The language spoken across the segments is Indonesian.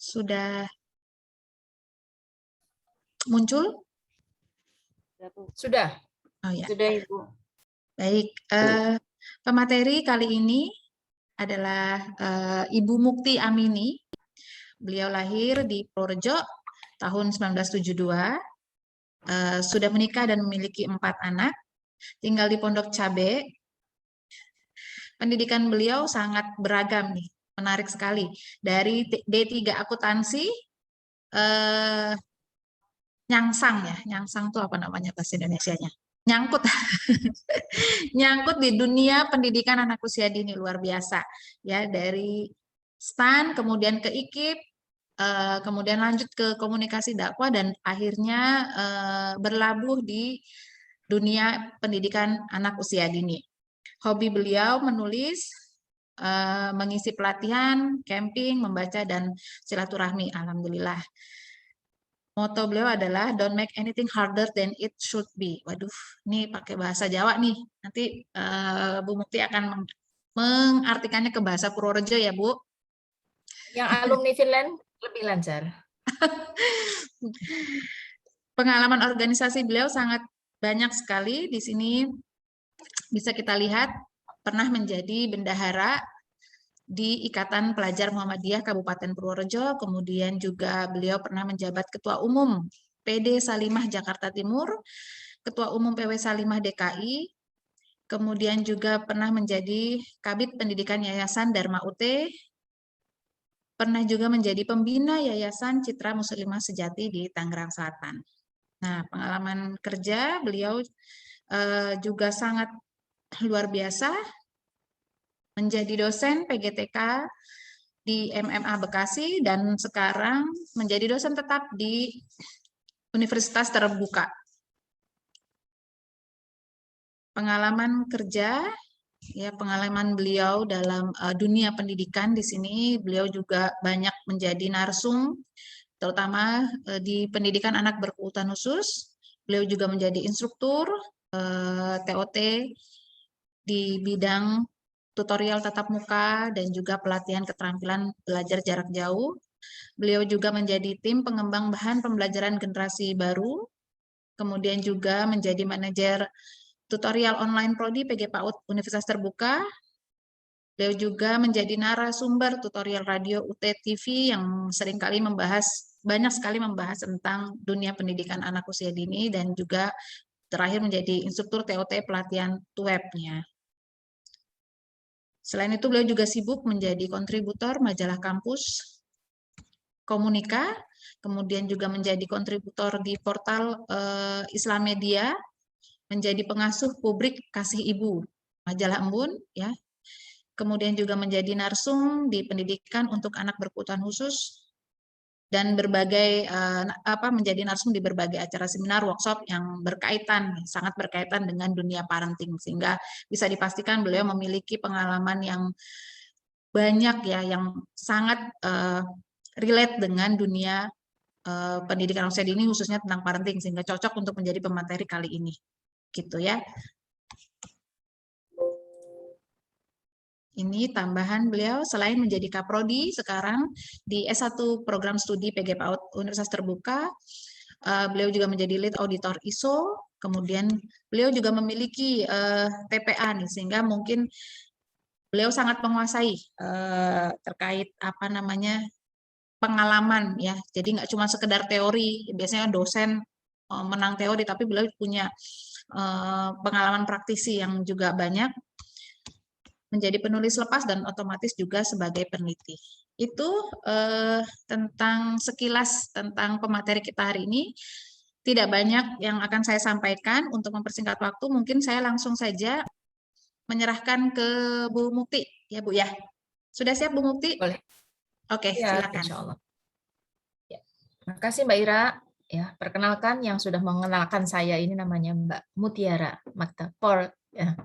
Sudah muncul? Sudah. Oh ya. Sudah, Ibu. Baik, pemateri kali ini adalah Ibu Mukti Amini. Beliau lahir di Purworejo tahun 1972, sudah menikah dan memiliki 4 anak, tinggal di Pondok Cabe. Pendidikan beliau sangat beragam nih, menarik sekali. Dari D3 akuntansi, nyangsang ya, nyangsang itu apa namanya bahasa Indonesianya? Nyangkut, nyangkut di dunia pendidikan anak usia dini luar biasa ya, dari STAN kemudian ke IKIP, kemudian lanjut ke komunikasi dakwah dan akhirnya berlabuh di dunia pendidikan anak usia dini. Hobi beliau menulis, mengisi pelatihan, camping, membaca dan silaturahmi. Alhamdulillah. Moto beliau adalah don't make anything harder than it should be. Waduh, ini pakai bahasa Jawa nih. Nanti Bu Mukti akan mengartikannya ke bahasa Purworejo ya, Bu. Yang alumni Finland lebih lancar. Pengalaman organisasi beliau sangat banyak sekali. Di sini bisa kita lihat pernah menjadi bendahara di Ikatan Pelajar Muhammadiyah Kabupaten Purworejo, kemudian juga beliau pernah menjabat Ketua Umum PD Salimah Jakarta Timur, Ketua Umum PW Salimah DKI, kemudian juga pernah menjadi Kabid Pendidikan Yayasan Dharma UT, pernah juga menjadi pembina Yayasan Citra Muslimah Sejati di Tangerang Selatan. Nah, pengalaman kerja beliau juga sangat luar biasa, menjadi dosen PGTK di MMA Bekasi dan sekarang menjadi dosen tetap di Universitas Terbuka. Pengalaman kerja, ya pengalaman beliau dalam dunia pendidikan di sini, beliau juga banyak menjadi narsum, terutama di pendidikan anak berkebutuhan khusus. Beliau juga menjadi instruktur TOT di bidang tutorial tatap muka dan juga pelatihan keterampilan belajar jarak jauh. Beliau juga menjadi tim pengembang bahan pembelajaran generasi baru, kemudian juga menjadi manajer tutorial online prodi PG PAUD Universitas Terbuka. Beliau juga menjadi narasumber tutorial radio UT TV yang seringkali banyak sekali membahas tentang dunia pendidikan anak usia dini dan juga terakhir menjadi instruktur TOT pelatihan webnya. Selain itu beliau juga sibuk menjadi kontributor majalah kampus Komunika, kemudian juga menjadi kontributor di portal Islam Media, menjadi pengasuh publik Kasih Ibu, majalah Embun, ya. Kemudian juga menjadi narsum di pendidikan untuk anak berkebutuhan khusus dan menjadi narsum di berbagai acara seminar, workshop yang sangat berkaitan dengan dunia parenting, sehingga bisa dipastikan beliau memiliki pengalaman yang banyak ya, yang sangat relate dengan dunia pendidikan usia dini khususnya tentang parenting, sehingga cocok untuk menjadi pemateri kali ini, gitu ya. Ini tambahan beliau selain menjadi Kaprodi sekarang di S1 Program Studi PG PAUD Universitas Terbuka, beliau juga menjadi lead auditor ISO, kemudian beliau juga memiliki TPA nih, sehingga mungkin beliau sangat menguasai terkait pengalaman ya. Jadi nggak cuma sekedar teori, biasanya dosen menang teori, tapi beliau punya pengalaman praktisi yang juga banyak, menjadi penulis lepas dan otomatis juga sebagai peneliti. Itu tentang sekilas tentang pemateri kita hari ini. Tidak banyak yang akan saya sampaikan. Untuk mempersingkat waktu, mungkin saya langsung saja menyerahkan ke Bu Mukti, ya Bu ya. Sudah siap Bu Mukti? Boleh. Oke, Ya, silakan. Insya Allah. Ya. Terima kasih Mbak Ira. Ya, perkenalkan yang sudah mengenalkan saya ini namanya Mbak Mutiara Maktapol. Ya.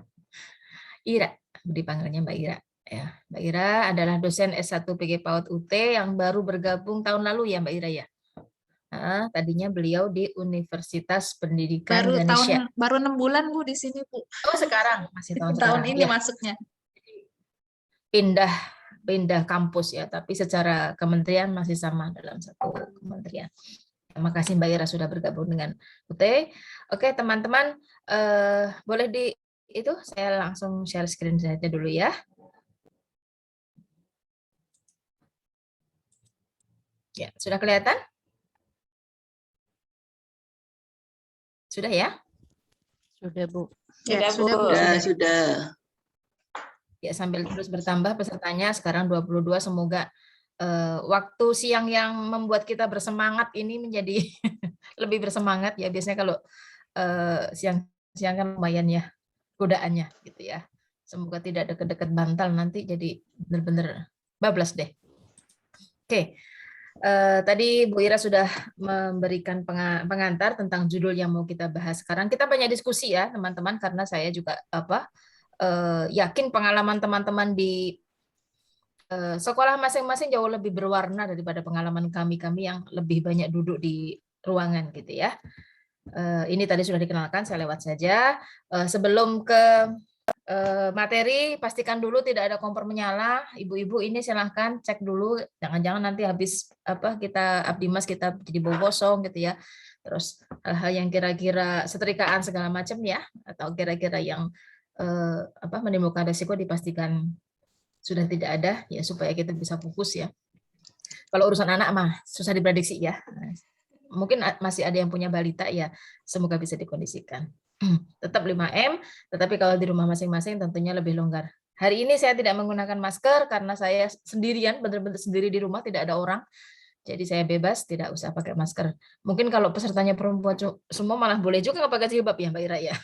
Ira, dipanggilnya Mbak Ira. Ya, Mbak Ira adalah dosen S1 PG PAUD UT yang baru bergabung tahun lalu ya Mbak Ira ya. Nah, tadinya beliau di Universitas Pendidikan Ganesha. Baru 6 bulan Bu di sini Bu. Oh sekarang masih tahun Tahun sekarang ini ya. masuknya. Pindah pindah kampus ya, tapi secara kementerian masih sama dalam satu kementerian. Terima kasih Mbak Ira sudah bergabung dengan UT. Oke teman-teman, boleh itu saya langsung share screen saja dulu ya. Ya, sudah kelihatan? Sudah ya? Sudah, Bu. Ya, sudah, Bu. Sudah. Ya, sambil terus bertambah pesertanya, sekarang 22, semoga waktu siang yang membuat kita bersemangat ini menjadi lebih bersemangat ya. Biasanya kalau siang-siang kan lumayan ya godaannya gitu ya. Semoga tidak deket-deket bantal nanti jadi benar-benar bablas deh. Oke. Tadi Bu Ira sudah memberikan pengantar tentang judul yang mau kita bahas. Sekarang kita banyak diskusi ya teman-teman, karena saya juga yakin pengalaman teman-teman di sekolah masing-masing jauh lebih berwarna daripada pengalaman kami yang lebih banyak duduk di ruangan gitu ya. Ini tadi sudah dikenalkan, saya lewat saja. Sebelum ke materi, pastikan dulu tidak ada kompor menyala. Ibu-ibu ini silahkan cek dulu, jangan-jangan nanti habis kita Abdimas kita jadi bau gosong gitu ya. Terus hal-hal yang kira-kira setrikaan segala macam ya, atau kira-kira yang menimbulkan resiko dipastikan sudah tidak ada ya, supaya kita bisa fokus ya. Kalau urusan anak mah susah diprediksi ya. Mungkin masih ada yang punya balita ya, semoga bisa dikondisikan. Tetap 5M, tetapi kalau di rumah masing-masing tentunya lebih longgar. Hari ini saya tidak menggunakan masker karena saya sendirian, benar-benar sendiri di rumah, tidak ada orang. Jadi saya bebas, tidak usah pakai masker. Mungkin kalau pesertanya perempuan semua malah boleh juga nggak pakai jilbab ya Mbak Ira ya.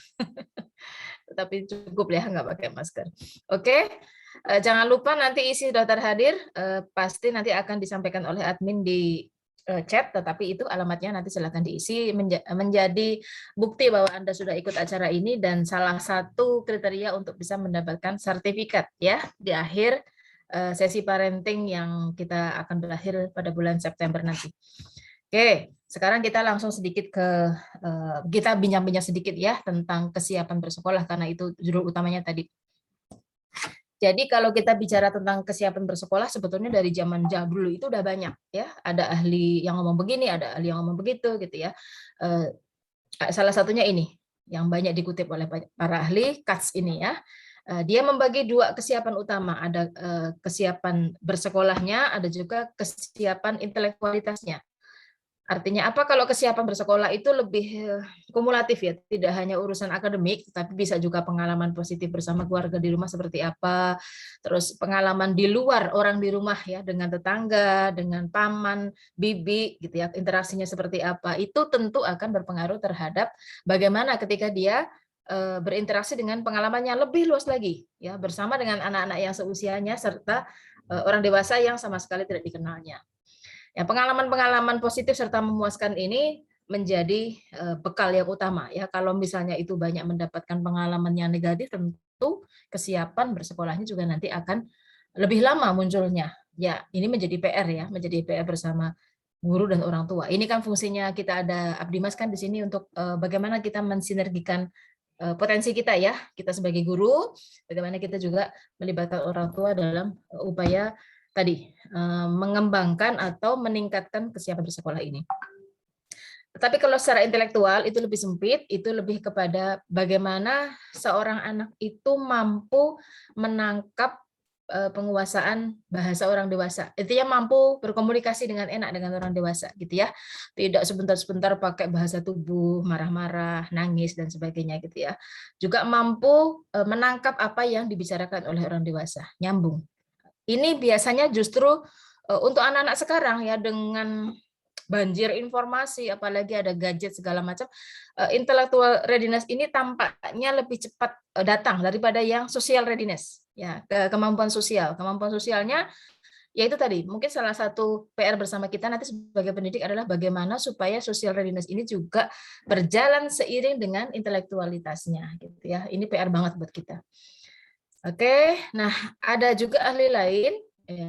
Tetapi cukup ya nggak pakai masker. Oke, jangan lupa nanti isi daftar hadir pasti nanti akan disampaikan oleh admin di chat, tetapi itu alamatnya nanti silakan diisi menjadi bukti bahwa Anda sudah ikut acara ini dan salah satu kriteria untuk bisa mendapatkan sertifikat ya di akhir sesi parenting yang kita akan berakhir pada bulan September nanti. Oke, sekarang kita langsung sedikit kita bincang-bincang sedikit ya tentang kesiapan bersekolah, karena itu judul utamanya tadi. Jadi kalau kita bicara tentang kesiapan bersekolah, sebetulnya dari zaman dulu itu udah banyak ya. Ada ahli yang ngomong begini, ada ahli yang ngomong begitu gitu ya. Salah satunya ini yang banyak dikutip oleh para ahli, Katz ini ya. Dia membagi dua kesiapan utama, ada kesiapan bersekolahnya, ada juga kesiapan intelektualitasnya. Artinya apa, kalau kesiapan bersekolah itu lebih kumulatif ya, tidak hanya urusan akademik, tapi bisa juga pengalaman positif bersama keluarga di rumah seperti apa, terus pengalaman di luar orang di rumah ya, dengan tetangga, dengan paman, bibi gitu ya, interaksinya seperti apa, itu tentu akan berpengaruh terhadap bagaimana ketika dia berinteraksi dengan pengalamannya lebih luas lagi ya, bersama dengan anak-anak yang seusianya serta orang dewasa yang sama sekali tidak dikenalnya. Ya, pengalaman-pengalaman positif serta memuaskan ini menjadi bekal yang utama ya. Kalau misalnya itu banyak mendapatkan pengalaman yang negatif, tentu kesiapan bersekolahnya juga nanti akan lebih lama munculnya. Ya, ini menjadi PR ya, menjadi PR bersama guru dan orang tua. Ini kan fungsinya kita ada Abdimas kan di sini untuk bagaimana kita mensinergikan potensi kita ya, kita sebagai guru, bagaimana kita juga melibatkan orang tua dalam upaya tadi mengembangkan atau meningkatkan kesiapan bersekolah ini. Tetapi kalau secara intelektual itu lebih sempit, itu lebih kepada bagaimana seorang anak itu mampu menangkap penguasaan bahasa orang dewasa. Intinya mampu berkomunikasi dengan enak dengan orang dewasa gitu ya. Tidak sebentar-sebentar pakai bahasa tubuh, marah-marah, nangis dan sebagainya gitu ya. Juga mampu menangkap apa yang dibicarakan oleh orang dewasa, nyambung. Ini biasanya justru untuk anak-anak sekarang ya, dengan banjir informasi, apalagi ada gadget segala macam, intellectual readiness ini tampaknya lebih cepat datang daripada yang social readiness ya, kemampuan sosial. Kemampuan sosialnya yaitu tadi, mungkin salah satu PR bersama kita nanti sebagai pendidik adalah bagaimana supaya social readiness ini juga berjalan seiring dengan intelektualitasnya gitu ya. Ini PR banget buat kita. Oke, nah ada juga ahli lain,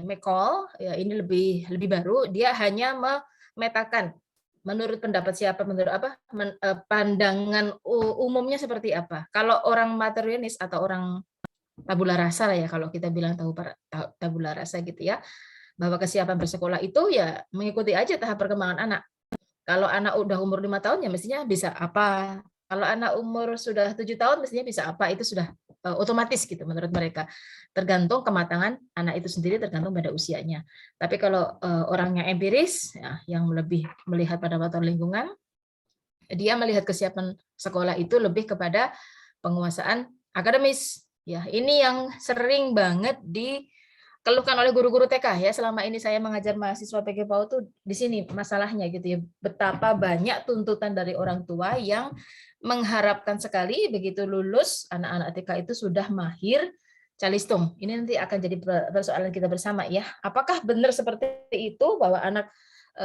McCall, ya ini lebih baru, dia hanya memetakan menurut pendapat siapa, menurut apa, pandangan umumnya seperti apa. Kalau orang materialis atau orang tabula rasa lah ya, kalau kita bilang tabula rasa gitu ya, bahwa kesiapan bersekolah itu ya mengikuti aja tahap perkembangan anak. Kalau anak udah umur 5 tahun ya mestinya bisa apa. Kalau anak umur sudah 7 tahun mestinya bisa apa. Itu sudah otomatis gitu menurut mereka. Tergantung kematangan anak itu sendiri, tergantung pada usianya. Tapi kalau orang yang empiris, ya, yang lebih melihat pada faktor lingkungan, dia melihat kesiapan sekolah itu lebih kepada penguasaan akademis. Ya, ini yang sering banget dikeluhkan oleh guru-guru TK ya. Selama ini saya mengajar mahasiswa PGPAUD tuh di sini masalahnya gitu ya. Betapa banyak tuntutan dari orang tua yang mengharapkan sekali begitu lulus anak-anak TK itu sudah mahir calistung. Ini nanti akan jadi persoalan kita bersama ya. Apakah benar seperti itu bahwa anak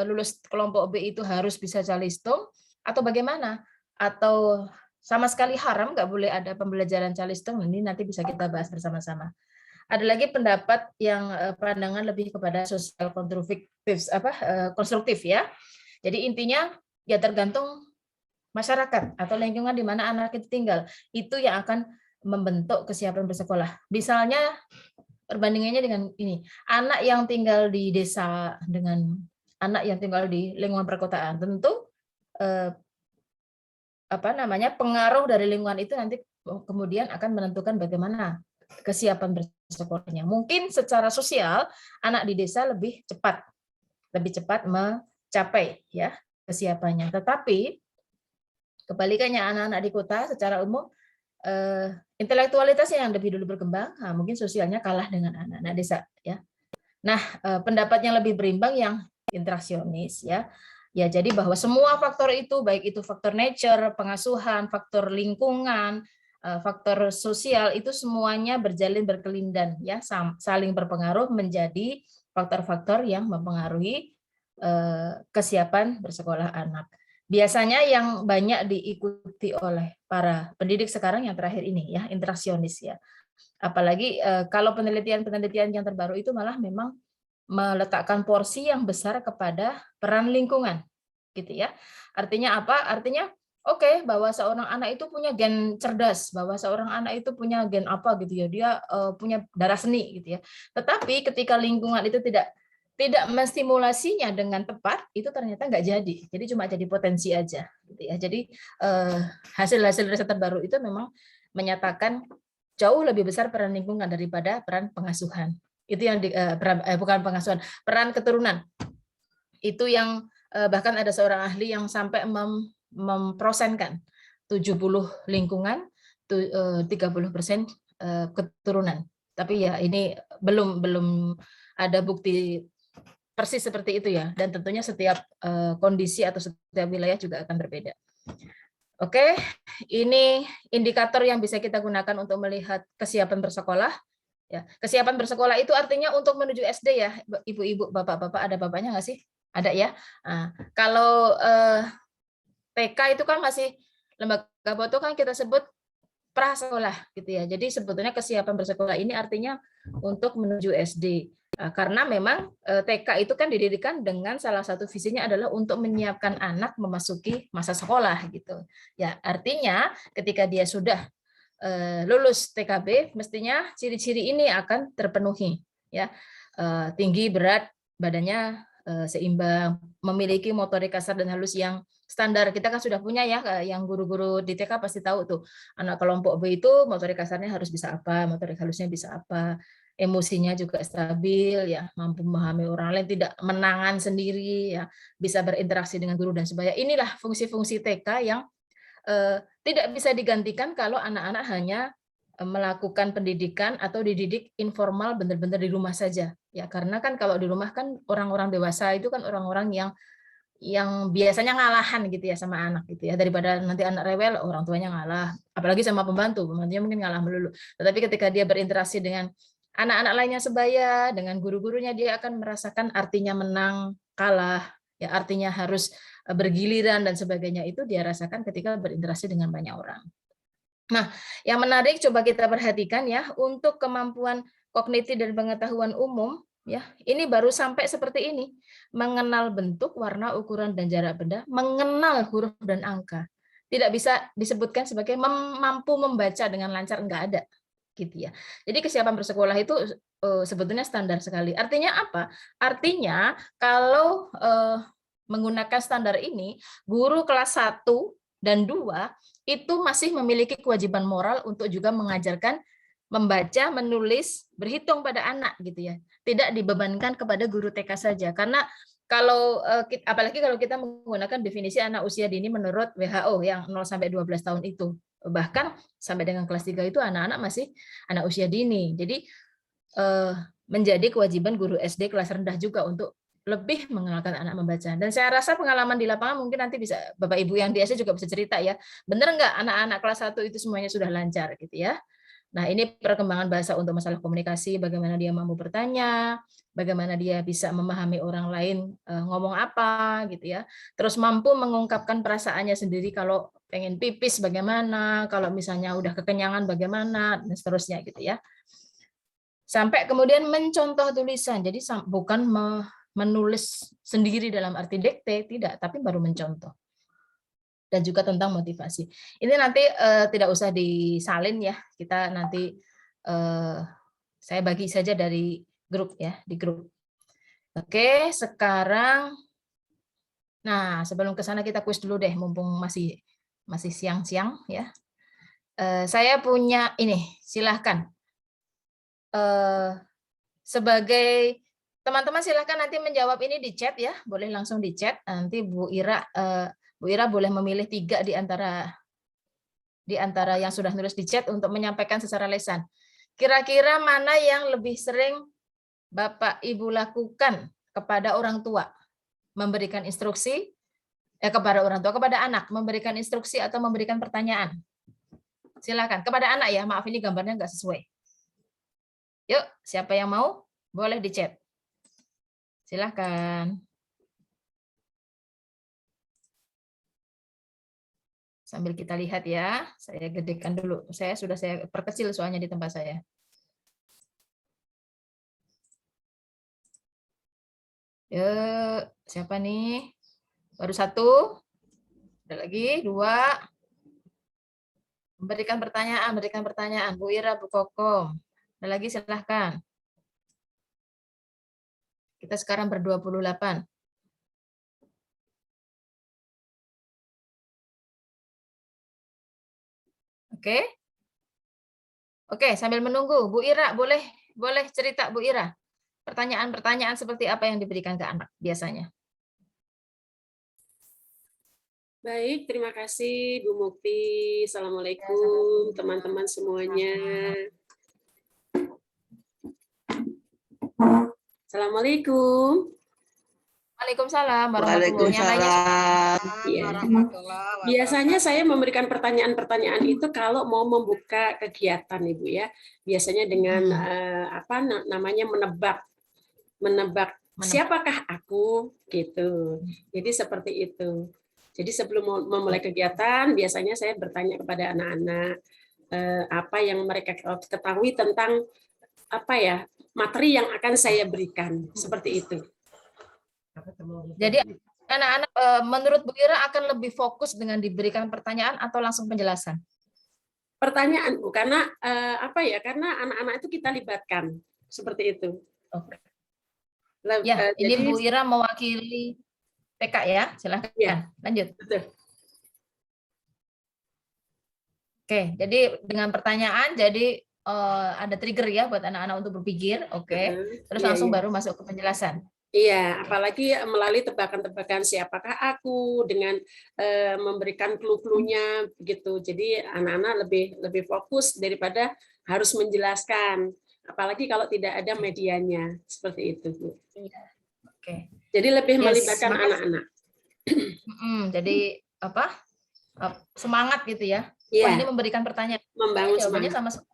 lulus kelompok B itu harus bisa calistung atau bagaimana? Atau sama sekali haram, nggak boleh ada pembelajaran calistung? Ini nanti bisa kita bahas bersama-sama. Ada lagi pendapat yang pandangan lebih kepada sosial konstruktif ya. Jadi intinya ya tergantung masyarakat atau lingkungan di mana anak itu tinggal. Itu yang akan membentuk kesiapan bersekolah. Misalnya perbandingannya dengan ini, anak yang tinggal di desa dengan anak yang tinggal di lingkungan perkotaan, tentu pengaruh dari lingkungan itu nanti kemudian akan menentukan bagaimana kesiapan bersekolahnya. Mungkin secara sosial anak di desa lebih cepat mencapai ya kesiapannya. Tetapi kebalikannya anak-anak di kota secara umum intelektualitasnya yang lebih dulu berkembang, mungkin sosialnya kalah dengan anak-anak desa ya. Nah, pendapat yang lebih berimbang yang interaksionis ya. Ya, jadi bahwa semua faktor itu, baik itu faktor nature, pengasuhan, faktor lingkungan, faktor sosial, itu semuanya berjalin berkelindan, ya, saling berpengaruh menjadi faktor-faktor yang mempengaruhi kesiapan bersekolah anak. Biasanya yang banyak diikuti oleh para pendidik sekarang yang terakhir ini, ya, interaksionis, ya. Apalagi kalau penelitian-penelitian yang terbaru itu malah memang meletakkan porsi yang besar kepada peran lingkungan, gitu ya. Artinya apa? Artinya oke, bahwa seorang anak itu punya gen cerdas, bahwa seorang anak itu punya gen apa gitu ya, dia punya darah seni gitu ya. Tetapi ketika lingkungan itu tidak menstimulasinya dengan tepat, itu ternyata nggak jadi. Jadi cuma jadi potensi aja, gitu ya. Jadi hasil-hasil riset terbaru itu memang menyatakan jauh lebih besar peran lingkungan daripada peran pengasuhan. Itu yang bukan pengasuhan, peran keturunan. Itu yang bahkan ada seorang ahli yang sampai memprosenkan 70 lingkungan, 30% keturunan. Tapi ya ini belum ada bukti persis seperti itu ya. Dan tentunya setiap kondisi atau setiap wilayah juga akan berbeda. Oke, ini indikator yang bisa kita gunakan untuk melihat kesiapan bersekolah. Ya, kesiapan bersekolah itu artinya untuk menuju SD ya, ibu-ibu, bapak-bapak, ada bapaknya nggak sih? Ada ya. Nah, kalau TK itu kan masih lembaga foto kan kita sebut prasekolah gitu ya. Jadi sebetulnya kesiapan bersekolah ini artinya untuk menuju SD. Karena memang TK itu kan didirikan dengan salah satu visinya adalah untuk menyiapkan anak memasuki masa sekolah gitu. Ya, artinya ketika dia sudah lulus TKB, mestinya ciri-ciri ini akan terpenuhi ya. Tinggi, berat, badannya seimbang, memiliki motorik kasar dan halus yang standar. Kita kan sudah punya ya, yang guru-guru di TK pasti tahu tuh, anak kelompok B itu motorik kasarnya harus bisa apa, motorik halusnya bisa apa, emosinya juga stabil, ya, mampu memahami orang lain, tidak menangan sendiri, ya, bisa berinteraksi dengan guru dan sebagainya. Inilah fungsi-fungsi TK yang tidak bisa digantikan kalau anak-anak hanya melakukan pendidikan atau dididik informal benar-benar di rumah saja. Ya, karena kan kalau di rumah kan orang-orang dewasa itu kan orang-orang yang biasanya ngalahan gitu ya sama anak gitu ya, daripada nanti anak rewel orang tuanya ngalah, apalagi sama pembantunya mungkin ngalah melulu. Tetapi ketika dia berinteraksi dengan anak-anak lainnya sebaya, dengan guru-gurunya, dia akan merasakan artinya menang, kalah, ya, artinya harus bergiliran dan sebagainya, itu dia rasakan ketika berinteraksi dengan banyak orang. Nah, yang menarik coba kita perhatikan ya, untuk kemampuan kognitif dan pengetahuan umum, ya, ini baru sampai seperti ini, mengenal bentuk, warna, ukuran, dan jarak benda, mengenal huruf dan angka. Tidak bisa disebutkan sebagai mampu membaca dengan lancar, enggak ada. gitu ya. Jadi kesiapan bersekolah itu sebetulnya standar sekali. Artinya apa? Artinya kalau menggunakan standar ini, guru kelas 1 dan 2 itu masih memiliki kewajiban moral untuk juga mengajarkan membaca, menulis, berhitung pada anak gitu ya. Tidak dibebankan kepada guru TK saja. Karena kalau apalagi kalau kita menggunakan definisi anak usia dini menurut WHO yang 0 sampai 12 tahun itu. Bahkan sampai dengan kelas 3 itu anak-anak masih anak usia dini. Jadi menjadi kewajiban guru SD kelas rendah juga untuk lebih mengenalkan anak membaca. Dan saya rasa pengalaman di lapangan mungkin nanti bisa Bapak Ibu yang di SD juga bisa cerita ya. Benar nggak anak-anak kelas 1 itu semuanya sudah lancar gitu ya. Nah, ini perkembangan bahasa untuk masalah komunikasi, bagaimana dia mampu bertanya, bagaimana dia bisa memahami orang lain ngomong apa gitu ya. Terus mampu mengungkapkan perasaannya sendiri kalau pengen pipis bagaimana, kalau misalnya udah kekenyangan bagaimana, dan seterusnya gitu ya. Sampai kemudian mencontoh tulisan. Jadi bukan menulis sendiri dalam arti dikte, tidak, tapi baru mencontoh. Dan juga tentang motivasi. Ini nanti tidak usah disalin ya, kita nanti saya bagi saja dari grup ya, di grup. Oke, sekarang, nah sebelum ke sana kita kuis dulu deh, mumpung masih siang-siang ya. Saya punya ini, silahkan. Sebagai teman-teman silahkan nanti menjawab ini di chat ya, boleh langsung di chat. Nanti Bu Ira boleh memilih 3 di antara yang sudah nulis di chat untuk menyampaikan secara lisan. Kira-kira mana yang lebih sering Bapak Ibu lakukan kepada orang tua? Memberikan instruksi kepada orang tua, kepada anak, memberikan instruksi atau memberikan pertanyaan? Silakan kepada anak ya. Maaf ini gambarnya nggak sesuai. Yuk, siapa yang mau? Boleh di chat. Silakan. Sambil kita lihat ya, saya gedekan dulu. Saya perkecil soalnya di tempat saya. Yuk, siapa nih? Baru 1. Ada lagi 2. Berikan pertanyaan. Bu Ira, Bu Kokom. Ada lagi silahkan. Kita sekarang ber-28. Oke. Oke, sambil menunggu, Bu Ira boleh cerita Bu Ira. Pertanyaan-pertanyaan seperti apa yang diberikan ke anak biasanya? Baik, terima kasih Bu Mukti. Assalamualaikum teman-teman semuanya. Assalamualaikum. Waalaikumsalam Waalaikumsalam. Ya. Biasanya saya memberikan pertanyaan-pertanyaan itu kalau mau membuka kegiatan Ibu ya. Biasanya dengan namanya menebak siapakah aku gitu. Jadi seperti itu. Jadi sebelum memulai kegiatan biasanya saya bertanya kepada anak-anak apa yang mereka ketahui tentang materi yang akan saya berikan, seperti itu. Jadi anak-anak menurut Bu Ira akan lebih fokus dengan diberikan pertanyaan atau langsung penjelasan? Pertanyaan Bu, karena karena anak-anak itu kita libatkan, seperti itu. Oke. Ya, ini jadi, Bu Ira mewakili TK ya, silahkan ya, lanjut. Betul. Oke, jadi dengan pertanyaan, jadi ada trigger ya buat anak-anak untuk berpikir, oke. Terus langsung baru masuk ke penjelasan. Iya, apalagi melalui tebakan-tebakan siapakah aku dengan memberikan clue-cluenya begitu. Jadi anak-anak lebih fokus daripada harus menjelaskan. Apalagi kalau tidak ada medianya, seperti itu, Bu. Iya. Oke. Jadi lebih melibatkan anak-anak. Jadi semangat gitu ya. Iya. Wah, ini memberikan pertanyaan. Membangun jawabannya semangat. sama.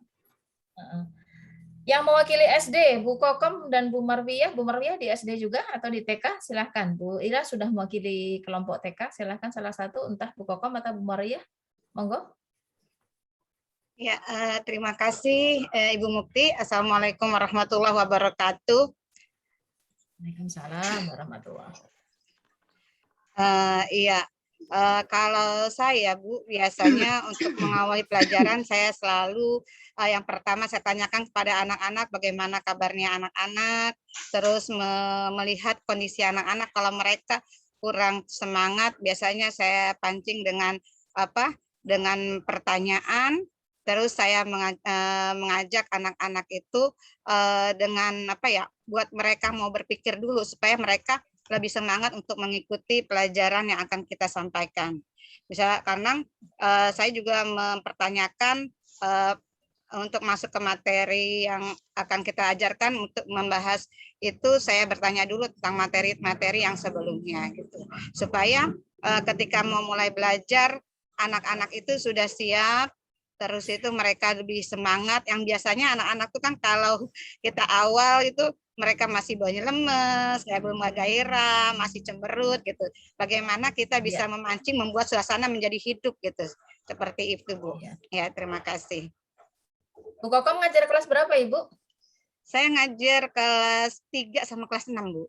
Yang mewakili SD, Bu Kokom dan Bu Marwiyah di SD juga atau di TK, silahkan. Bu Ira sudah mewakili kelompok TK, silahkan salah satu, entah Bu Kokom atau Bu Marwiyah, monggo. Ya, terima kasih Ibu Mukti. Assalamualaikum warahmatullahi wabarakatuh. Waalaikumsalam warahmatullahi wabarakatuh. Iya, Kalau saya, Bu, biasanya untuk mengawali pelajaran saya selalu yang pertama saya tanyakan kepada anak-anak bagaimana kabarnya anak-anak, terus melihat kondisi anak-anak. Kalau mereka kurang semangat, biasanya saya pancing dengan dengan pertanyaan. Terus saya mengajak anak-anak itu dengan buat mereka mau berpikir dulu supaya mereka lebih semangat untuk mengikuti pelajaran yang akan kita sampaikan. Misalnya karena saya juga mempertanyakan untuk masuk ke materi yang akan kita ajarkan, untuk membahas itu saya bertanya dulu tentang materi-materi yang sebelumnya gitu. Supaya ketika mau mulai belajar anak-anak itu sudah siap, terus itu mereka lebih semangat. Yang biasanya anak-anak itu kan kalau kita awal itu mereka masih banyak lemes, kayak belum gairah, masih cemberut gitu. Bagaimana kita bisa memancing, membuat suasana menjadi hidup gitu. Seperti itu, Bu. Ya, terima kasih. Bu Kokom ngajar kelas berapa, Ibu? Saya ngajar kelas 3 sama kelas 6, Bu.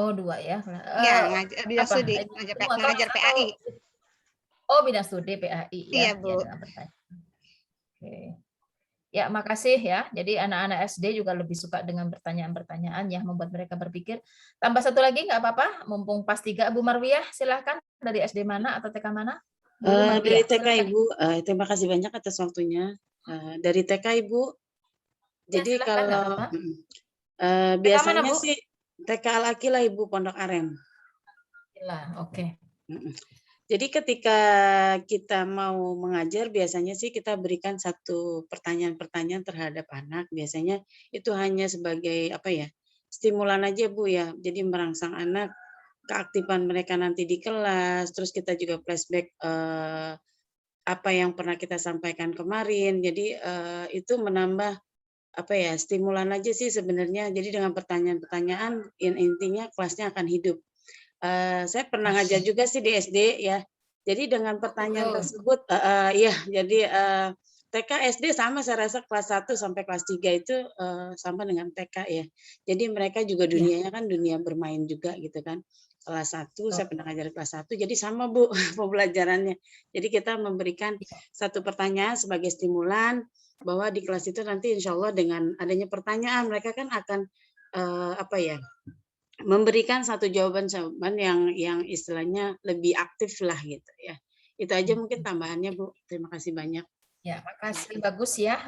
Oh, 2 ya. Ya, bidang studi, ngajar PAI. Oh, bidang studi PAI ya. Iya, Bu. Ya, oke. Ya, makasih ya. Jadi anak-anak SD juga lebih suka dengan pertanyaan-pertanyaan yang membuat mereka berpikir. Tambah satu lagi nggak apa-apa, mumpung pas 3. Bu Marwiyah, silahkan. Dari SD mana atau TK mana? Dari TK, Ibu. Terima kasih banyak atas waktunya. Dari TK, Ibu. Jadi silahkan, kalau biasanya mana, sih TK Al-Aqilah, Ibu, Pondok Aren. Oke. Jadi ketika kita mau mengajar, biasanya sih kita berikan satu pertanyaan-pertanyaan terhadap anak. Biasanya itu hanya sebagai stimulan aja, Bu ya. Jadi merangsang anak, keaktifan mereka nanti di kelas. Terus kita juga flashback apa yang pernah kita sampaikan kemarin. Jadi itu menambah stimulan aja sih sebenarnya. Jadi dengan pertanyaan-pertanyaan, intinya kelasnya akan hidup. Saya pernah ngajar juga sih di SD ya. Jadi dengan pertanyaan tersebut, jadi TK, SD sama saya rasa kelas 1 sampai kelas 3 itu sama dengan TK ya. Jadi mereka juga dunianya kan dunia bermain juga gitu kan. Kelas 1, saya pernah ngajar kelas 1, jadi sama, Bu, pembelajarannya. Jadi kita memberikan satu pertanyaan sebagai stimulan, bahwa di kelas itu nanti insya Allah dengan adanya pertanyaan, mereka kan akan memberikan satu jawaban-jawaban yang istilahnya lebih aktif lah gitu ya. Itu aja mungkin tambahannya, Bu. Terima kasih banyak. Ya, makasih, bagus ya.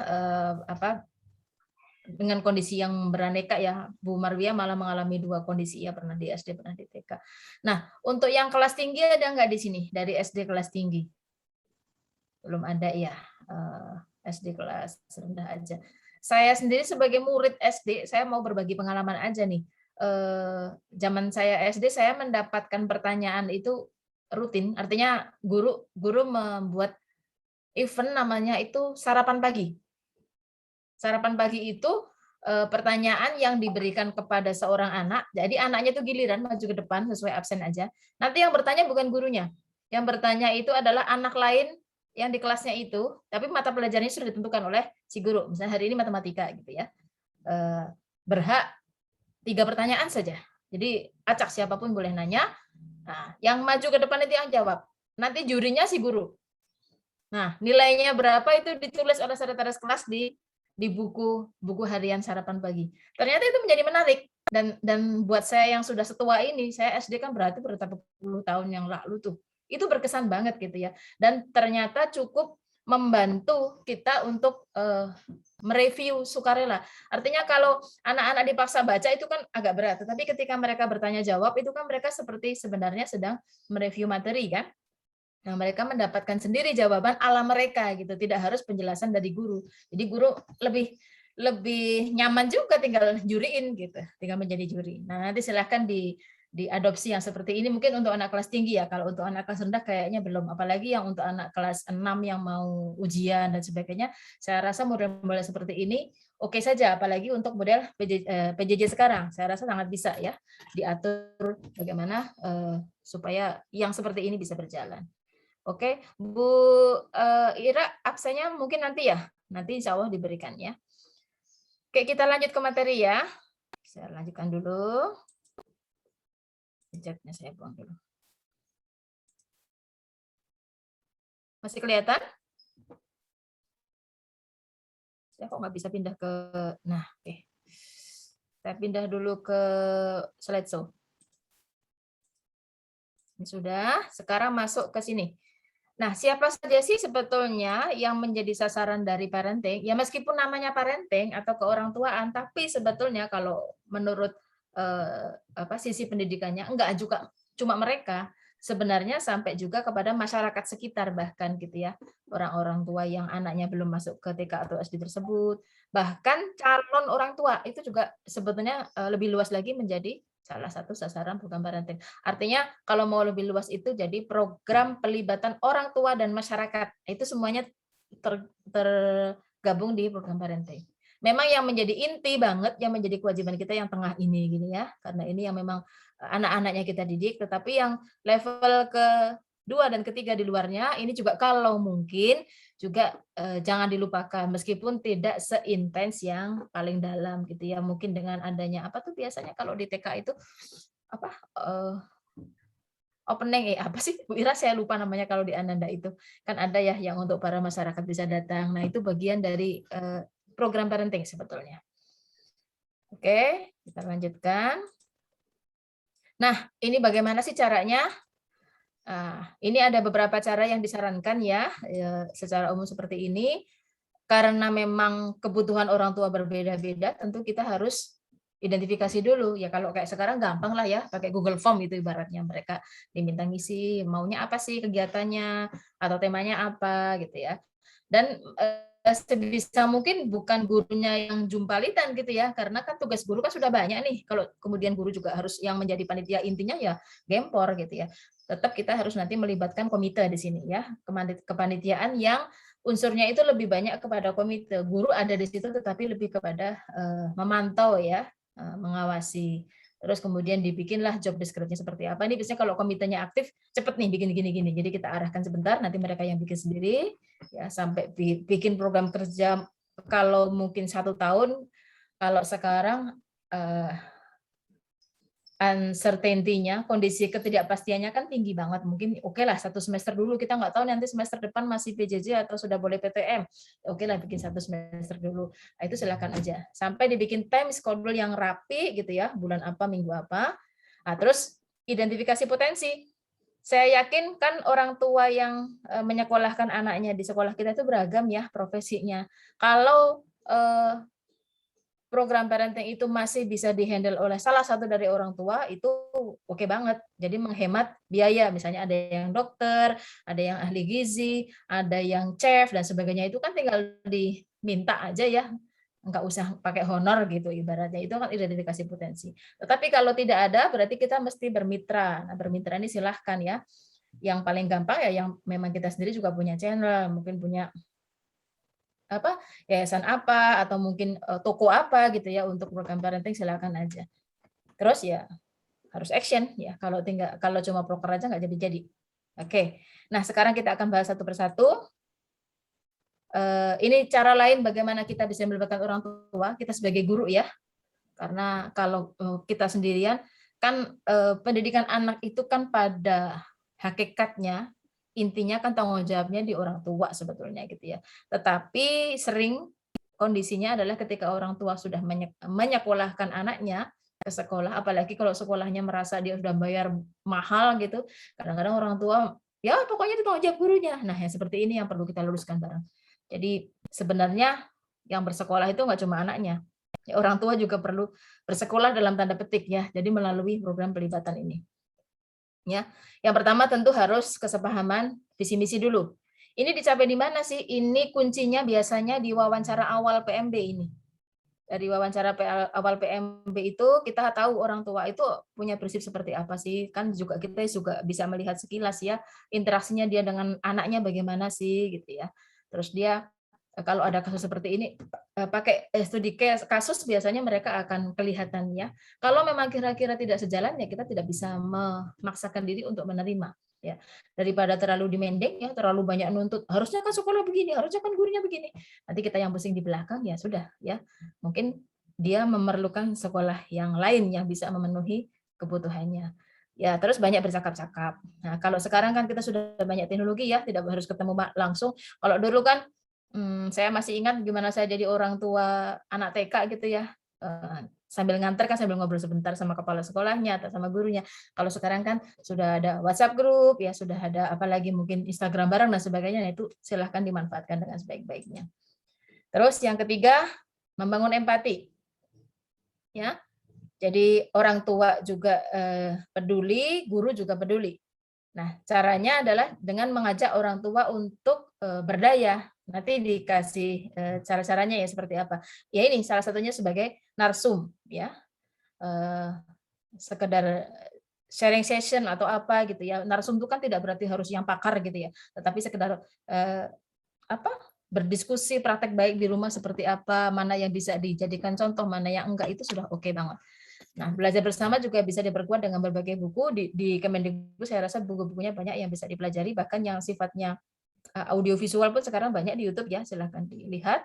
Dengan kondisi yang beraneka ya, Bu Marwiyah malah mengalami 2 kondisi ya, pernah di SD, pernah di TK. Nah, untuk yang kelas tinggi ada nggak di sini dari SD kelas tinggi? Belum ada ya. SD kelas rendah aja. Saya sendiri sebagai murid SD, saya mau berbagi pengalaman aja nih. Zaman saya SD, saya mendapatkan pertanyaan itu rutin, artinya guru membuat event namanya itu sarapan pagi. Sarapan pagi itu pertanyaan yang diberikan kepada seorang anak, jadi anaknya itu giliran maju ke depan sesuai absen aja. Nanti yang bertanya bukan gurunya, yang bertanya itu adalah anak lain yang di kelasnya itu, tapi mata pelajarannya sudah ditentukan oleh si guru. Misalnya hari ini matematika gitu ya, berhak 3 pertanyaan saja. Jadi acak siapapun boleh nanya. Nah, yang maju ke depan itu yang jawab. Nanti jurinya si guru. Nah, nilainya berapa itu ditulis oleh sekretaris kelas di buku harian sarapan pagi. Ternyata itu menjadi menarik, dan buat saya yang sudah setua ini, saya SD kan berarti berapa puluh tahun yang lalu tuh. Itu berkesan banget gitu ya. Dan ternyata cukup membantu kita untuk mereview sukarela. Artinya kalau anak-anak dipaksa baca itu kan agak berat, tetapi ketika mereka bertanya jawab itu kan mereka seperti sebenarnya sedang mereview materi kan. Nah, mereka mendapatkan sendiri jawaban ala mereka gitu, tidak harus penjelasan dari guru. Jadi guru lebih nyaman juga tinggal juriin gitu, tinggal menjadi juri. Nah, nanti silahkan diadopsi yang seperti ini mungkin untuk anak kelas tinggi ya. Kalau untuk anak kelas rendah kayaknya belum, apalagi yang untuk anak kelas 6 yang mau ujian dan sebagainya. Saya rasa model-model seperti ini oke saja, apalagi untuk model PJJ sekarang. Saya rasa sangat bisa ya diatur bagaimana supaya yang seperti ini bisa berjalan. Oke, Bu Ira, absennya mungkin nanti ya, nanti insya Allah diberikan ya. Oke, kita lanjut ke materi ya. Saya lanjutkan dulu. Jejaknya saya buang dulu. Masih kelihatan? Saya kok nggak bisa pindah ke, nah oke. Saya pindah dulu ke slideshow. Ini sudah, sekarang masuk ke sini. Nah, siapa saja sih sebetulnya yang menjadi sasaran dari parenting? Ya meskipun namanya parenting atau keorangtuaan, tapi sebetulnya kalau menurut sisi pendidikannya enggak juga cuma mereka, sebenarnya sampai juga kepada masyarakat sekitar bahkan gitu ya. Orang-orang tua yang anaknya belum masuk ke TK atau SD tersebut, bahkan calon orang tua itu juga sebetulnya lebih luas lagi menjadi salah satu sasaran program parenting. Artinya kalau mau lebih luas itu jadi program pelibatan orang tua dan masyarakat. Itu semuanya tergabung di program parenting. Memang yang menjadi inti banget, yang menjadi kewajiban kita yang tengah ini gini ya. Karena ini yang memang anak-anaknya kita didik, tetapi yang level kedua dan ketiga di luarnya ini juga kalau mungkin juga jangan dilupakan meskipun tidak seintens yang paling dalam gitu ya. Mungkin dengan adanya apa tuh biasanya kalau di TK itu apa opening apa sih Bu Ira, saya lupa namanya kalau di Ananda itu kan ada ya yang untuk para masyarakat bisa datang. Nah itu bagian dari program parenting sebetulnya. Oke, kita lanjutkan. Nah ini bagaimana sih caranya? Ini ada beberapa cara yang disarankan ya, secara umum seperti ini. Karena memang kebutuhan orang tua berbeda-beda, tentu kita harus identifikasi dulu. Ya kalau kayak sekarang gampang lah ya, pakai Google Form itu ibaratnya. Mereka diminta ngisi maunya apa sih kegiatannya, atau temanya apa gitu ya. Dan sebisa mungkin bukan gurunya yang jumpalitan gitu ya, karena kan tugas guru kan sudah banyak nih. Kalau kemudian guru juga harus yang menjadi panitia intinya ya gempor gitu ya. Tetap kita harus nanti melibatkan komite di sini ya, kepanitiaan yang unsurnya itu lebih banyak kepada komite. Guru ada di situ tetapi lebih kepada memantau ya, mengawasi. Terus kemudian dibikinlah job description seperti apa. Ini biasanya kalau komitenya aktif, cepet nih bikin gini-gini. Jadi kita arahkan sebentar, nanti mereka yang bikin sendiri, ya sampai bikin program kerja kalau mungkin 1 tahun. Kalau sekarang uncertainty-nya, kondisi ketidakpastiannya kan tinggi banget. Mungkin oke lah 1 semester dulu, kita nggak tahu nanti semester depan masih PJJ atau sudah boleh PTM. Oke lah bikin 1 semester dulu. Nah, itu silakan aja. Sampai dibikin time schedule yang rapi gitu ya, bulan apa, minggu apa. Nah, terus identifikasi potensi. Saya yakin kan orang tua yang menyekolahkan anaknya di sekolah kita itu beragam ya profesinya. Kalau program parenting itu masih bisa dihandle oleh salah satu dari orang tua, itu oke banget. Jadi menghemat biaya, misalnya ada yang dokter, ada yang ahli gizi, ada yang chef dan sebagainya, itu kan tinggal diminta aja ya, nggak usah pakai honor gitu ibaratnya. Itu kan identifikasi potensi. Tetapi kalau tidak ada, berarti kita mesti bermitra. Nah, bermitra ini silahkan ya. Yang paling gampang ya yang memang kita sendiri juga punya channel, mungkin punya yayasan apa atau mungkin toko apa gitu ya untuk program parenting, silakan aja. Terus ya harus action ya, kalau cuma proker aja nggak jadi-jadi. Oke. Nah, sekarang kita akan bahas satu persatu. Ini cara lain bagaimana kita bisa melibatkan orang tua, kita sebagai guru ya. Karena kalau kita sendirian kan pendidikan anak itu kan pada hakikatnya intinya kan tanggung jawabnya di orang tua sebetulnya gitu ya. Tetapi sering kondisinya adalah ketika orang tua sudah menyekolahkan anaknya ke sekolah, apalagi kalau sekolahnya merasa dia sudah bayar mahal gitu, kadang-kadang orang tua ya pokoknya itu tanggung jawab gurunya. Nah, yang seperti ini yang perlu kita luruskan bareng. Jadi sebenarnya yang bersekolah itu nggak cuma anaknya, ya, orang tua juga perlu bersekolah dalam tanda petik ya. Jadi melalui program pelibatan ini. Ya, yang pertama tentu harus kesepahaman visi misi dulu. Ini dicapai di mana sih? Ini kuncinya biasanya di wawancara awal PMB ini. Dari wawancara awal PMB itu kita tahu orang tua itu punya prinsip seperti apa sih? Kan juga kita juga bisa melihat sekilas ya interaksinya dia dengan anaknya bagaimana sih gitu ya. Terus dia kalau ada kasus seperti ini pakai studi kasus biasanya mereka akan kelihatan ya. Kalau memang kira-kira tidak sejalan ya kita tidak bisa memaksakan diri untuk menerima ya. Daripada terlalu demanding ya, terlalu banyak nuntut, harusnya kan sekolah begini, harusnya kan gurunya begini. Nanti kita yang pusing di belakang ya sudah ya. Mungkin dia memerlukan sekolah yang lain yang bisa memenuhi kebutuhannya. Ya, terus banyak bercakap-cakap. Nah, kalau sekarang kan kita sudah banyak teknologi ya, tidak harus ketemu langsung. Kalau dulu kan, saya masih ingat gimana saya jadi orang tua anak TK gitu ya, sambil nganter kan sambil ngobrol sebentar sama kepala sekolahnya atau sama gurunya. Kalau sekarang kan sudah ada WhatsApp group, ya sudah ada apalagi mungkin Instagram bareng dan sebagainya, nah itu silahkan dimanfaatkan dengan sebaik-baiknya. Terus yang ketiga, membangun empati. Ya, jadi orang tua juga peduli, guru juga peduli. Nah, caranya adalah dengan mengajak orang tua untuk berdaya. Nanti dikasih cara-caranya ya seperti apa. Ya ini salah satunya sebagai narsum ya. Sekedar sharing session atau apa gitu ya. Narsum itu kan tidak berarti harus yang pakar gitu ya, tetapi sekedar berdiskusi praktek baik di rumah seperti apa, mana yang bisa dijadikan contoh, mana yang enggak, itu sudah oke banget. Nah, belajar bersama juga bisa diperkuat dengan berbagai buku di Kemendikbud. Saya rasa buku-bukunya banyak yang bisa dipelajari, bahkan yang sifatnya audiovisual pun sekarang banyak di YouTube ya, silahkan dilihat.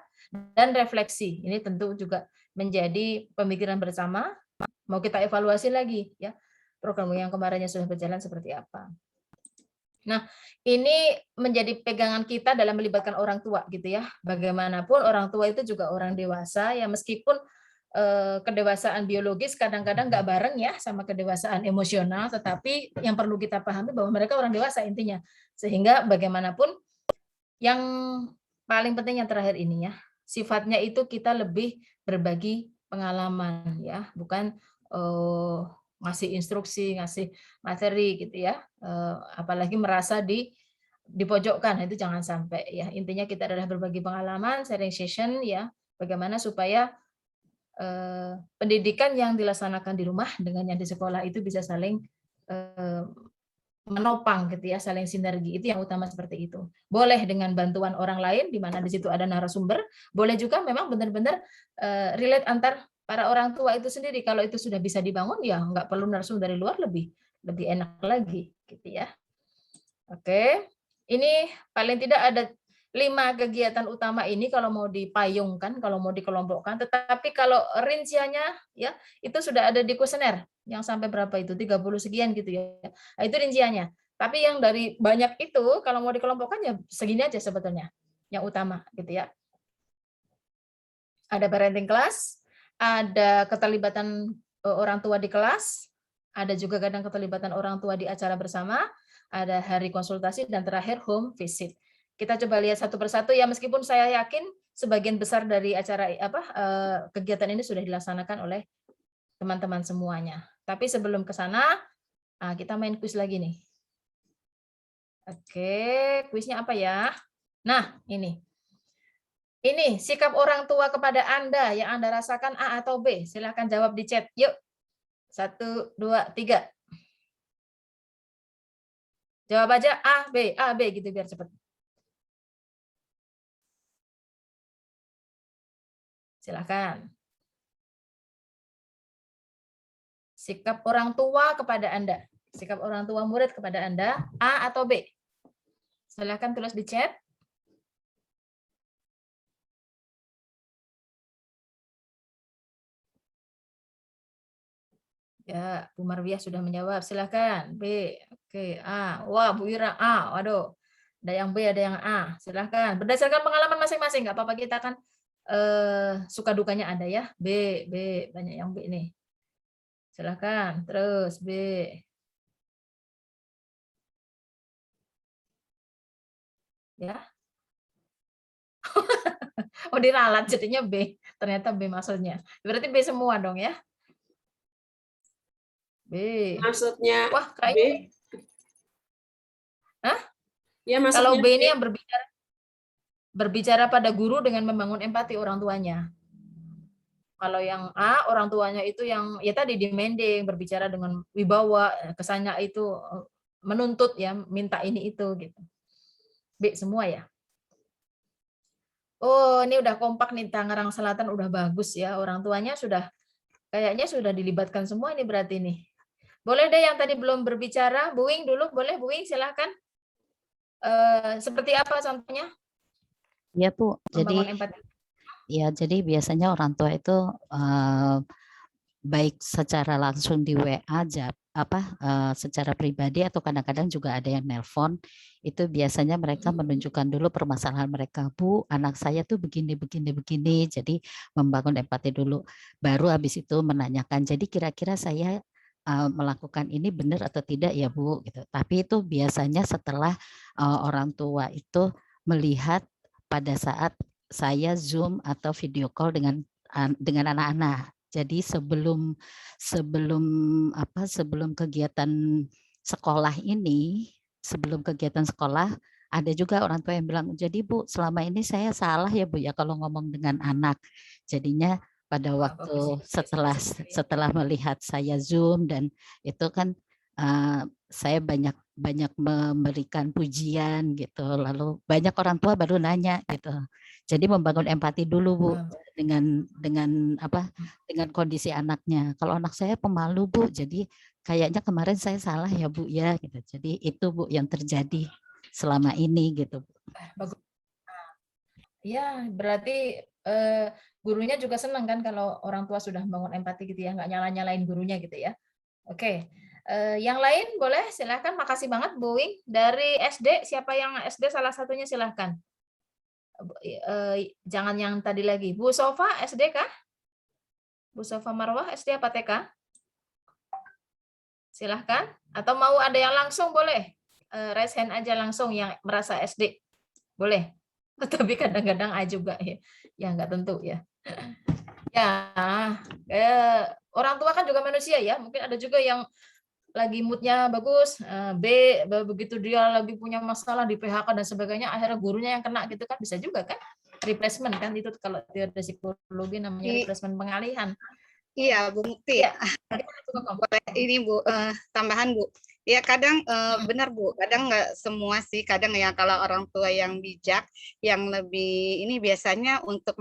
Dan refleksi, ini tentu juga menjadi pemikiran bersama. Mau kita evaluasi lagi ya, program yang kemarinnya sudah berjalan seperti apa. Nah, ini menjadi pegangan kita dalam melibatkan orang tua gitu ya. Bagaimanapun orang tua itu juga orang dewasa ya, meskipun kedewasaan biologis kadang-kadang nggak bareng ya sama kedewasaan emosional, tetapi yang perlu kita pahami bahwa mereka orang dewasa intinya. Sehingga bagaimanapun yang paling penting yang terakhir ini ya, sifatnya itu kita lebih berbagi pengalaman ya, bukan ngasih instruksi, ngasih materi gitu ya, apalagi merasa dipojokkan, itu jangan sampai ya. Intinya kita adalah berbagi pengalaman, sharing session ya, bagaimana supaya pendidikan yang dilaksanakan di rumah dengan yang di sekolah itu bisa saling menopang gitu ya, saling sinergi. Itu yang utama seperti itu. Boleh dengan bantuan orang lain di mana di situ ada narasumber, boleh juga memang benar-benar relate antar para orang tua itu sendiri. Kalau itu sudah bisa dibangun ya nggak perlu narasumber dari luar, lebih enak lagi gitu ya. Oke. Ini paling tidak ada 5 kegiatan utama ini kalau mau dipayungkan, kalau mau dikelompokkan, tetapi kalau rinciannya ya itu sudah ada di kuesioner yang sampai berapa itu 30 sekian gitu ya. Nah, itu rinciannya. Tapi yang dari banyak itu kalau mau dikelompokkan ya segini aja sebetulnya yang utama gitu ya. Ada parenting class, ada keterlibatan orang tua di kelas, ada juga kadang keterlibatan orang tua di acara bersama, ada hari konsultasi, dan terakhir home visit. Kita coba lihat satu persatu ya, meskipun saya yakin sebagian besar dari acara kegiatan ini sudah dilaksanakan oleh teman-teman semuanya. Tapi sebelum ke sana, kita main kuis lagi nih. Oke, kuisnya apa ya? Nah, ini sikap orang tua kepada Anda yang Anda rasakan A atau B. Silahkan jawab di chat. Yuk, 1, 2, 3. Jawab aja A, B gitu biar cepat. Silakan. Sikap orang tua kepada Anda. Sikap orang tua murid kepada Anda, A atau B? Silakan tulis di chat. Ya, Bu Marwiah sudah menjawab. Silakan. B. Oke, A. Wah, Bu Ira A. Waduh. Ada yang B, ada yang A. Silakan. Berdasarkan pengalaman masing-masing, nggak apa-apa, kita kan suka dukanya ada ya. B, banyak yang B nih. Silakan. Terus B. Ya. Oh, diralat jadinya B. Ternyata B maksudnya. Berarti B semua dong ya. B. Maksudnya Wah, kayak B. Hah? Ya, maksudnya kalau B ini yang berbicara pada guru dengan membangun empati orang tuanya. Kalau yang A, orang tuanya itu yang ya tadi demanding, berbicara dengan wibawa, kesannya itu menuntut ya, minta ini itu gitu. B semua ya. Oh, ini udah kompak nih, Tangerang Selatan udah bagus ya. Orang tuanya kayaknya sudah dilibatkan semua ini berarti nih. Boleh deh yang tadi belum berbicara, Bu Wing dulu, boleh Bu Wing, silahkan. Seperti apa contohnya? Iya Bu, jadi biasanya orang tua itu baik secara langsung di WA, secara pribadi atau kadang-kadang juga ada yang nelpon, itu biasanya mereka menunjukkan dulu permasalahan mereka. Bu, anak saya tuh begini, jadi membangun empati dulu. Baru habis itu menanyakan, jadi kira-kira saya melakukan ini benar atau tidak ya Bu, gitu. Tapi itu biasanya setelah orang tua itu melihat pada saat saya Zoom atau video call dengan anak-anak. Jadi sebelum kegiatan sekolah ini, sebelum kegiatan sekolah, ada juga orang tua yang bilang, jadi Bu, selama ini saya salah ya Bu ya kalau ngomong dengan anak. Jadinya pada waktu setelah melihat saya Zoom dan itu kan saya banyak memberikan pujian gitu, lalu banyak orang tua baru nanya gitu. Jadi membangun empati dulu Bu dengan kondisi anaknya. Kalau anak saya pemalu Bu, jadi kayaknya kemarin saya salah ya Bu ya gitu. Jadi itu Bu yang terjadi selama ini gitu. Bagus. Ya, berarti gurunya juga senang kan kalau orang tua sudah membangun empati gitu ya, nggak nyalain gurunya gitu ya. Oke. Yang lain boleh silahkan. Makasih banget Bu Wing. Dari SD, siapa yang SD salah satunya silahkan. Jangan yang tadi lagi. Bu Sofa SD kah? Bu Sofa Marwah SD apa TK? Silahkan. Atau mau ada yang langsung boleh. Raise hand aja langsung yang merasa SD. Boleh. Tapi kadang-kadang A juga ya. Ya nggak tentu ya. Ya, orang tua kan juga manusia ya. Mungkin ada juga yang lagi moodnya bagus, begitu dia lagi punya masalah di PHK dan sebagainya, akhirnya gurunya yang kena gitu kan, bisa juga kan, replacement kan, itu kalau teori psikologi namanya replacement, pengalihan. Iya Bu Mukti, ya. Ini Bu, tambahan Bu, ya kadang benar Bu, kadang nggak semua sih, kadang ya kalau orang tua yang bijak, yang lebih ini biasanya untuk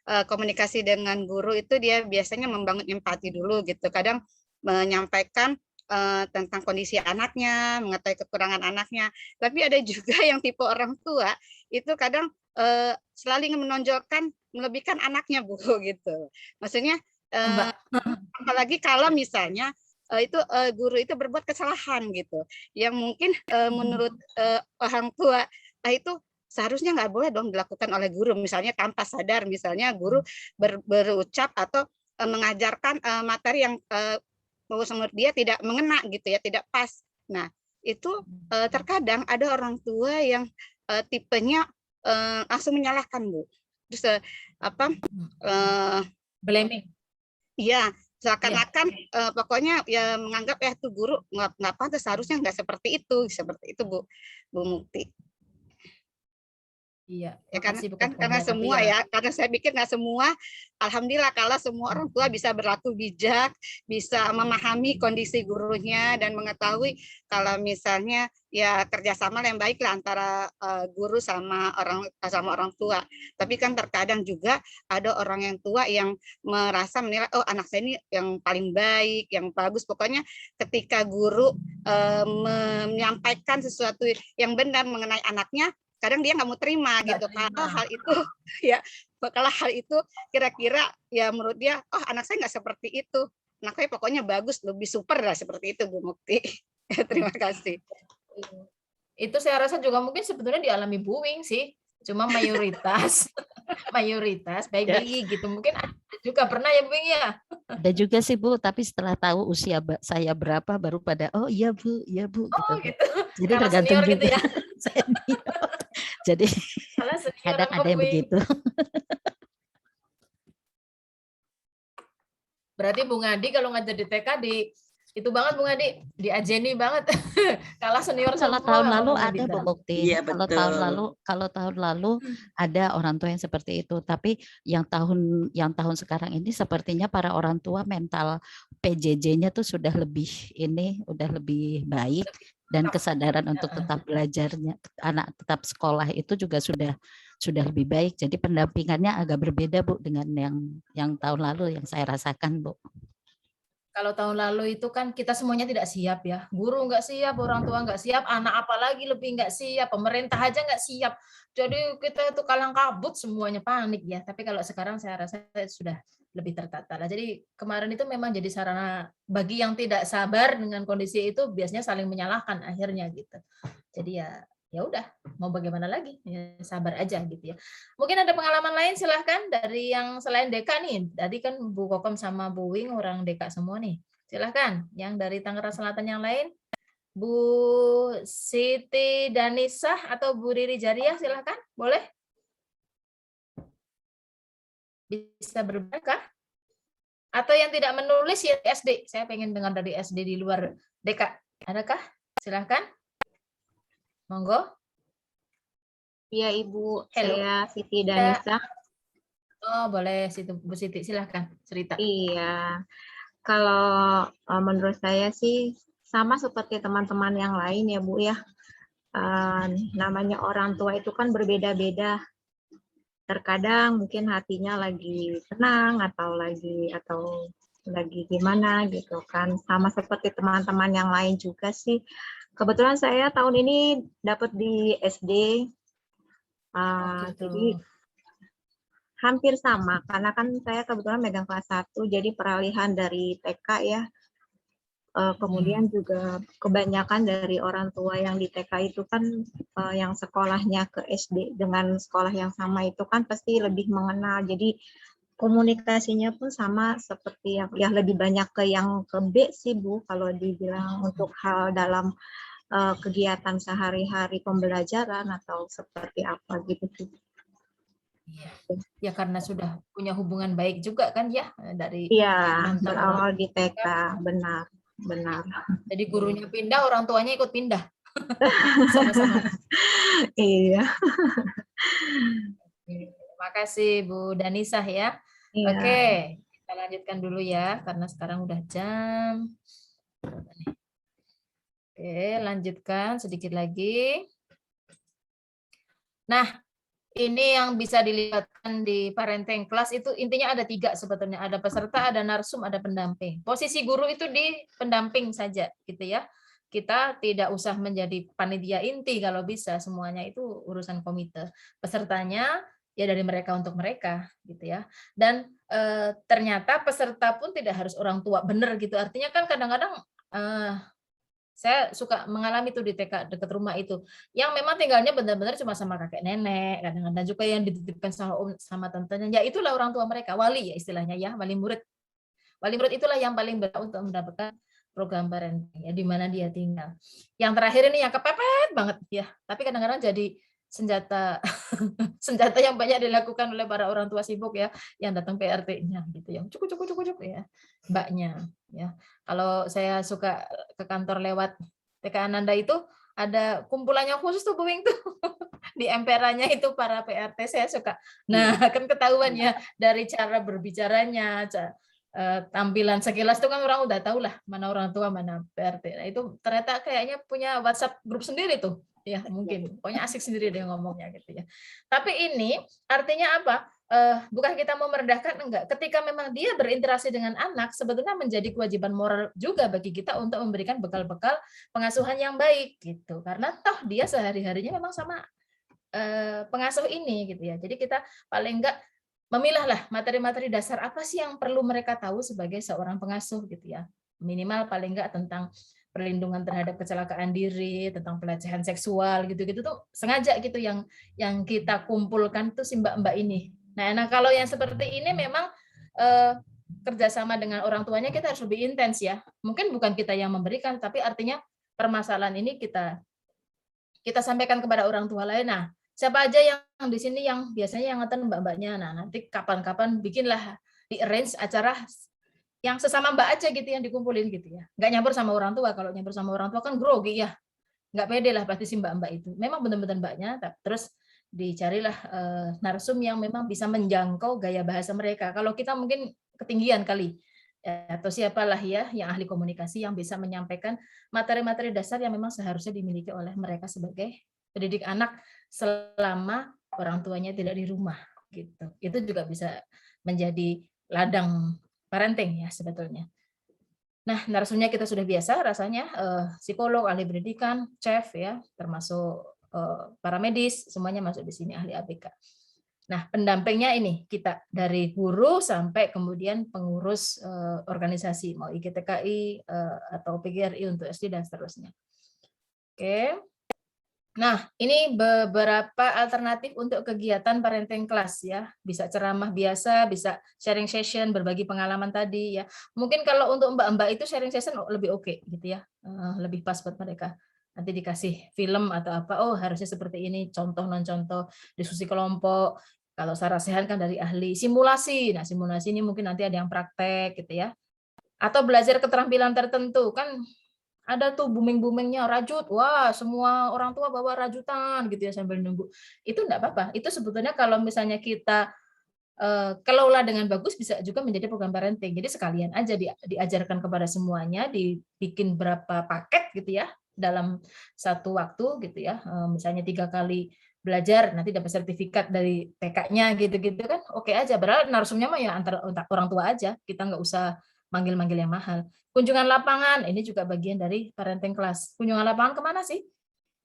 komunikasi dengan guru itu dia biasanya membangun empati dulu gitu, kadang menyampaikan tentang kondisi anaknya, mengetahui kekurangan anaknya. Tapi ada juga yang tipe orang tua itu kadang selalu ingin menonjolkan, melebihkan anaknya Bu gitu. Maksudnya apalagi kalau misalnya itu guru itu berbuat kesalahan gitu, yang mungkin menurut orang tua itu seharusnya nggak boleh dong dilakukan oleh guru, misalnya tanpa sadar, misalnya guru berucap atau mengajarkan materi yang menurut dia tidak mengena gitu ya, tidak pas. Nah, itu terkadang ada orang tua yang tipenya langsung menyalahkan Bu. Terus blaming. Iya, seakan-akan pokoknya ya menganggap ya tuh guru nggak pantas, seharusnya nggak seperti itu Bu Mukti. Iya, ya karena semua ya, karena saya pikir nggak semua, alhamdulillah kalau semua orang tua bisa berlaku bijak, bisa memahami kondisi gurunya dan mengetahui kalau misalnya ya kerjasama yang baik lah antara guru sama orang tua. Tapi kan terkadang juga ada orang yang tua yang merasa menilai, oh anak saya ini yang paling baik, yang bagus. Pokoknya ketika guru menyampaikan sesuatu yang benar mengenai anaknya, kadang dia nggak mau terima gitu. Kalau hal itu ya, kalau hal itu kira-kira ya menurut dia, oh anak saya nggak seperti itu, anak saya pokoknya bagus, lebih super lah, seperti itu Bu Mukti. Terima kasih. Itu saya rasa juga mungkin sebetulnya dialami Bu Wing sih, cuma mayoritas baik-baik gitu. Mungkin ada juga pernah ya Bu Wing ya. Ada juga sih Bu, tapi setelah tahu usia saya berapa baru pada oh iya Bu gitu. Gitu. Jadi tergantung juga. Gitu ya. Jadi kadang ada yang begitu. Berarti Bu Ngadi kalau ngajar di TK itu banget Bu Ngadi, diajeni banget. Kalah senior kalau semua. Tahun lalu ada Bu Mukti. Iya, kalau tahun lalu ada orang tua yang seperti itu, tapi yang tahun sekarang ini sepertinya para orang tua mental PJJ-nya tuh sudah lebih baik. Dan kesadaran untuk tetap belajarnya, anak tetap sekolah itu juga sudah lebih baik. Jadi pendampingannya agak berbeda Bu dengan yang tahun lalu yang saya rasakan Bu. Kalau tahun lalu itu kan kita semuanya tidak siap ya, guru nggak siap, orang tua nggak siap, anak apalagi lebih nggak siap, pemerintah aja nggak siap. Jadi kita itu kalang kabut semuanya, panik ya. Tapi kalau sekarang saya rasa sudah lebih tertata. Nah, jadi kemarin itu memang jadi sarana bagi yang tidak sabar dengan kondisi itu biasanya saling menyalahkan akhirnya gitu. Jadi ya udah, mau bagaimana lagi, ya, sabar aja gitu ya. Mungkin ada pengalaman lain, silahkan dari yang selain Deka nih. Tadi kan Bu Kokom sama Bu Wing orang Deka semua nih. Silahkan, yang dari Tangerang Selatan yang lain, Bu Siti Danisah atau Bu Riri Jariah, silahkan, boleh? Bisa berbagi kah? Atau yang tidak menulis ya SD, saya pengen dengar dari SD di luar Deka. Adakah? Silahkan. Monggo. Iya Ibu, Halo. saya Siti Danisa. Oh boleh, Bu Siti, silahkan cerita. Iya, kalau menurut saya sih sama seperti teman-teman yang lain ya Bu ya. Namanya orang tua itu kan berbeda-beda. Terkadang mungkin hatinya lagi senang atau lagi gimana gitu kan. Sama seperti teman-teman yang lain juga sih. Kebetulan saya tahun ini dapat di SD. Jadi hampir sama karena kan saya kebetulan megang kelas 1, jadi peralihan dari TK ya. Kemudian juga kebanyakan dari orang tua yang di TK itu kan yang sekolahnya ke SD dengan sekolah yang sama itu kan pasti lebih mengenal. Jadi komunikasinya pun sama seperti yang lebih banyak ke yang ke B sih Bu kalau dibilang untuk hal dalam kegiatan sehari-hari pembelajaran atau seperti apa gitu. Ya karena sudah punya hubungan baik juga kan ya dari berawal di TK, benar. Jadi gurunya pindah, orang tuanya ikut pindah. Sama-sama. Iya. Terima kasih Bu Danisah ya. Iya. Oke, kita lanjutkan dulu ya karena sekarang udah jam. Oke, lanjutkan sedikit lagi. Nah, ini yang bisa dilihatkan di parenting class itu intinya ada 3 sebetulnya. Ada peserta, ada narsum, ada pendamping. Posisi guru itu di pendamping saja gitu ya. Kita tidak usah menjadi panitia inti kalau bisa, semuanya itu urusan komite. Pesertanya ya dari mereka untuk mereka gitu ya. Dan ternyata peserta pun tidak harus orang tua benar gitu. Artinya kan kadang-kadang saya suka mengalami itu di TK dekat rumah itu, yang memang tinggalnya benar-benar cuma sama kakek nenek, kadang-kadang juga yang dititipkan sama om sama tantenya, ya itulah orang tua mereka, wali ya istilahnya ya, wali murid. Wali murid itulah yang paling berhak untuk mendapatkan program parenting ya di mana dia tinggal. Yang terakhir ini yang kepepet banget ya, tapi kadang-kadang jadi senjata senjata yang banyak dilakukan oleh para orang tua sibuk ya, yang datang PRT-nya gitu ya, cukup ya, mbaknya ya. Kalau saya suka ke kantor lewat TK Ananda itu ada kumpulannya khusus tuh Bu Wing tuh di emperannya itu para PRT, saya suka. Nah kan ketahuan ya dari cara berbicaranya, tampilan sekilas itu kan orang udah tahu lah mana orang tua mana PRT. Nah itu ternyata kayaknya punya WhatsApp grup sendiri tuh. Ya mungkin pokoknya asik sendiri dia ngomongnya gitu ya. Tapi ini artinya apa? Bukan kita mau merendahkan, enggak. Ketika memang dia berinteraksi dengan anak, sebetulnya menjadi kewajiban moral juga bagi kita untuk memberikan bekal-bekal pengasuhan yang baik gitu. Karena toh dia sehari-harinya memang sama pengasuh ini gitu ya. Jadi kita paling enggak memilahlah materi-materi dasar apa sih yang perlu mereka tahu sebagai seorang pengasuh gitu ya. Minimal paling enggak tentang perlindungan terhadap kecelakaan diri, tentang pelecehan seksual gitu-gitu tuh sengaja gitu yang kita kumpulkan tuh si mbak-mbak ini. Nah, kalau yang seperti ini memang kerjasama dengan orang tuanya kita harus lebih intens ya. Mungkin bukan kita yang memberikan, tapi artinya permasalahan ini kita sampaikan kepada orang tua lain. Nah, siapa aja yang di sini yang biasanya yang ngeten mbak-mbaknya. Nah, nanti kapan-kapan bikinlah di arrange acara yang sesama mbak aja gitu yang dikumpulin gitu ya. Nggak nyampur sama orang tua. Kalau nyampur sama orang tua kan grogi ya. Nggak pede lah pasti si mbak-mbak itu. Memang benar-benar mbaknya, terus dicarilah narsum yang memang bisa menjangkau gaya bahasa mereka. Kalau kita mungkin ketinggian kali. Atau siapalah ya yang ahli komunikasi yang bisa menyampaikan materi-materi dasar yang memang seharusnya dimiliki oleh mereka sebagai pendidik anak selama orang tuanya tidak di rumah gitu. Itu juga bisa menjadi ladang parenting ya sebetulnya. Nah, narsumnya kita sudah biasa rasanya psikolog, ahli pendidikan, chef ya, termasuk para medis, semuanya masuk di sini ahli ABK. Nah, pendampingnya ini kita dari guru sampai kemudian pengurus organisasi, mau IGTKI atau PGRI untuk SD dan seterusnya. Oke. Nah, ini beberapa alternatif untuk kegiatan parenting class ya. Bisa ceramah biasa, bisa sharing session, berbagi pengalaman tadi ya. Mungkin kalau untuk mbak-mbak itu sharing session lebih oke gitu ya. Lebih pas buat mereka. Nanti dikasih film atau apa, oh harusnya seperti ini, contoh non contoh, diskusi kelompok. Kalau Sarah Sehan kan dari ahli simulasi. Nah, simulasi ini mungkin nanti ada yang praktek gitu ya. Atau belajar keterampilan tertentu kan ada tuh booming-boomingnya rajut, wah semua orang tua bawa rajutan gitu ya sambil nunggu. Itu enggak apa-apa. Itu sebetulnya kalau misalnya kita kelola dengan bagus bisa juga menjadi program parenting. Jadi sekalian aja diajarkan kepada semuanya, dibikin berapa paket gitu ya dalam satu waktu gitu ya. Misalnya 3 kali belajar nanti dapat sertifikat dari TK-nya gitu-gitu kan oke aja. Padahal narsumnya mah ya antara orang tua aja. Kita nggak usah manggil-manggil yang mahal. Kunjungan lapangan ini juga bagian dari parenting class. Kunjungan lapangan kemana sih?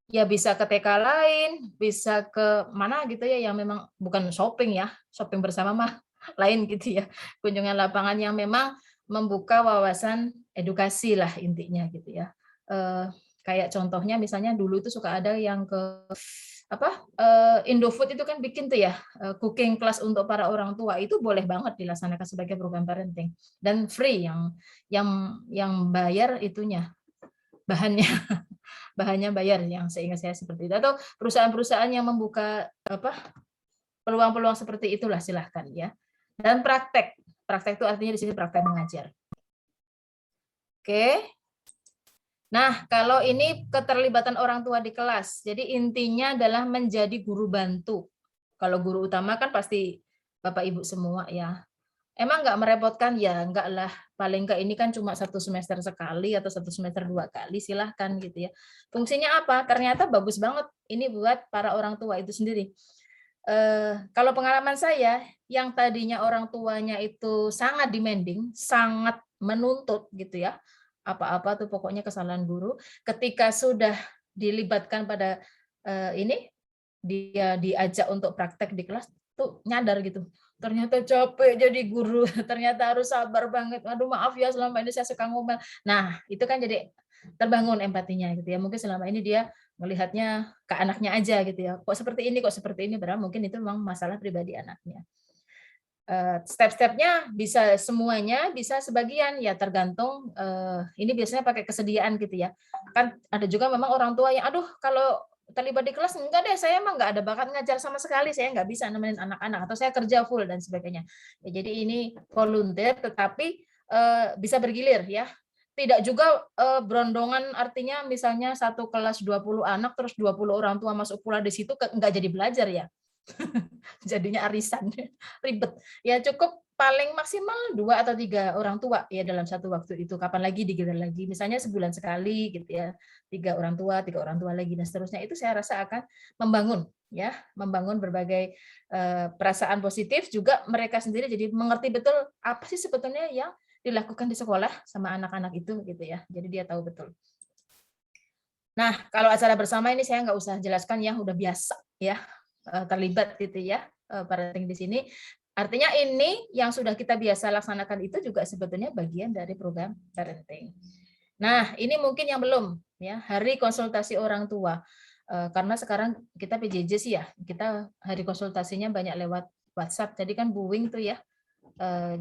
Ya bisa ke TK lain, bisa ke mana gitu ya yang memang bukan shopping ya, shopping bersama mah lain gitu ya. Kunjungan lapangan yang memang membuka wawasan edukasi lah intinya gitu ya. Kayak contohnya misalnya dulu itu suka ada yang ke Indofood itu kan bikin tuh ya cooking class untuk para orang tua, itu boleh banget dilaksanakan sebagai program parenting dan free, yang bayar itunya bahannya bahannya bayar, yang seingat saya seperti itu. Atau perusahaan-perusahaan yang membuka peluang-peluang seperti itulah silahkan ya. Dan praktek itu artinya di sini praktek mengajar. Oke. Nah, kalau ini keterlibatan orang tua di kelas, jadi intinya adalah menjadi guru bantu. Kalau guru utama kan pasti Bapak Ibu semua ya. Emang nggak merepotkan? Ya enggak lah, paling enggak ini kan cuma 1 semester sekali atau 1 semester 2 kali, silahkan gitu ya. Fungsinya apa? Ternyata bagus banget ini buat para orang tua itu sendiri. Kalau pengalaman saya, yang tadinya orang tuanya itu sangat demanding, sangat menuntut gitu ya, apa-apa tuh pokoknya kesalahan guru, ketika sudah dilibatkan pada ini, dia diajak untuk praktek di kelas, tuh nyadar gitu, ternyata capek jadi guru, ternyata harus sabar banget, aduh maaf ya selama ini saya suka ngomel. Nah, itu kan jadi terbangun empatinya gitu ya, mungkin selama ini dia melihatnya ke anaknya aja gitu ya, kok seperti ini, padahal mungkin itu memang masalah pribadi anaknya. Step-stepnya bisa semuanya, bisa sebagian, ya tergantung, ini biasanya pakai kesediaan gitu ya. Kan ada juga memang orang tua yang, aduh kalau terlibat di kelas, enggak deh, saya emang nggak ada bakat ngajar sama sekali, saya nggak bisa nemenin anak-anak, atau saya kerja full, dan sebagainya. Ya, jadi ini volunteer, tetapi bisa bergilir ya. Tidak juga berondongan, artinya misalnya satu kelas 20 anak, terus 20 orang tua masuk pula di situ, nggak jadi belajar ya. Jadinya arisan, ribet. Ya cukup paling maksimal 2 atau 3 orang tua ya dalam satu waktu itu. Kapan lagi digilir lagi, misalnya sebulan sekali gitu ya, 3 orang tua lagi dan seterusnya. Itu saya rasa akan membangun berbagai perasaan positif, juga mereka sendiri jadi mengerti betul apa sih sebetulnya yang dilakukan di sekolah sama anak-anak itu gitu ya. Jadi dia tahu betul. Nah, kalau acara bersama ini saya nggak usah jelaskan ya, udah biasa ya terlibat gitu ya parenting di sini. Artinya ini yang sudah kita biasa laksanakan itu juga sebetulnya bagian dari program parenting. Nah, ini mungkin yang belum ya, hari konsultasi orang tua. Karena sekarang kita PJJ sih ya, kita hari konsultasinya banyak lewat WhatsApp. Jadi kan booming tuh ya.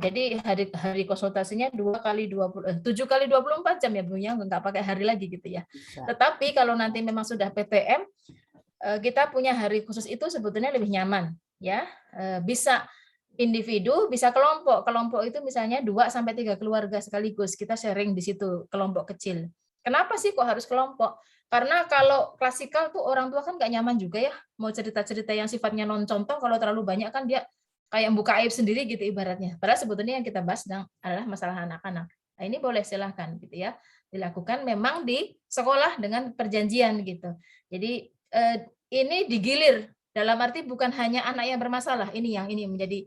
Jadi hari konsultasinya 7 kali 24 jam ya Bu ya, nggak pakai hari lagi gitu ya. Tetapi kalau nanti memang sudah PTM, kita punya hari khusus itu sebetulnya lebih nyaman ya, bisa individu, bisa kelompok. Kelompok itu misalnya 2-3 keluarga sekaligus, kita sharing di situ, kelompok kecil. Kenapa sih kok harus kelompok? Karena kalau klasikal tuh orang tua kan nggak nyaman juga ya, mau cerita-cerita yang sifatnya non contoh, kalau terlalu banyak kan dia kayak buka aib sendiri gitu ibaratnya. Padahal sebetulnya yang kita bahas adalah masalah anak-anak. Nah, ini boleh silahkan gitu ya, dilakukan memang di sekolah dengan perjanjian gitu. Jadi ini digilir, dalam arti bukan hanya anak yang bermasalah, ini menjadi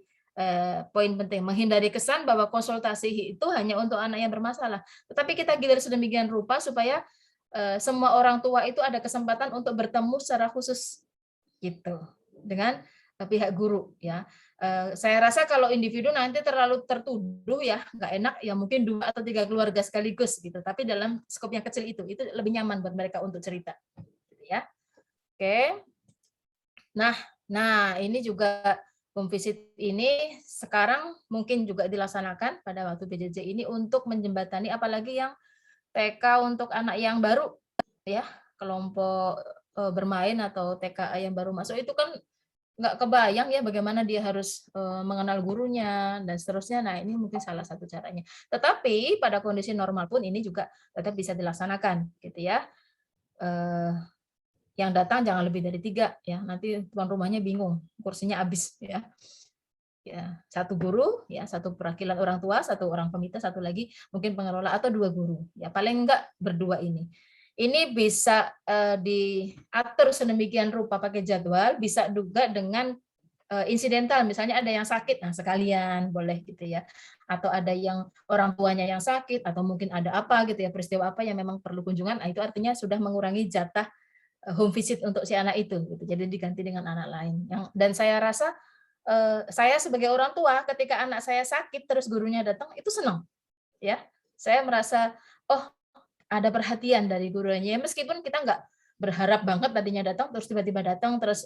poin penting, menghindari kesan bahwa konsultasi itu hanya untuk anak yang bermasalah, tetapi kita gilir sedemikian rupa supaya semua orang tua itu ada kesempatan untuk bertemu secara khusus gitu, dengan pihak guru ya. Saya rasa kalau individu nanti terlalu tertuduh ya, nggak enak ya, mungkin 2 atau 3 keluarga sekaligus gitu. Tapi dalam skop yang kecil itu lebih nyaman buat mereka untuk cerita, gitu ya. Oke. Nah ini juga home visit ini sekarang mungkin juga dilaksanakan pada waktu PJJ ini untuk menjembatani apalagi yang TK untuk anak yang baru ya, kelompok bermain atau TKA yang baru masuk itu kan nggak kebayang ya bagaimana dia harus mengenal gurunya dan seterusnya. Nah ini mungkin salah satu caranya. Tetapi pada kondisi normal pun ini juga tetap bisa dilaksanakan gitu ya. Yang datang jangan lebih dari 3 ya, nanti tuan rumahnya bingung, kursinya habis ya. Ya, 1 guru ya, 1 perwakilan orang tua, 1 orang pemita, 1 lagi mungkin pengelola atau 2 guru. Ya paling enggak berdua ini. Ini bisa diatur sedemikian rupa pakai jadwal, bisa juga dengan insidental, misalnya ada yang sakit, nah sekalian boleh gitu ya. Atau ada yang orang tuanya yang sakit, atau mungkin ada apa gitu ya, peristiwa apa yang memang perlu kunjungan, nah itu artinya sudah mengurangi jatah home visit untuk si anak itu gitu. Jadi diganti dengan anak lain. Dan saya rasa saya sebagai orang tua ketika anak saya sakit terus gurunya datang itu senang. Ya. Saya merasa oh ada perhatian dari gurunya meskipun kita nggak berharap banget tadinya datang terus tiba-tiba datang terus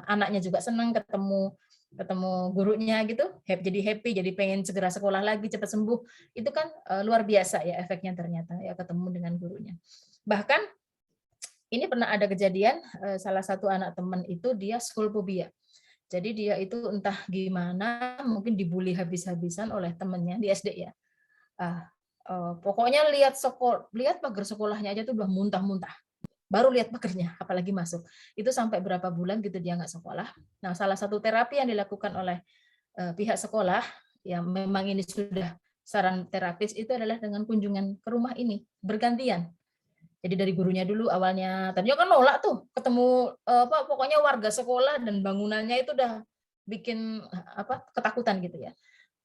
anaknya juga senang ketemu gurunya gitu, jadi happy, jadi pengen segera sekolah lagi, cepat sembuh. Itu kan luar biasa ya efeknya ternyata ya ketemu dengan gurunya. Bahkan ini pernah ada kejadian salah satu anak teman itu dia school phobia. Jadi dia itu entah gimana mungkin dibully habis-habisan oleh temannya di SD ya. Pokoknya lihat pagar sekolahnya aja tuh udah muntah-muntah. Baru lihat pagarnya, apalagi masuk. Itu sampai berapa bulan gitu dia nggak sekolah. Nah, salah satu terapi yang dilakukan oleh pihak sekolah, yang memang ini sudah saran terapis itu adalah dengan kunjungan ke rumah ini bergantian. Jadi dari gurunya dulu awalnya, tadinya kan nolak tuh ketemu pokoknya warga sekolah dan bangunannya itu udah bikin ketakutan gitu ya.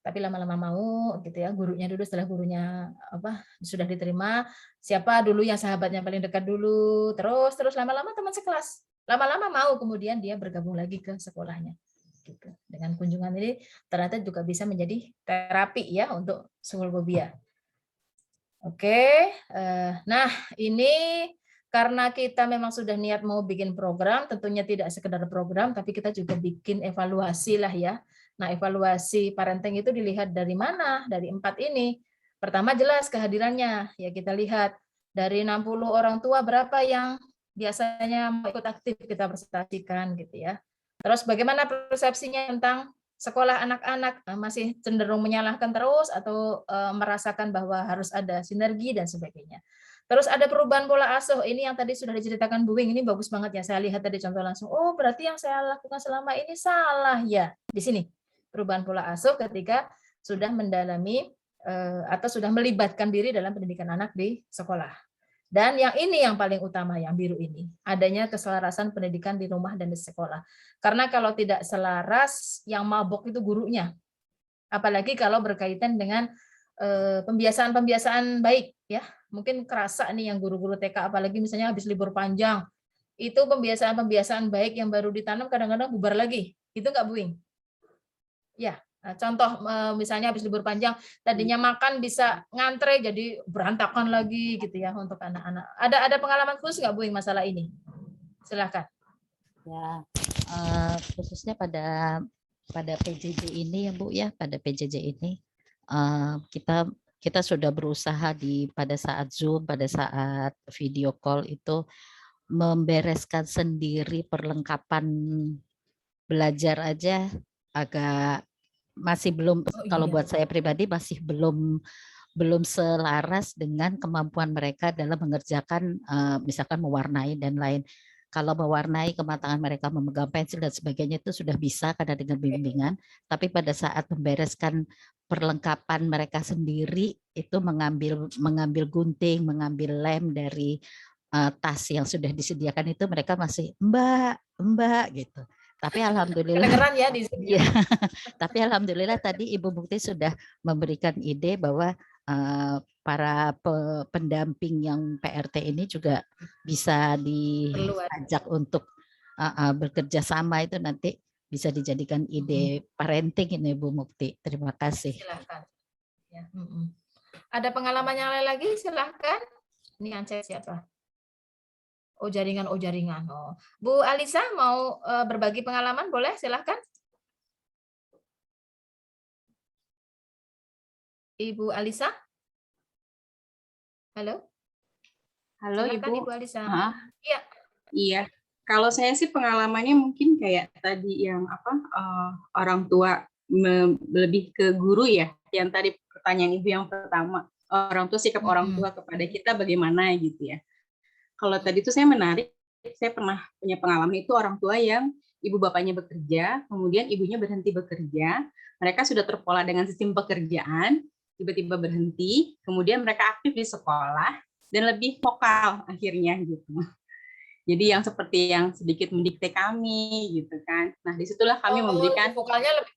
Tapi lama-lama mau gitu ya, gurunya dulu, setelah gurunya sudah diterima, siapa dulu yang sahabatnya paling dekat dulu, terus lama-lama teman sekelas, lama-lama mau kemudian dia bergabung lagi ke sekolahnya. Gitu. Dengan kunjungan ini ternyata juga bisa menjadi terapi ya untuk schoolphobia. Oke, nah ini karena kita memang sudah niat mau bikin program, tentunya tidak sekedar program, tapi kita juga bikin evaluasi lah ya. Nah, evaluasi parenting itu dilihat dari mana? Dari 4 ini. Pertama jelas kehadirannya, ya kita lihat dari 60 orang tua berapa yang biasanya mau ikut aktif kita presentasikan gitu ya. Terus bagaimana persepsinya tentang sekolah anak-anak, masih cenderung menyalahkan terus atau merasakan bahwa harus ada sinergi dan sebagainya. Terus ada perubahan pola asuh, ini yang tadi sudah diceritakan Bu Wing, ini bagus banget ya, saya lihat tadi contoh langsung, oh berarti yang saya lakukan selama ini salah ya. Di sini, perubahan pola asuh ketika sudah mendalami atau sudah melibatkan diri dalam pendidikan anak di sekolah. Dan yang ini yang paling utama, yang biru ini, adanya keselarasan pendidikan di rumah dan di sekolah. Karena kalau tidak selaras, yang mabok itu gurunya. Apalagi kalau berkaitan dengan pembiasaan-pembiasaan baik, ya. Mungkin kerasa nih yang guru-guru TK, apalagi misalnya habis libur panjang, itu pembiasaan-pembiasaan baik yang baru ditanam kadang-kadang bubar lagi. Itu nggak, Bu Wing? Ya. Contoh misalnya habis libur panjang tadinya makan bisa ngantre jadi berantakan lagi gitu ya untuk anak-anak. Ada pengalaman khusus nggak Bu Ing masalah ini? Silakan. Ya, khususnya pada PJJ ini ya Bu ya, pada PJJ ini kita sudah berusaha pada saat Zoom, pada saat video call itu membereskan sendiri perlengkapan belajar aja agak masih belum, kalau buat saya pribadi masih belum selaras dengan kemampuan mereka dalam mengerjakan misalkan mewarnai dan lain. Kalau mewarnai, kematangan mereka memegang pensil dan sebagainya itu sudah bisa karena dengan bimbingan, tapi pada saat membereskan perlengkapan mereka sendiri itu mengambil gunting, mengambil lem dari tas yang sudah disediakan itu mereka masih Mbak gitu. Tapi alhamdulillah kedengeran ya di sini. Ya, tapi alhamdulillah tadi Ibu Mukti sudah memberikan ide bahwa para pendamping yang PRT ini juga bisa diajak untuk bekerja sama itu nanti bisa dijadikan ide parenting ini Bu Mukti. Terima kasih. Silahkan. Ya, ada pengalaman yang lain lagi? Silahkan. Ini yang chat siapa? Oh jaringan. Oh. Bu Alisa mau berbagi pengalaman, boleh? Silahkan. Ibu Alisa? Halo? Halo Silahkan, Ibu. Ibu Alisa. Iya. Iya. Kalau saya sih pengalamannya mungkin kayak tadi yang orang tua lebih ke guru ya. Yang tadi pertanyaan Ibu yang pertama, orang tua, sikap orang tua kepada kita bagaimana gitu ya. Kalau tadi itu saya menarik, saya pernah punya pengalaman itu orang tua yang ibu bapaknya bekerja, kemudian ibunya berhenti bekerja, mereka sudah terpola dengan sistem pekerjaan, tiba-tiba berhenti, kemudian mereka aktif di sekolah dan lebih vokal akhirnya gitu. Jadi yang seperti yang sedikit mendikte kami gitu kan. Nah disitulah kami memberikan vokalnya lebih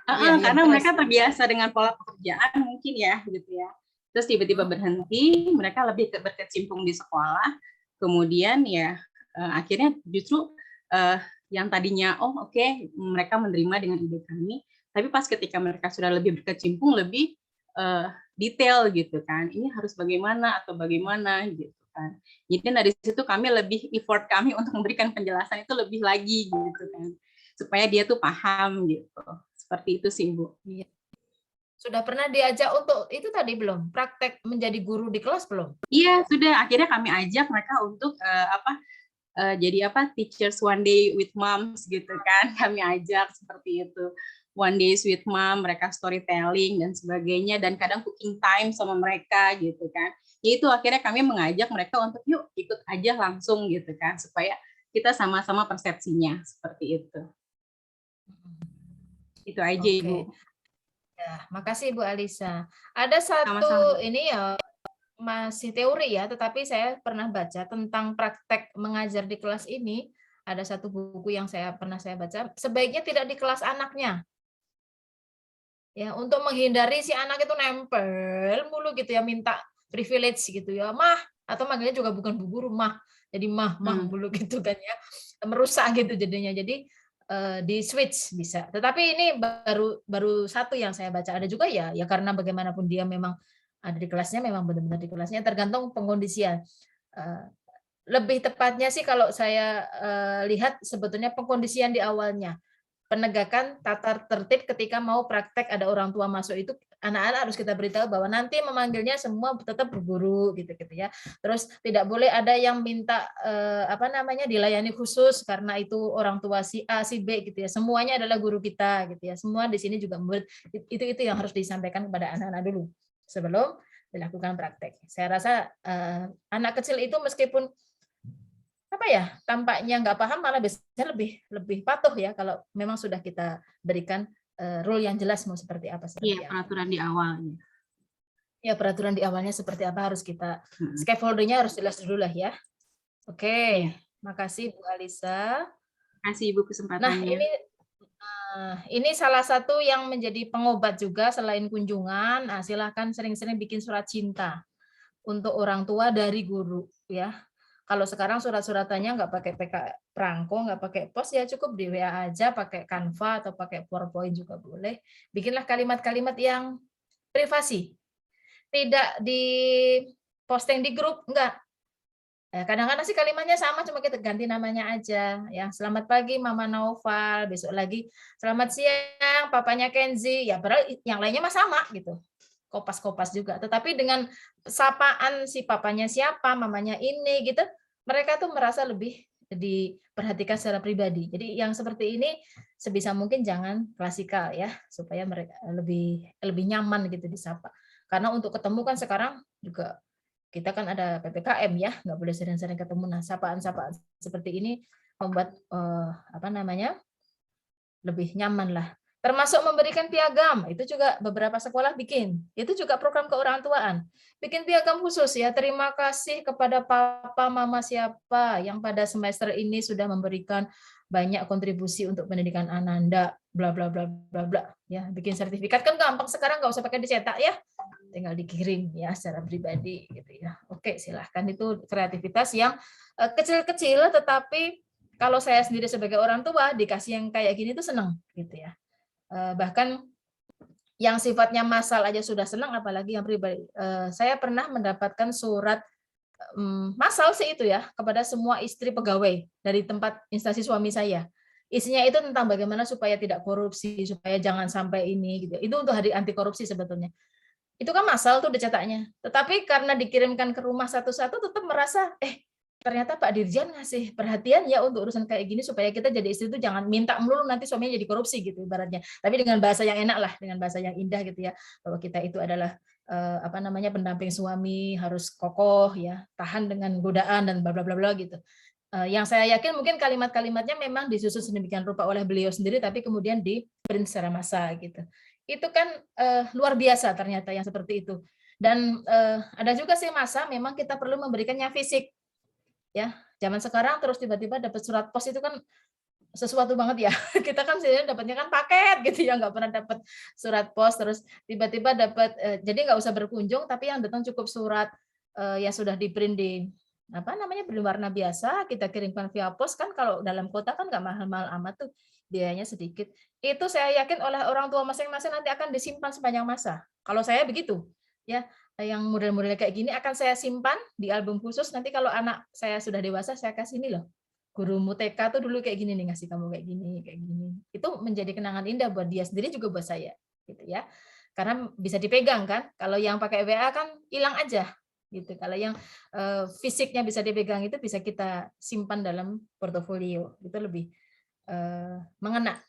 karena mereka terbiasa dengan pola pekerjaan mungkin ya gitu ya. Terus tiba-tiba berhenti, mereka lebih berkecimpung di sekolah, kemudian ya akhirnya justru yang tadinya mereka menerima dengan ide kami, tapi pas ketika mereka sudah lebih berkecimpung, lebih detail gitu kan, ini harus bagaimana atau bagaimana gitu kan. Jadi dari situ kami lebih effort kami untuk memberikan penjelasan itu lebih lagi gitu kan, supaya dia tuh paham gitu. Seperti itu sih Bu. Sudah pernah diajak untuk itu tadi belum? Praktek menjadi guru di kelas belum? Iya, sudah. Akhirnya kami ajak mereka untuk jadi teachers one day with moms gitu kan. Kami ajak seperti itu. One days with mom, mereka storytelling dan sebagainya, dan kadang cooking time sama mereka gitu kan. Itu akhirnya kami mengajak mereka untuk yuk ikut aja langsung gitu kan, supaya kita sama-sama persepsinya seperti itu. Itu aja Ibu. Ya, makasih Bu Alisa. Ada satu ini ya masih teori ya, tetapi saya pernah baca tentang praktek mengajar di kelas ini. Ada satu buku yang pernah saya baca, sebaiknya tidak di kelas anaknya. Ya, untuk menghindari si anak itu nempel mulu gitu ya, minta privilege gitu ya, mah, atau manggilnya juga bukan bu guru, mah. Jadi mah mulu gitu kan ya. Merusak gitu jadinya. Jadi di switch bisa. Tetapi ini baru satu yang saya baca. Ada juga ya karena bagaimanapun dia memang ada di kelasnya, memang benar-benar di kelasnya, tergantung pengkondisian. Lebih tepatnya sih kalau saya lihat sebetulnya pengkondisian di awalnya. Penegakan tata tertib ketika mau praktek ada orang tua masuk itu, anak-anak harus kita beritahu bahwa nanti memanggilnya semua tetap bu guru gitu ya. Terus tidak boleh ada yang minta dilayani khusus karena itu orang tua si A si B gitu ya. Semuanya adalah guru kita gitu ya. Semua di sini juga itu yang harus disampaikan kepada anak-anak dulu sebelum dilakukan praktek. Saya rasa anak kecil itu meskipun tampaknya nggak paham, malah biasanya lebih patuh ya kalau memang sudah kita berikan rule yang jelas mau seperti apa. Peraturan di awalnya. Ya, peraturan di awalnya seperti apa harus kita scaffoldingnya harus jelas dulu lah ya. Oke, makasih Bu Alisa. Kasih Ibu kesempatannya. Nah, ini salah satu yang menjadi pengobat juga selain kunjungan. Nah, silahkan sering-sering bikin surat cinta untuk orang tua dari guru ya. Kalau sekarang surat-suratannya nggak pakai perangko, nggak pakai pos, ya cukup di WA aja, pakai Canva atau pakai PowerPoint juga boleh. Bikinlah kalimat-kalimat yang privasi. Tidak di posting di grup, enggak. Kadang-kadang sih kalimatnya sama, cuma kita ganti namanya aja. Ya, selamat pagi Mama Naufal, besok lagi selamat siang papanya Kenzi. Ya, padahal yang lainnya mah sama gitu. Kopas-kopas juga, tetapi dengan sapaan si papanya siapa, mamanya ini gitu, mereka tuh merasa lebih diperhatikan secara pribadi. Jadi yang seperti ini sebisa mungkin jangan klasikal ya, supaya mereka lebih nyaman gitu disapa. Karena untuk ketemu kan sekarang juga kita kan ada PPKM ya, nggak boleh sering-sering ketemu. Nah, sapaan-sapaan seperti ini membuat lebih nyaman lah. Termasuk memberikan piagam, itu juga beberapa sekolah bikin. Itu juga program keorangtuaan. Bikin piagam khusus ya, terima kasih kepada papa, mama siapa yang pada semester ini sudah memberikan banyak kontribusi untuk pendidikan Ananda, bla bla bla bla bla. Ya, bikin sertifikat kan gampang sekarang, nggak usah pakai dicetak ya. Tinggal dikirim ya secara pribadi gitu ya. Oke, silahkan, itu kreativitas yang kecil-kecil tetapi kalau saya sendiri sebagai orang tua dikasih yang kayak gini tuh seneng gitu ya. Bahkan yang sifatnya massal aja sudah senang, apalagi yang pribadi. Saya pernah mendapatkan surat massal sih itu ya kepada semua istri pegawai dari tempat instansi suami saya. Isinya itu tentang bagaimana supaya tidak korupsi, supaya jangan sampai ini gitu. Itu untuk hari anti korupsi sebetulnya. Itu kan massal tuh dicetaknya. Tetapi karena dikirimkan ke rumah satu-satu tetap merasa ternyata Pak Dirjen ngasih perhatian ya untuk urusan kayak gini supaya kita jadi istri itu jangan minta melulu nanti suaminya jadi korupsi gitu ibaratnya. Tapi dengan bahasa yang enak lah, dengan bahasa yang indah gitu ya. Bahwa kita itu adalah pendamping suami, harus kokoh ya, tahan dengan godaan dan bla bla bla bla gitu. Yang saya yakin mungkin kalimat-kalimatnya memang disusun sedemikian rupa oleh beliau sendiri tapi kemudian di print secara massal gitu. Itu kan luar biasa ternyata yang seperti itu. Dan ada juga sih masa memang kita perlu memberikannya fisik. Ya, zaman sekarang terus tiba-tiba dapat surat pos itu kan sesuatu banget ya. Kita kan sebenarnya dapatnya kan paket gitu ya, nggak pernah dapat surat pos terus tiba-tiba dapat jadi nggak usah berkunjung tapi yang datang cukup surat yang sudah di-print di berwarna biasa kita kirimkan via pos kan kalau dalam kota kan nggak mahal-mahal amat tuh biayanya sedikit. Itu saya yakin oleh orang tua masing-masing nanti akan disimpan sepanjang masa. Kalau saya begitu ya. Yang model-model kayak gini akan saya simpan di album khusus. Nanti kalau anak saya sudah dewasa, saya kasih ini loh. Gurumu TK tuh dulu kayak gini nih, ngasih kamu kayak gini, kayak gini. Itu menjadi kenangan indah buat dia sendiri juga buat saya, gitu ya. Karena bisa dipegang kan. Kalau yang pakai WA kan hilang aja, gitu. Kalau yang fisiknya bisa dipegang itu bisa kita simpan dalam portofolio. Itu lebih mengena.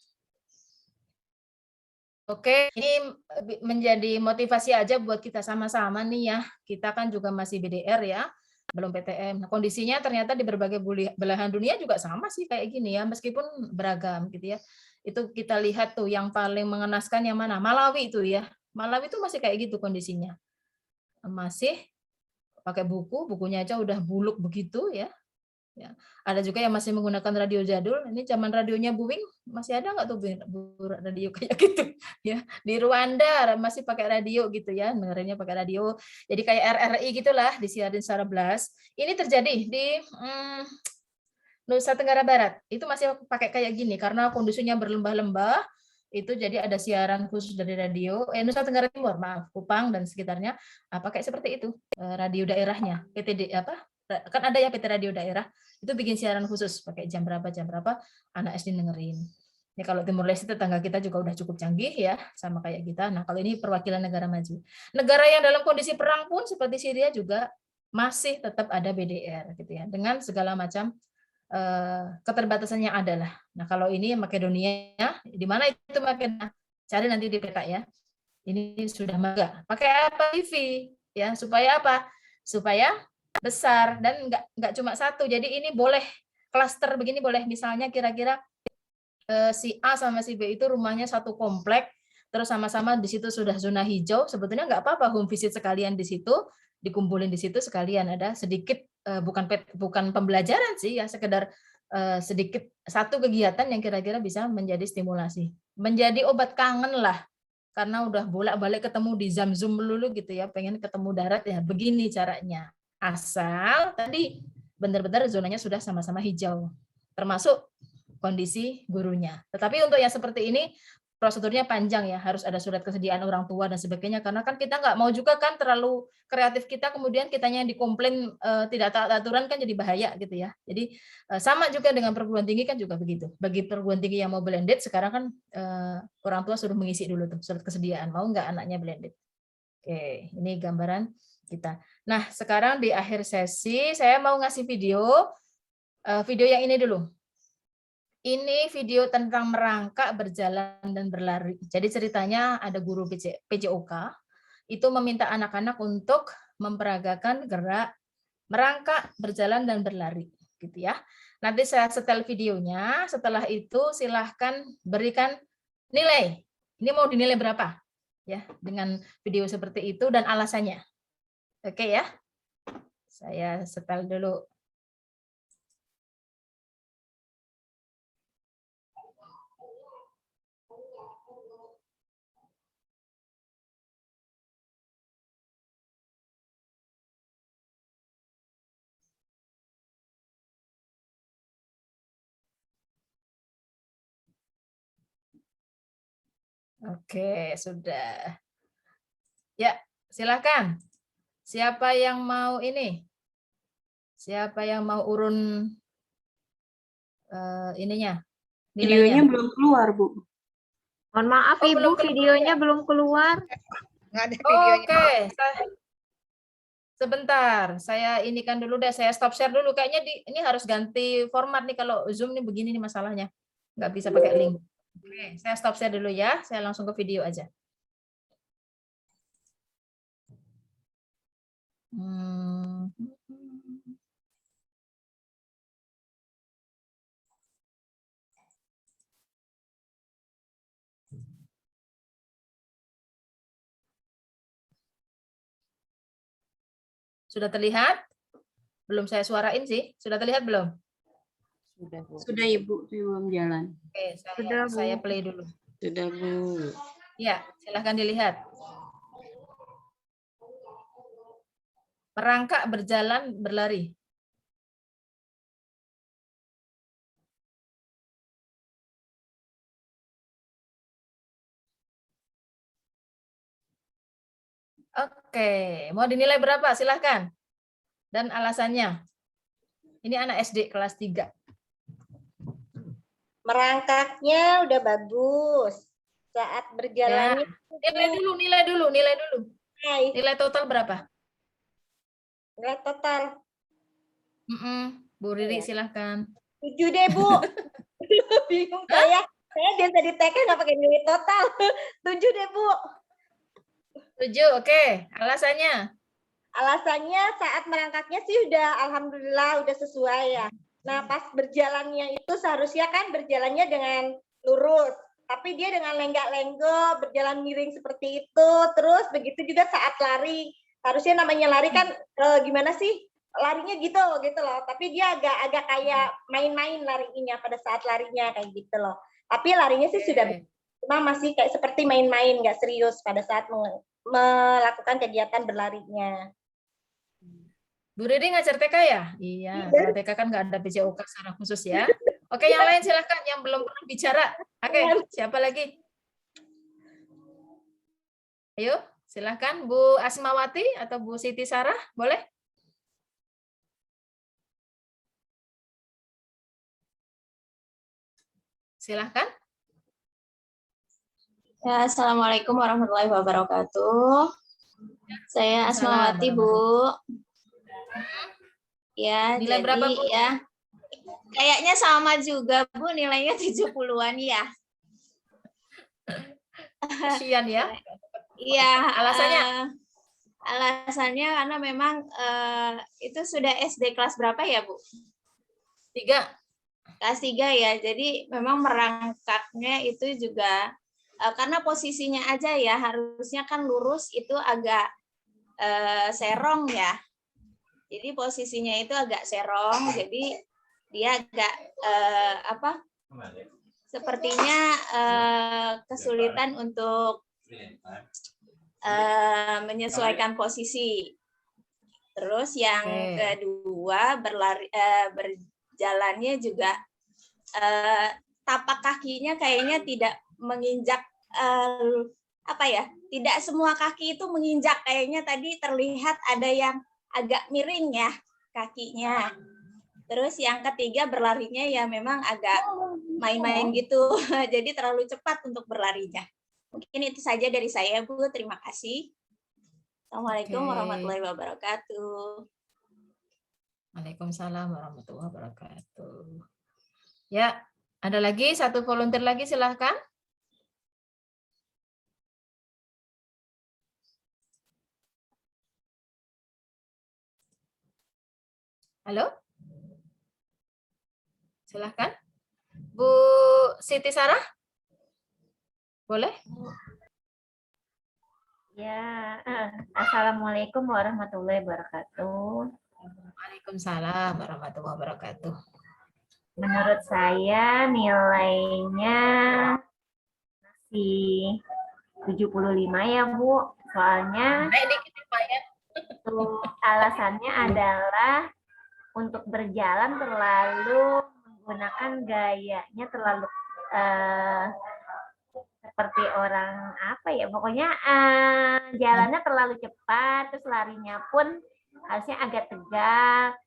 Oke, ini menjadi motivasi aja buat kita sama-sama nih ya. Kita kan juga masih BDR ya, belum PTM. Nah, kondisinya ternyata di berbagai belahan dunia juga sama sih kayak gini ya, meskipun beragam gitu ya. Itu kita lihat tuh yang paling mengenaskan yang mana? Malawi itu ya. Malawi itu masih kayak gitu kondisinya. Masih pakai bukunya aja udah buluk begitu ya. Ya. Ada juga yang masih menggunakan radio jadul. Ini zaman radionya Boeing masih ada nggak tuh radio kayak gitu ya. Di Rwanda masih pakai radio gitu ya, dengerinnya pakai radio. Jadi kayak RRI gitulah disiarin secara blast. Ini terjadi di Nusa Tenggara Barat. Itu masih pakai kayak gini karena kondisinya berlembah-lembah. Itu jadi ada siaran khusus dari radio Nusa Tenggara Timur, maaf, Kupang dan sekitarnya pakai seperti itu radio daerahnya PTD kan ada ya PT Radio Daerah itu bikin siaran khusus pakai jam berapa anak SD dengerin. Ya kalau Timur Leste tetangga kita juga udah cukup canggih ya sama kayak kita. Nah kalau ini perwakilan negara maju, negara yang dalam kondisi perang pun seperti Syria juga masih tetap ada BDR gitu ya dengan segala macam keterbatasan yang ada lah. Nah kalau ini Makedonia, di mana itu Makedonia? Cari nanti di peta ya. Ini sudah mega. Pakai apa TV ya supaya apa? Supaya besar dan nggak cuma satu. Jadi ini boleh klaster begini boleh misalnya kira-kira si A sama si B itu rumahnya satu komplek, terus sama-sama di situ sudah zona hijau. Sebetulnya nggak apa-apa home visit sekalian di situ, dikumpulin di situ sekalian ada sedikit bukan pembelajaran sih ya sekedar sedikit satu kegiatan yang kira-kira bisa menjadi stimulasi, menjadi obat kangen lah. Karena udah bolak-balik ketemu di Zoom melulu gitu ya, pengen ketemu darat ya. Begini caranya. Asal tadi benar-benar zonanya sudah sama-sama hijau, termasuk kondisi gurunya. Tetapi untuk yang seperti ini prosedurnya panjang ya, harus ada surat kesediaan orang tua dan sebagainya. Karena kan kita nggak mau juga kan terlalu kreatif kita, kemudian kitanya yang dikomplain tidak taat aturan kan jadi bahaya gitu ya. Jadi sama juga dengan perguruan tinggi kan juga begitu. Bagi perguruan tinggi yang mau blended, sekarang kan orang tua suruh mengisi dulu tuh surat kesediaan, mau nggak anaknya blended. Oke, ini gambaran kita. Nah, sekarang di akhir sesi saya mau ngasih video yang ini dulu. Ini video tentang merangkak, berjalan, dan berlari. Jadi ceritanya ada guru PJOK, itu meminta anak-anak untuk memperagakan gerak merangkak, berjalan, dan berlari. Gitu ya. Nanti saya setel videonya, setelah itu silahkan berikan nilai. Ini mau dinilai berapa? Ya, dengan video seperti itu dan alasannya. Oke ya. Saya setel dulu. Oke, sudah. Ya, silakan. Siapa yang mau ini? Siapa yang mau urun ininya? Videonya Nilainya? belum keluar, Bu. Mohon maaf Oh, Ibu, belum keluar videonya ya? belum keluar. Nggak ada videonya. Oke, sebentar. Saya inikan dulu deh. Saya stop share dulu. Kayaknya ini harus ganti format nih kalau Zoom nih begini nih masalahnya. Nggak bisa pakai link. Oke, saya stop share dulu ya. Saya langsung ke video aja. Sudah terlihat? Belum saya suarain sih. Sudah terlihat belum? Sudah, Bu. Sudah, Ibu, belum jalan. Oke, Sudah, Bu. saya play dulu. Sudah, Bu. Ya, silahkan dilihat. Merangkak, berjalan, berlari. Oke, mau dinilai berapa? Silahkan. Dan alasannya. Ini anak SD kelas 3. Merangkaknya udah bagus. Saat berjalannya. Ya. Nilai dulu. Hai. Nilai total berapa? Nilai total. Bu Riri, silahkan. 7 deh, Bu. Bingung saya. Saya biasa di TK nggak pakai nilai total. 7 deh, Bu. 7, oke. Alasannya? Alasannya saat merangkaknya sih udah alhamdulillah udah sesuai ya. Nah, pas berjalannya itu seharusnya kan berjalannya dengan lurus, tapi dia dengan lenggak-lenggok, berjalan miring seperti itu. Terus begitu juga saat lari. Harusnya namanya lari kan gimana sih? Larinya gitu loh. Tapi dia agak kayak main-main larinya pada saat larinya kayak gitu loh. Tapi larinya sih sudah cuma masih kayak seperti main-main, nggak serius pada saat melakukan kegiatan berlarinya. Bu Riri ngajar TK ya? Iya, kalau TK kan nggak ada PJOK secara khusus ya. Oke, yang lain silahkan, yang belum pernah bicara. Oke, siapa lagi? Ayo, silahkan Bu Asmawati atau Bu Siti Sarah, boleh? Silahkan. Ya, Assalamualaikum warahmatullahi wabarakatuh. Saya Asmawati, Bu. Ya, nilai jadi berapa, Bu? ya kayaknya sama juga, Bu, nilainya 70-an ya. Kasian ya. Iya. Alasannya? Alasannya karena memang itu sudah SD kelas berapa ya, Bu? 3. Kelas 3 ya. Jadi memang merangkaknya itu juga karena posisinya aja ya, harusnya kan lurus itu agak serong ya. Jadi posisinya itu agak serong, jadi dia agak sepertinya kesulitan untuk menyesuaikan posisi. Terus yang kedua berjalannya juga tapak kakinya kayaknya tidak menginjak tidak semua kaki itu menginjak, kayaknya tadi terlihat ada yang agak miring ya kakinya. Terus yang ketiga berlarinya ya memang agak main-main gitu. Jadi terlalu cepat untuk berlarinya. Mungkin itu saja dari saya, Bu. Terima kasih. Assalamualaikum warahmatullahi wabarakatuh. Waalaikumsalam warahmatullahi wabarakatuh. Ya, ada lagi satu volunteer lagi, silahkan. Halo? Silahkan. Bu Siti Sarah? Boleh? Ya, Assalamualaikum warahmatullahi wabarakatuh. Waalaikumsalam warahmatullahi wabarakatuh. Menurut saya nilainya masih 75 ya, Bu. Soalnya alasannya adalah untuk berjalan terlalu menggunakan gayanya terlalu seperti orang apa ya, pokoknya jalannya terlalu cepat, terus larinya pun harusnya agak tegak,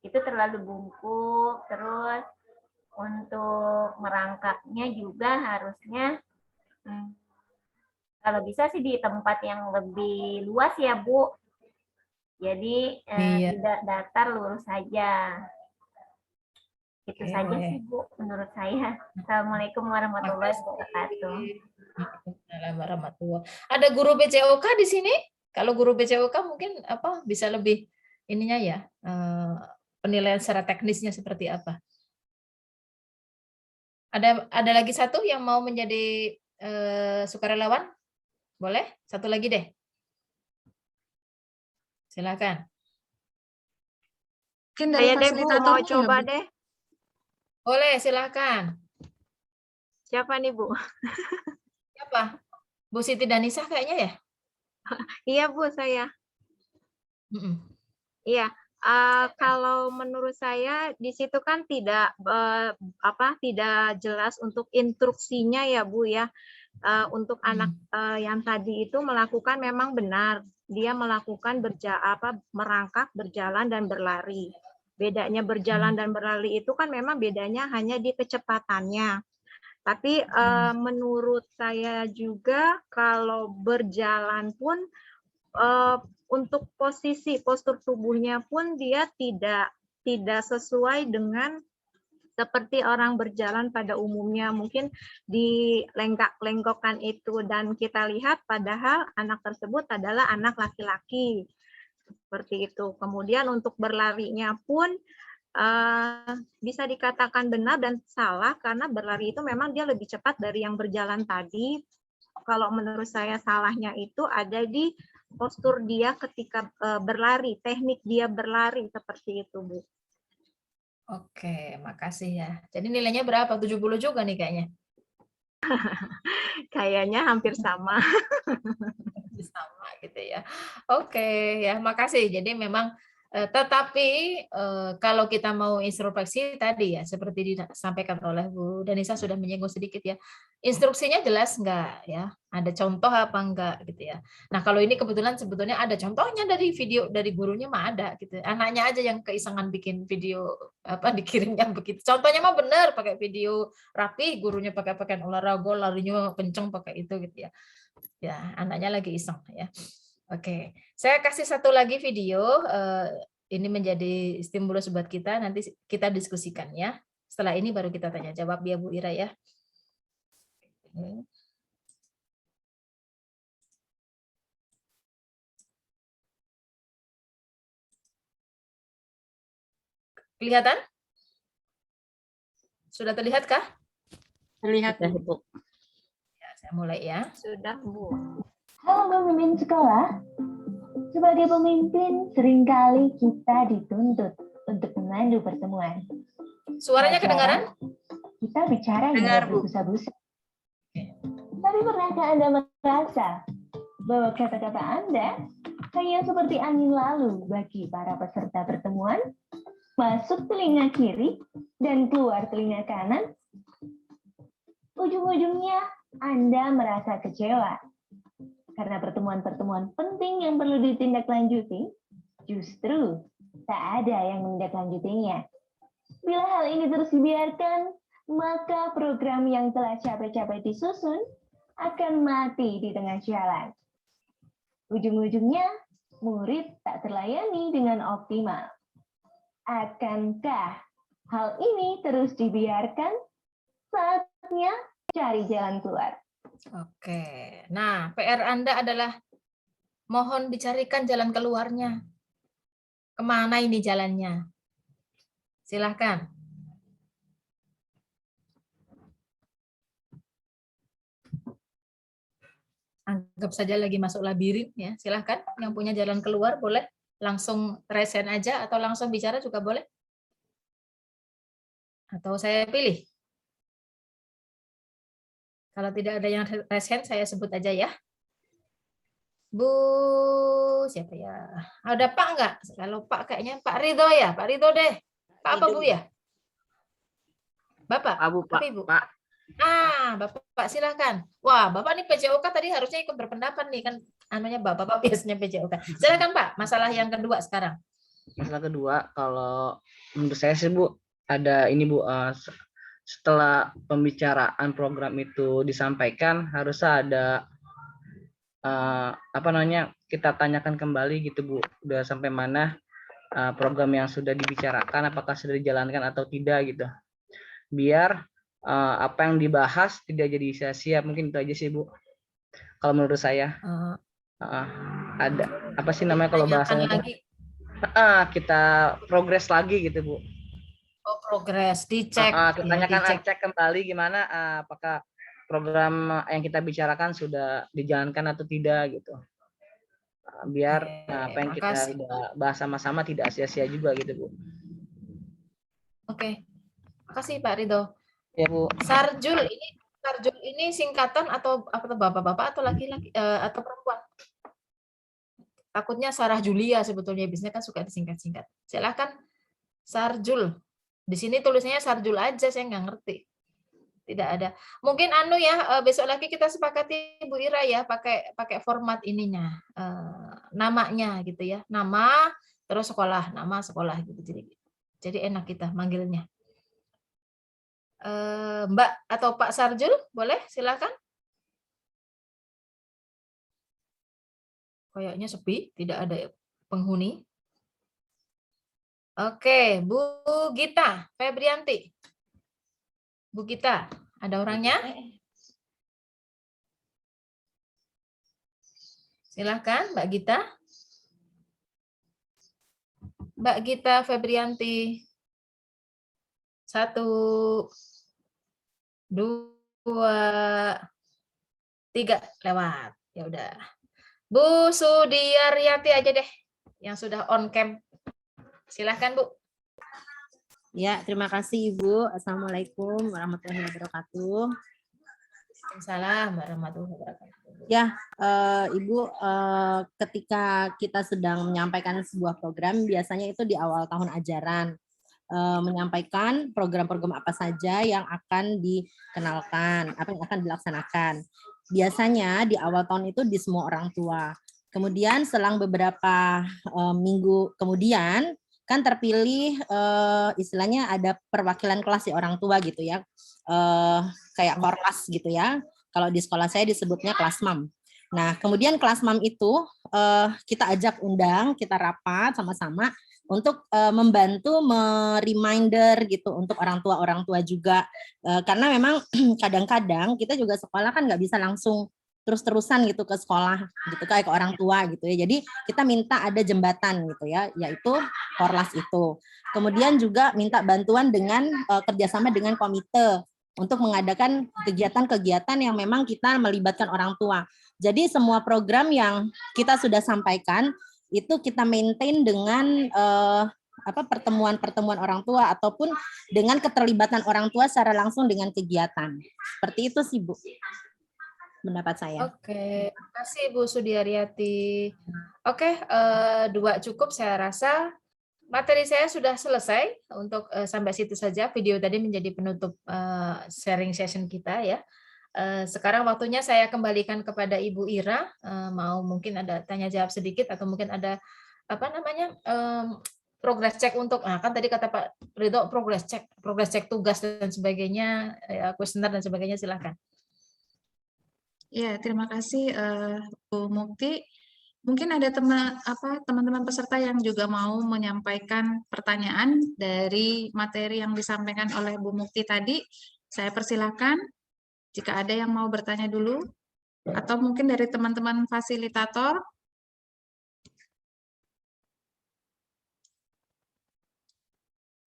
itu terlalu bungkuk, terus untuk merangkaknya juga harusnya kalau bisa sih di tempat yang lebih luas ya Bu, jadi tidak datar, lurus saja. Itu saja sih Bu menurut saya. Assalamualaikum warahmatullahi wabarakatuh. Ada guru BCOK di sini? Kalau guru BCOK mungkin apa bisa lebih ininya ya, penilaian secara teknisnya seperti apa? Ada lagi satu yang mau menjadi sukarelawan? Boleh? Satu lagi deh. Silakan. Mungkin dari Saya deh Bu, mau coba deh. Boleh, silakan. Siapa nih Bu? Siapa? Bu Siti Danisa kayaknya ya? Iya Bu, saya. Iya. Kalau menurut saya di situ kan tidak tidak jelas untuk instruksinya ya Bu ya. Untuk anak yang tadi itu melakukan memang benar, dia melakukan merangkak, berjalan dan berlari. Bedanya berjalan dan berlari itu kan memang bedanya hanya di kecepatannya. Tapi menurut saya juga kalau berjalan pun untuk postur tubuhnya pun dia tidak sesuai dengan seperti orang berjalan pada umumnya, mungkin dilenggak-lenggokkan itu, dan kita lihat padahal anak tersebut adalah anak laki-laki. Seperti itu. Kemudian untuk berlarinya pun bisa dikatakan benar dan salah karena berlari itu memang dia lebih cepat dari yang berjalan tadi. Kalau menurut saya salahnya itu ada di postur dia ketika berlari, teknik dia berlari seperti itu, Bu. Oke, makasih ya. Jadi nilainya berapa? 70 juga nih kayaknya. Kayaknya hampir sama. Sama gitu ya. Oke, ya makasih. Jadi memang tetapi kalau kita mau introspeksi tadi ya seperti disampaikan oleh Bu Danisa sudah menyinggung sedikit ya. Instruksinya jelas enggak ya? Ada contoh apa enggak gitu ya. Nah, kalau ini kebetulan sebetulnya ada contohnya dari video dari gurunya mah ada gitu. Anaknya aja yang keisengan bikin video dikirimnya begitu. Contohnya mah benar pakai video rapi, gurunya pakai pakaian olahraga, larinya kenceng pakai itu gitu ya. Ya, anaknya lagi iseng ya. Oke, saya kasih satu lagi video. Ini menjadi stimulus buat kita. Nanti kita diskusikan ya. Setelah ini baru kita tanya jawab ya Bu Ira ya. Kelihatan? Sudah terlihatkah? Terlihat Bu. Ya, saya mulai ya. Sudah Bu. Halo pemimpin sekolah. Sebagai pemimpin, seringkali kita dituntut untuk memandu pertemuan. Suaranya kedengaran? Kita bicara yang berbusa-busa. Tapi pernahkah Anda merasa bahwa kata-kata Anda hanya seperti angin lalu bagi para peserta pertemuan, masuk telinga kiri dan keluar telinga kanan? Ujung-ujungnya Anda merasa kecewa karena pertemuan-pertemuan penting yang perlu ditindaklanjuti, justru tak ada yang menindaklanjutinya. Bila hal ini terus dibiarkan, maka program yang telah capek-capek disusun akan mati di tengah jalan. Ujung-ujungnya, murid tak terlayani dengan optimal. Akankah hal ini terus dibiarkan? Saatnya cari jalan keluar. Oke, nah PR Anda adalah mohon dicarikan jalan keluarnya. Kemana ini jalannya? Silahkan. Anggap saja lagi masuk labirin ya. Silahkan yang punya jalan keluar boleh langsung raise hand aja atau langsung bicara juga boleh. Atau saya pilih. Kalau tidak ada yang raise hand, saya sebut aja ya. Bu, siapa ya? Ada Pak enggak? Kalau Pak kayaknya Pak Ridho ya. Pak Ridho deh. Pak apa Bu ya? Bapak? Pak, Bu, Pak. Ibu? Pak. Bapak silakan. Wah, Bapak nih PJOK tadi harusnya ikut berpendapat nih kan, anunya Bapak biasanya PJOK. Silakan Pak, masalah yang kedua sekarang. Masalah kedua, kalau menurut saya sih Bu, ada ini Bu, setelah pembicaraan program itu disampaikan, harusnya ada kita tanyakan kembali gitu Bu, udah sampai mana program yang sudah dibicarakan, apakah sudah dijalankan atau tidak gitu, biar apa yang dibahas tidak jadi sia-sia. Mungkin itu aja sih Bu, kalau menurut saya. Ada apa sih namanya kalau bahasanya lagi. Kita progres lagi gitu Bu. Oh, progres, dicek. Kita tanyakan, cek kembali gimana, apakah program yang kita bicarakan sudah dijalankan atau tidak gitu. Biar apa yang kita udah bahas sama-sama tidak sia-sia juga gitu Bu. Oke, makasih Pak Ridho. Ya Bu. Sarjul ini singkatan atau apa, bapak-bapak atau laki-laki atau perempuan? Takutnya Sarah Julia sebetulnya, biasanya kan suka disingkat-singkat. Silakan Sarjul. Di sini tulisnya Sarjul aja, saya nggak ngerti. Tidak ada. Mungkin besok lagi kita sepakati Bu Ira ya, pakai format ininya, namanya gitu ya, nama terus sekolah, nama sekolah gitu. Jadi enak kita manggilnya. Mbak atau Pak Sarjul, boleh silakan. Kayaknya sepi, tidak ada penghuni. Oke, Bu Gita Febrianti. Bu Gita, ada orangnya? Silakan, Mbak Gita. Mbak Gita Febrianti. 1, 2, 3, lewat. Ya udah. Bu Sudiaryati aja deh, yang sudah on cam. Silahkan Bu. Ya, terima kasih Ibu. Assalamualaikum warahmatullahi wabarakatuh. Waalaikumsalam warahmatullahi wabarakatuh. Ya, Ibu, ketika kita sedang menyampaikan sebuah program, biasanya itu di awal tahun ajaran, menyampaikan program-program apa saja yang akan dikenalkan, apa yang akan dilaksanakan. Biasanya di awal tahun itu di semua orang tua. Kemudian selang beberapa minggu kemudian kan terpilih istilahnya ada perwakilan kelas di orang tua gitu ya, kayak korlas gitu ya. Kalau di sekolah saya disebutnya kelas mam. Nah kemudian kelas mam itu kita ajak undang, kita rapat sama-sama untuk membantu reminder gitu untuk orang tua juga, karena memang kadang-kadang kita juga sekolah kan nggak bisa langsung terus-terusan gitu ke sekolah gitu kayak ke orang tua gitu ya. Jadi kita minta ada jembatan gitu ya, yaitu korlas itu. Kemudian juga minta bantuan dengan kerjasama dengan komite untuk mengadakan kegiatan-kegiatan yang memang kita melibatkan orang tua. Jadi semua program yang kita sudah sampaikan itu kita maintain dengan pertemuan-pertemuan orang tua ataupun dengan keterlibatan orang tua secara langsung dengan kegiatan. Seperti itu sih Bu, pendapat saya. Oke, terima kasih Bu Sudiaryati. Oke, 2 cukup saya rasa. Materi saya sudah selesai untuk sampai situ saja. Video tadi menjadi penutup sharing session kita ya. Sekarang waktunya saya kembalikan kepada Ibu Ira, mau mungkin ada tanya jawab sedikit atau mungkin ada progress check untuk, kan tadi kata Pak Ridho progress check tugas dan sebagainya, kuesioner dan sebagainya, silakan. Ya, terima kasih Bu Mukti. Mungkin ada teman-teman peserta yang juga mau menyampaikan pertanyaan dari materi yang disampaikan oleh Bu Mukti tadi. Saya persilakan. Jika ada yang mau bertanya dulu, atau mungkin dari teman-teman fasilitator.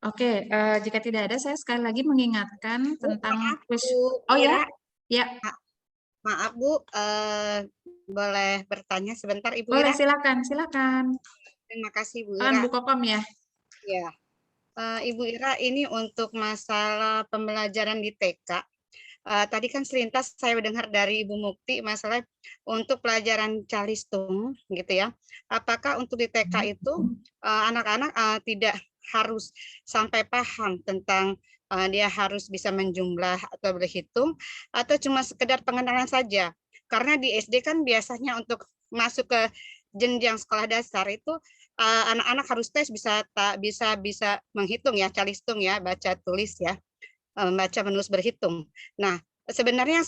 Oke, jika tidak ada, saya sekali lagi mengingatkan tentang quiz. Oh ya, ya. Maaf Bu, boleh bertanya sebentar Ibu Boleh, Ira? silakan. Terima kasih Bu Ira. Bu Kokom ya. Ya, Ibu Ira, ini untuk masalah pembelajaran di TK. Tadi kan selintas saya dengar dari Ibu Mukti masalah untuk pelajaran calistung gitu ya. Apakah untuk di TK itu anak-anak tidak harus sampai paham tentang dia harus bisa menjumlah atau berhitung, atau cuma sekedar pengenalan saja? Karena di SD kan biasanya untuk masuk ke jenjang sekolah dasar itu anak-anak harus tes bisa menghitung ya, calistung ya, baca tulis ya, baca menulis berhitung. Nah, sebenarnya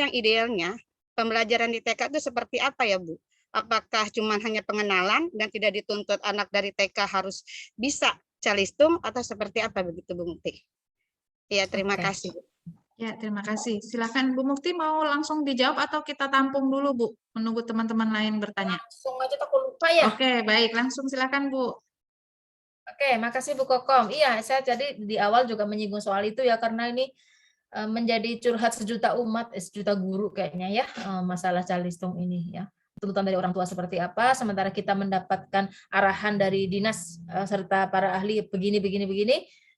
yang idealnya pembelajaran di TK itu seperti apa ya, Bu? Apakah cuma hanya pengenalan dan tidak dituntut anak dari TK harus bisa calistung atau seperti apa begitu, Bu Mukti? Ya, terima kasih. Ya, terima kasih. Silakan Bu Mukti mau langsung dijawab atau kita tampung dulu, Bu? Menunggu teman-teman lain bertanya. Langsung aja takut lupa ya. Oke, baik. Langsung silakan, Bu. Oke, makasih Bu Kokom. Iya, saya jadi di awal juga menyinggung soal itu ya, karena ini menjadi curhat sejuta umat, sejuta guru kayaknya ya, masalah calistung ini ya. Tuntutan dari orang tua seperti apa, sementara kita mendapatkan arahan dari dinas serta para ahli begini,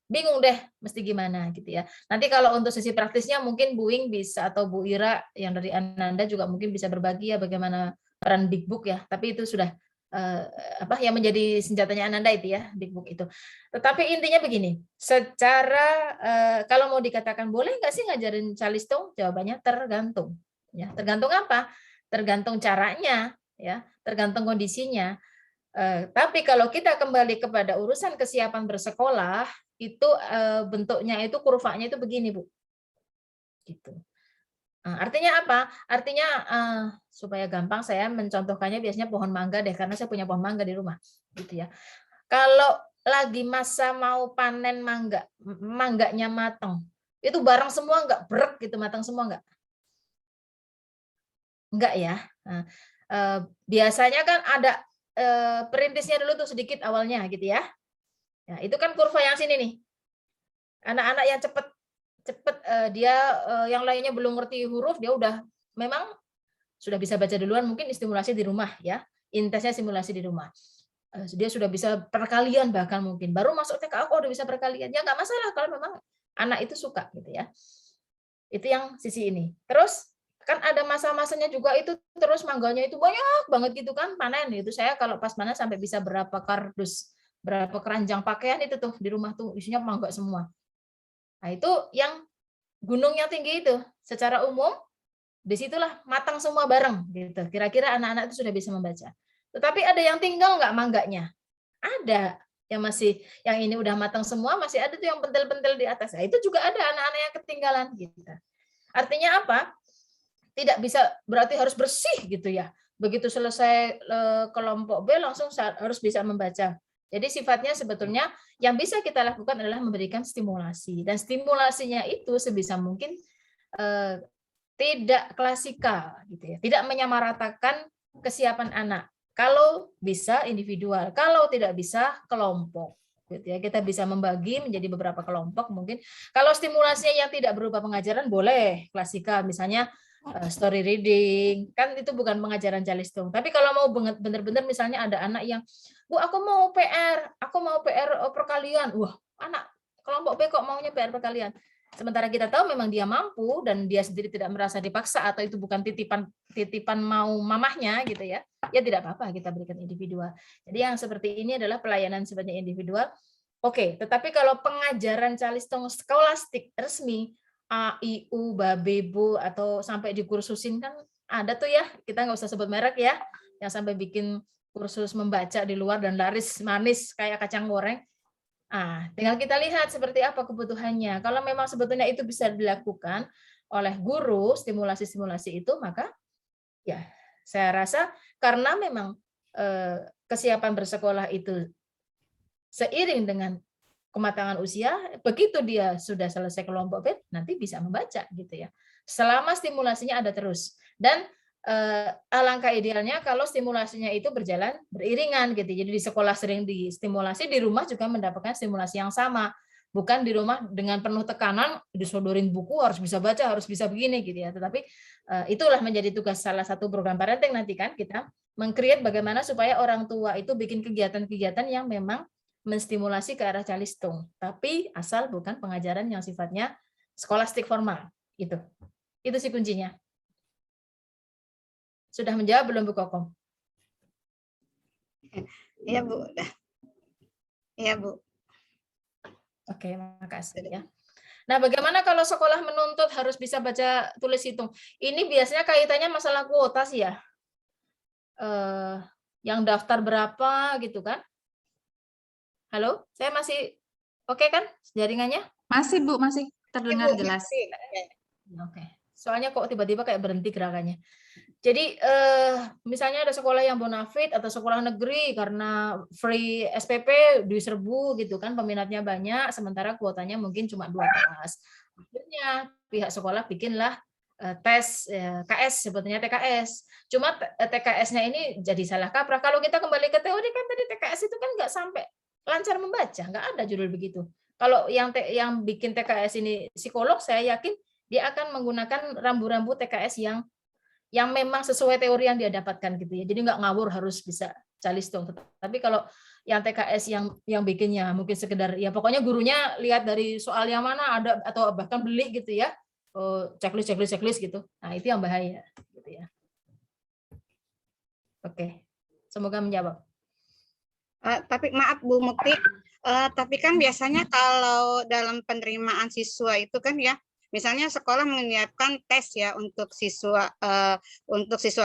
bingung deh mesti gimana gitu ya. Nanti kalau untuk sisi praktisnya mungkin Bu Wing bisa, atau Bu Ira yang dari Ananda juga mungkin bisa berbagi ya bagaimana peran Big Book ya. Tapi itu sudah yang menjadi senjatanya Ananda itu ya, Big Book itu. Tetapi intinya begini, secara kalau mau dikatakan boleh nggak sih ngajarin calistung? Jawabannya tergantung. Ya, tergantung apa? Tergantung caranya, ya, tergantung kondisinya. Tapi kalau kita kembali kepada urusan kesiapan bersekolah, itu bentuknya itu kurvanya itu begini, Bu. Gitu. Artinya apa? Artinya supaya gampang saya mencontohkannya biasanya pohon mangga deh, karena saya punya pohon mangga di rumah, gitu ya. Kalau lagi masa mau panen mangga, mangganya matang, itu bareng semua nggak, brek gitu, matang semua nggak? Enggak ya. Nah, biasanya kan ada perintisnya dulu tuh sedikit awalnya gitu ya. Ya, itu kan kurva yang sini nih. Anak-anak yang cepet dia yang lainnya belum ngerti huruf, dia udah memang sudah bisa baca duluan, mungkin stimulasi di rumah ya. Intensnya simulasi di rumah. Dia sudah bisa perkalian bahkan mungkin. Baru masuk TK udah bisa perkalian. Ya nggak masalah kalau memang anak itu suka gitu ya. Itu yang sisi ini. Terus kan ada masa-masanya juga itu, terus mangganya itu banyak banget gitu kan, panen itu. Saya kalau pas panen sampai bisa berapa kardus, berapa keranjang pakaian itu tuh di rumah tuh isinya mangga semua. Nah, itu yang gunungnya tinggi itu. Secara umum disitulah matang semua bareng gitu. Kira-kira anak-anak itu sudah bisa membaca. Tetapi ada yang tinggal nggak mangganya? Ada. Yang masih, yang ini udah matang semua, masih ada tuh yang pentil-pentil di atas. Nah, itu juga ada anak-anak yang ketinggalan gitu. Artinya apa? Tidak bisa berarti harus bersih gitu ya. Begitu selesai kelompok B langsung harus bisa membaca. Jadi sifatnya sebetulnya yang bisa kita lakukan adalah memberikan stimulasi, dan stimulasinya itu sebisa mungkin tidak klasikal gitu ya, tidak menyamaratakan kesiapan anak. Kalau bisa individual, kalau tidak bisa kelompok. Gitu ya. Kita bisa membagi menjadi beberapa kelompok mungkin. Kalau stimulasinya yang tidak berupa pengajaran boleh klasikal, misalnya story reading, kan itu bukan pengajaran calistung. Tapi kalau mau benar-benar misalnya ada anak yang, Bu, aku mau PR perkalian. Wah, anak kelompok B kok maunya PR perkalian. Sementara kita tahu memang dia mampu dan dia sendiri tidak merasa dipaksa atau itu bukan titipan mau mamahnya gitu ya. Ya tidak apa-apa kita berikan individual. Jadi yang seperti ini adalah pelayanan sifatnya individual. Oke, tetapi kalau pengajaran calistung skolastik resmi, A, I, U, Babe, Bu, atau sampai dikursusin kan ada tuh ya, kita nggak usah sebut merek ya, yang sampai bikin kursus membaca di luar dan laris manis kayak kacang goreng. Tinggal kita lihat seperti apa kebutuhannya. Kalau memang sebetulnya itu bisa dilakukan oleh guru, stimulasi-stimulasi itu, maka ya saya rasa karena memang kesiapan bersekolah itu seiring dengan kematangan usia, begitu dia sudah selesai kelompok B, nanti bisa membaca gitu ya. Selama stimulasinya ada terus. Dan alangkah idealnya kalau stimulasinya itu berjalan beriringan gitu. Jadi di sekolah sering distimulasi, di rumah juga mendapatkan stimulasi yang sama. Bukan di rumah dengan penuh tekanan disodorin buku harus bisa baca, harus bisa begini gitu ya. Tetapi itulah menjadi tugas salah satu program parenting nanti kan, kita meng-create bagaimana supaya orang tua itu bikin kegiatan-kegiatan yang memang menstimulasi ke arah calistung, tapi asal bukan pengajaran yang sifatnya skolastik formal. Itu sih kuncinya. Sudah menjawab belum Bu Kokom? Iya Bu. Iya Bu. Oke, makasih ya. Nah, bagaimana kalau sekolah menuntut harus bisa baca tulis hitung? Ini biasanya kaitannya masalah kuota sih ya. Yang daftar berapa gitu kan? Halo, saya masih oke kan jaringannya? Masih Bu, masih terdengar jelas. Oke. Soalnya kok tiba-tiba kayak berhenti gerakannya. Jadi misalnya ada sekolah yang bonafit atau sekolah negeri karena free SPP diserbu gitu kan, peminatnya banyak, sementara kuotanya mungkin cuma 2 kelas. Akhirnya pihak sekolah bikinlah tes KS, sebetulnya TKS. Cuma TKS-nya ini jadi salah kaprah. Kalau kita kembali ke teori kan tadi TKS itu kan nggak sampai lancar membaca, nggak ada judul begitu. Kalau yang bikin TKS ini psikolog, saya yakin dia akan menggunakan rambu-rambu TKS yang memang sesuai teori yang dia dapatkan gitu ya. Jadi nggak ngawur harus bisa calistung. Tapi kalau yang TKS yang bikinnya mungkin sekedar ya pokoknya gurunya lihat dari soal yang mana ada atau bahkan beli gitu ya. Checklist gitu. Nah, itu yang bahaya gitu ya. Oke. Semoga menjawab. Tapi maaf Bu Mukti, tapi kan biasanya kalau dalam penerimaan siswa itu kan ya, misalnya sekolah menyiapkan tes ya untuk siswa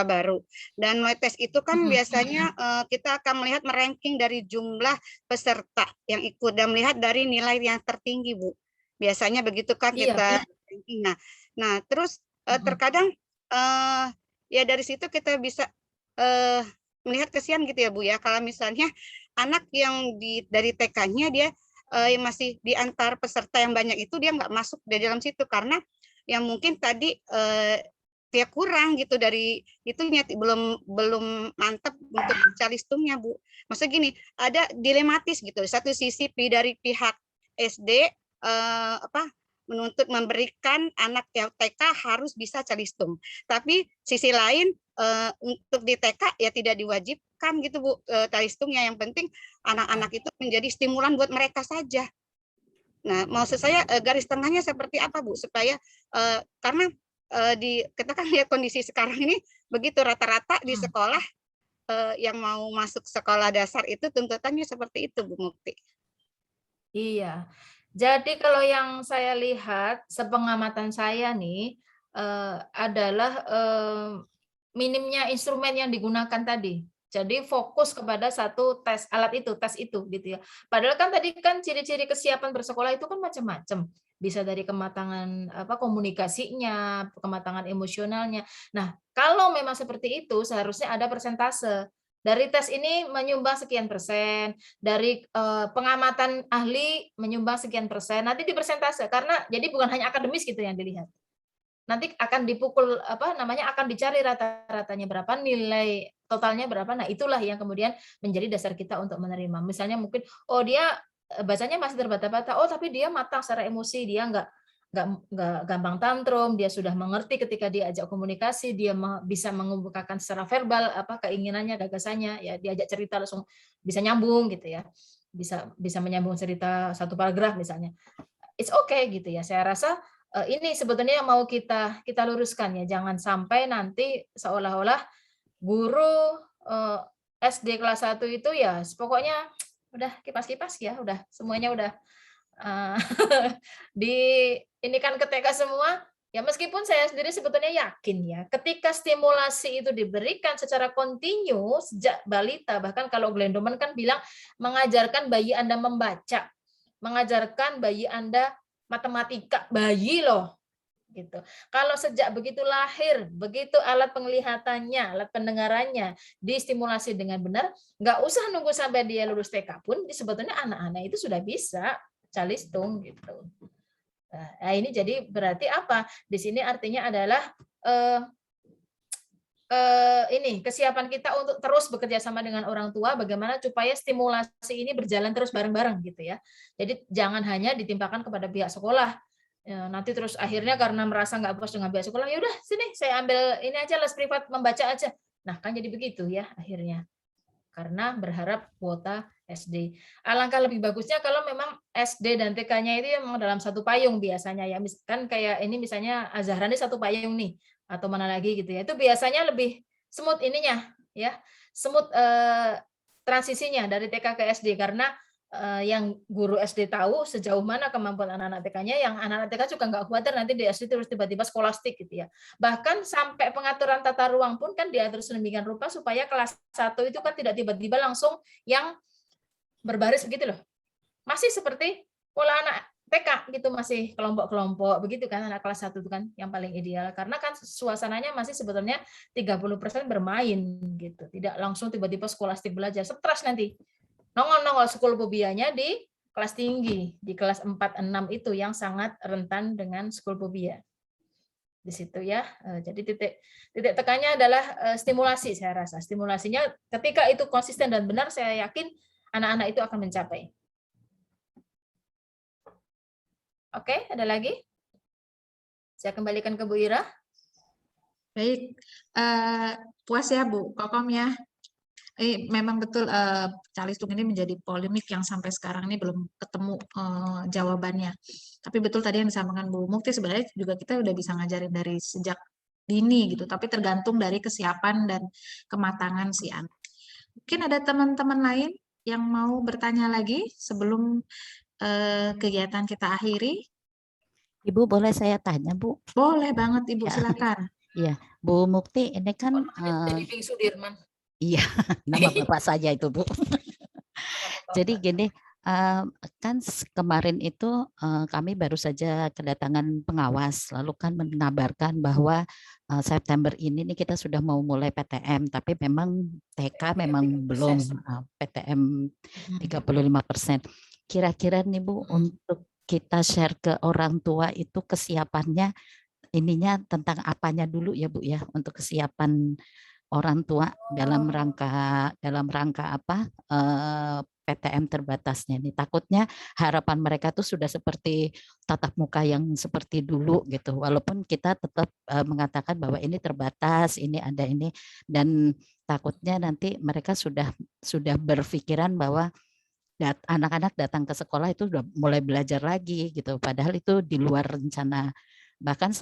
baru, dan mulai tes itu kan biasanya kita akan melihat meranking dari jumlah peserta yang ikut dan melihat dari nilai yang tertinggi Bu. Biasanya begitu kan kita ranking. Nah terus terkadang ya dari situ kita bisa melihat kesian gitu ya Bu ya, kalau misalnya anak yang dari TK-nya dia masih di antar peserta yang banyak itu dia nggak masuk di dalam situ karena yang mungkin tadi dia kurang gitu dari itunya, belum mantap untuk calistumnya Bu. Maksudnya gini, ada dilematis gitu. Satu sisi dari pihak SD menuntut memberikan anak yang TK harus bisa calistung, tapi sisi lain untuk di TK ya tidak diwajibkan gitu Bu calistumnya, yang penting anak-anak itu menjadi stimulan buat mereka saja. Nah, maksud saya garis tengahnya seperti apa Bu supaya karena kita kan lihat kondisi sekarang ini begitu, rata-rata di sekolah yang mau masuk sekolah dasar itu tuntutannya seperti itu Bu Mukti. Iya. Jadi kalau yang saya lihat, sepengamatan saya nih, adalah minimnya instrumen yang digunakan tadi. Jadi fokus kepada satu tes itu gitu ya. Padahal kan tadi kan ciri-ciri kesiapan bersekolah itu kan macam-macam. Bisa dari kematangan komunikasinya, kematangan emosionalnya. Nah, kalau memang seperti itu seharusnya ada persentase. Dari tes ini menyumbang sekian persen, dari pengamatan ahli menyumbang sekian persen, nanti di persentase, karena jadi bukan hanya akademis gitu yang dilihat. Nanti akan dipukul akan dicari rata-ratanya berapa, nilai totalnya berapa. Nah, itulah yang kemudian menjadi dasar kita untuk menerima. Misalnya mungkin dia bacanya masih terbata-bata, tapi dia matang secara emosi, dia nggak gampang tantrum, dia sudah mengerti ketika diajak komunikasi, dia bisa mengemukakan secara verbal keinginannya, gagasannya, ya diajak cerita langsung bisa nyambung gitu ya, bisa menyambung cerita satu paragraf misalnya. It's okay gitu ya. Saya rasa ini sebetulnya yang mau kita luruskan ya, jangan sampai nanti seolah-olah guru SD kelas 1 itu ya pokoknya udah kipas-kipas ya, udah semuanya udah ini kan ke TK semua ya, meskipun saya sendiri sebetulnya yakin ya ketika stimulasi itu diberikan secara kontinu sejak balita, bahkan kalau Glendoman kan bilang mengajarkan bayi Anda membaca, mengajarkan bayi Anda matematika, bayi loh gitu. Kalau sejak begitu lahir, begitu alat penglihatannya, alat pendengarannya distimulasi dengan benar, nggak usah nunggu sampai dia lulus TK pun sebetulnya anak-anak itu sudah bisa calistung gitu. Nah, ini jadi berarti apa? Di sini artinya adalah ini kesiapan kita untuk terus bekerja sama dengan orang tua, bagaimana supaya stimulasi ini berjalan terus bareng-bareng gitu ya. Jadi jangan hanya ditimpakan kepada pihak sekolah. Nanti terus akhirnya karena merasa nggak puas dengan pihak sekolah, ya udah sini saya ambil ini aja les privat membaca aja. Nah kan jadi begitu ya akhirnya. Karena berharap kuota SD. Alangkah lebih bagusnya kalau memang SD dan TK-nya itu memang dalam satu payung biasanya ya. Kan kayak ini misalnya Azahra ini satu payung nih atau mana lagi gitu ya. Itu biasanya lebih smooth ininya ya. Smooth transisinya dari TK ke SD karena yang guru SD tahu sejauh mana kemampuan anak-anak TK-nya, yang anak-anak TK juga nggak khawatir nanti di SD terus tiba-tiba skolastik gitu ya. Bahkan sampai pengaturan tata ruang pun kan diatur sedemikian rupa supaya kelas 1 itu kan tidak tiba-tiba langsung yang berbaris begitu loh. Masih seperti pola anak TK gitu, masih kelompok-kelompok begitu kan, anak kelas 1 itu kan yang paling ideal, karena kan suasananya masih sebetulnya 30% bermain gitu, tidak langsung tiba-tiba skolastik belajar, stres nanti. Nongol-nongol skolpobianya di kelas tinggi, di kelas 4-6 itu yang sangat rentan dengan skolpobia. Di situ ya. Jadi titik tekannya adalah stimulasi, saya rasa. Stimulasinya ketika itu konsisten dan benar, saya yakin anak-anak itu akan mencapai. Oke, ada lagi? Saya kembalikan ke Bu Ira. Baik, puas ya Bu Kokom ya. Memang betul Calistung ini menjadi polemik yang sampai sekarang ini belum ketemu jawabannya. Tapi betul tadi yang disampaikan Bu Mukti, sebenarnya juga kita udah bisa ngajarin dari sejak dini gitu, tapi tergantung dari kesiapan dan kematangan si anak. Mungkin ada teman-teman lain yang mau bertanya lagi sebelum kegiatan kita akhiri. Ibu boleh saya tanya, Bu? Boleh banget Ibu, Ya. silakan. Iya, Bu Mukti, ini kan Living Sudirman. iya, nama Bapak saja itu, Bu. Jadi gini, kan kemarin itu kami baru saja kedatangan pengawas, lalu kan mengabarkan bahwa September ini nih kita sudah mau mulai PTM, tapi memang TK memang belum PTM 35%. Kira-kira nih Bu, untuk kita share ke orang tua itu kesiapannya, ininya tentang apanya dulu ya Bu ya, untuk kesiapan orang tua dalam rangka apa PTM terbatasnya nih. Takutnya harapan mereka tuh sudah seperti tatap muka yang seperti dulu gitu, walaupun kita tetap mengatakan bahwa ini terbatas, ini ada ini, dan takutnya nanti mereka sudah berpikiran bahwa anak-anak datang ke sekolah itu sudah mulai belajar lagi gitu, padahal itu di luar rencana. Bahkan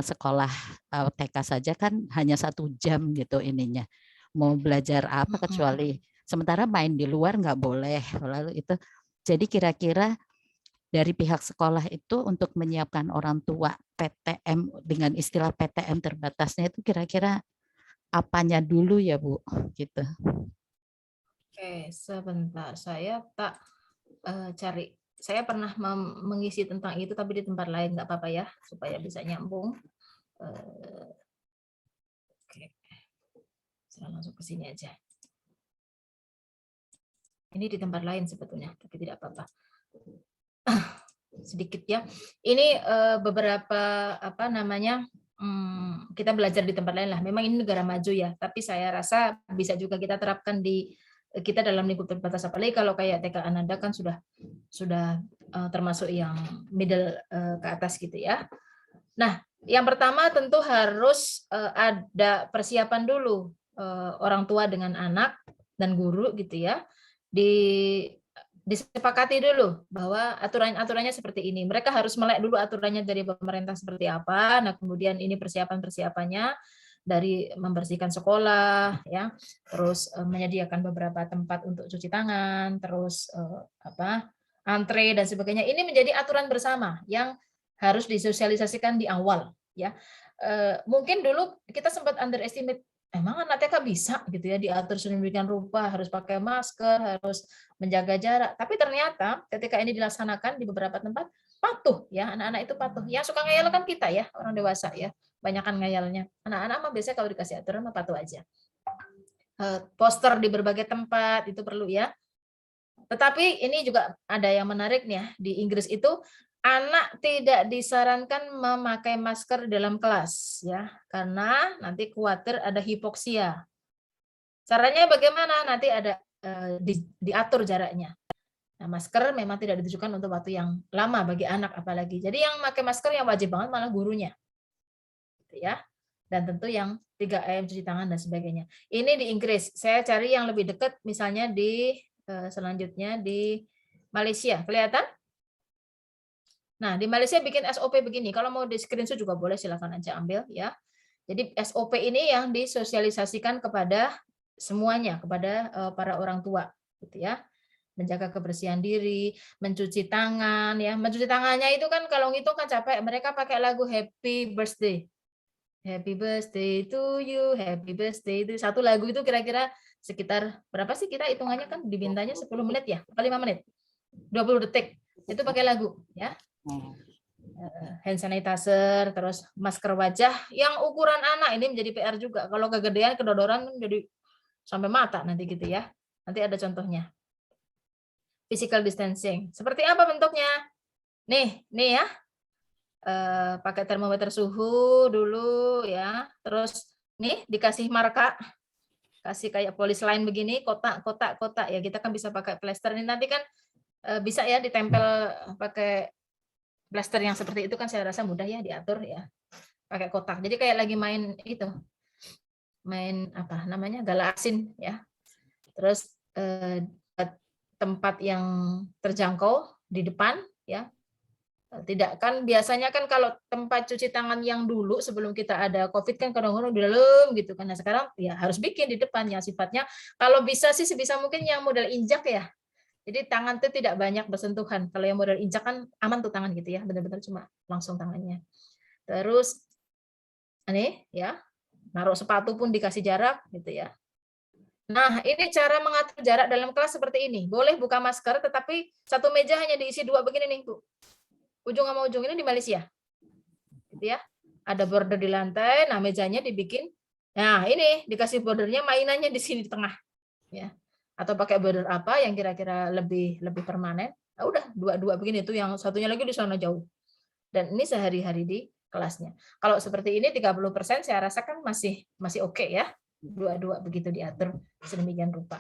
sekolah TK saja kan hanya 1 jam gitu ininya, mau belajar apa kecuali sementara main di luar nggak boleh. Lalu itu, jadi kira-kira dari pihak sekolah itu untuk menyiapkan orang tua PTM dengan istilah PTM terbatasnya itu kira-kira apanya dulu ya Bu gitu. Oke, sebentar, saya tak cari. Saya pernah mengisi tentang itu, tapi di tempat lain, nggak apa-apa ya, supaya bisa nyambung. Oke, saya langsung ke sini aja. Ini di tempat lain sebetulnya, tapi tidak apa-apa. Sedikit ya. Ini beberapa apa namanya? Kita belajar di tempat lain lah. Memang ini negara maju ya, tapi saya rasa bisa juga kita terapkan di kita dalam lingkup terbatas, apalagi kalau kayak TK Ananda kan sudah termasuk yang middle ke atas gitu ya. Nah, yang pertama tentu harus ada persiapan dulu orang tua dengan anak dan guru gitu ya. Disepakati dulu bahwa aturannya seperti ini. Mereka harus melek dulu aturannya dari pemerintah seperti apa. Nah, kemudian ini persiapan-persiapannya dari membersihkan sekolah ya, terus menyediakan beberapa tempat untuk cuci tangan, terus antre dan sebagainya. Ini menjadi aturan bersama yang harus disosialisasikan di awal ya. Mungkin dulu kita sempat underestimate, emang anak TK bisa gitu ya diatur sedemikian rupa, harus pakai masker, harus menjaga jarak. Tapi ternyata ketika ini dilaksanakan di beberapa tempat patuh ya, anak-anak itu patuh. Yang suka ngeyel kan kita ya, orang dewasa ya. Banyakan ngeyelnya. Anak-anak mah biasanya kalau dikasih aturan mah patuh aja. Poster di berbagai tempat itu perlu ya. Tetapi ini juga ada yang menarik nih ya, di Inggris itu anak tidak disarankan memakai masker dalam kelas ya, karena nanti khawatir ada hipoksia. Caranya bagaimana? Nanti ada diatur jaraknya. Nah, masker memang tidak ditujukan untuk waktu yang lama bagi anak apalagi. Jadi yang pakai masker yang wajib banget malah gurunya. Ya, dan tentu yang 3M cuci tangan dan sebagainya. Ini di Inggris. Saya cari yang lebih dekat, misalnya di selanjutnya di Malaysia. Kelihatan? Nah, di Malaysia bikin SOP begini. Kalau mau di screenshot juga boleh, silakan aja ambil ya. Jadi SOP ini yang disosialisasikan kepada semuanya, kepada para orang tua, gitu ya. menjaga kebersihan diri, mencuci tangan ya. Mencuci tangannya itu kan kalau ngitung kan capek. Mereka pakai lagu Happy Birthday. Happy birthday to you, happy birthday itu satu lagu itu kira-kira sekitar berapa sih kita hitungannya kan di bintanya 10 menit ya, atau 5 menit, 20 detik itu pakai lagu ya. Hand sanitizer, terus masker wajah yang ukuran anak ini menjadi PR juga. Kalau kegedean, kedodoran jadi sampai mata nanti gitu ya. Nanti ada contohnya. Physical distancing. Seperti apa bentuknya? Nih ya. Pakai termometer suhu dulu ya. Terus nih dikasih marka, kasih kayak polis lain begini, kotak ya. Kita kan bisa pakai plester ini nanti kan bisa ya ditempel pakai plaster yang seperti itu kan saya rasa mudah ya diatur ya. Pakai kotak. Jadi kayak lagi main itu. Main apa namanya? Gala asin ya. Terus tempat yang terjangkau di depan ya. Tidak kan biasanya kan kalau tempat cuci tangan yang dulu sebelum kita ada Covid kan kadang-kadang di dalam gitu kan. Nah, sekarang ya harus bikin di depan yang sifatnya kalau bisa sih sebisa mungkin yang model injak ya. Jadi tangan tuh tidak banyak bersentuhan. Kalau yang model injak kan aman tuh tangan gitu ya, benar-benar cuma langsung tangannya. Terus ini ya, naruh sepatu pun dikasih jarak gitu ya. Nah, ini cara mengatur jarak dalam kelas seperti ini. Boleh buka masker, tetapi satu meja hanya diisi 2 begini nih, Bu. Ujung sama ujung ini di Malaysia. Gitu ya. Ada border di lantai, nah mejanya dibikin. Nah, ini dikasih bordernya, mainannya di sini di tengah. Ya. Atau pakai border apa yang kira-kira lebih permanen. Nah, udah dua begini tuh, yang satunya lagi di sana jauh. Dan ini sehari-hari di kelasnya. Kalau seperti ini 30% saya rasa kan masih oke ya. Dua begitu diatur sedemikian rupa.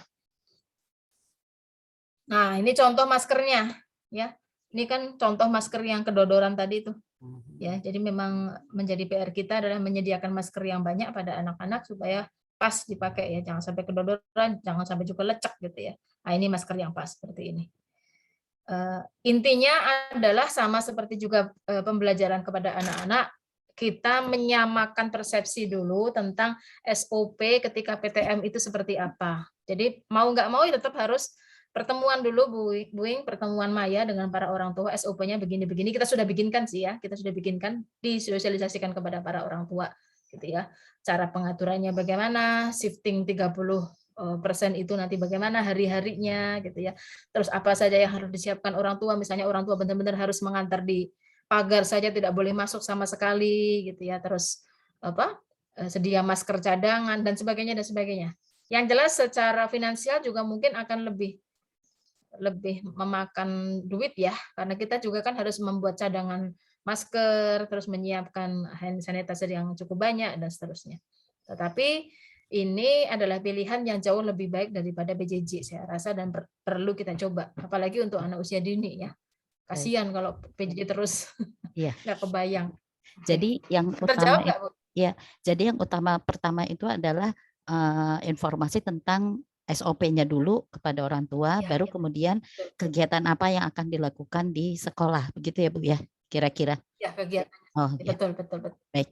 Nah, ini contoh maskernya ya. Ini kan contoh masker yang kedodoran tadi itu. Ya, jadi memang menjadi PR kita adalah menyediakan masker yang banyak pada anak-anak supaya pas dipakai ya, jangan sampai kedodoran, jangan sampai juga lecek gitu ya. Nah, ini masker yang pas seperti ini. Intinya adalah sama seperti juga pembelajaran kepada anak-anak, kita menyamakan persepsi dulu tentang SOP ketika PTM itu seperti apa. Jadi mau nggak mau tetap harus pertemuan dulu, Bu Ing, pertemuan Maya dengan para orang tua, SOP-nya begini-begini. Kita sudah bikinkan sih ya, kita sudah bikinkan, disosialisasikan kepada para orang tua, gitu ya. Cara pengaturannya bagaimana, shifting 30% itu nanti bagaimana hari-harinya, gitu ya. Terus apa saja yang harus disiapkan orang tua, misalnya orang tua benar-benar harus mengantar di pagar saja, tidak boleh masuk sama sekali, gitu ya. Terus apa? Sedia masker cadangan dan sebagainya dan sebagainya. Yang jelas secara finansial juga mungkin akan lebih memakan duit ya, karena kita juga kan harus membuat cadangan masker, terus menyiapkan hand sanitizer yang cukup banyak dan seterusnya. Tetapi ini adalah pilihan yang jauh lebih baik daripada BJJ saya rasa, dan perlu kita coba, apalagi untuk anak usia dini ya. Kasihan kalau PJJ terus nggak kebayang. Jadi yang utama ya, jadi yang pertama itu adalah informasi tentang SOP-nya dulu kepada orang tua, baru kemudian kegiatan apa yang akan dilakukan di sekolah, begitu ya Bu ya, kira-kira? Ya, kegiatan. Oh, betul. Baik.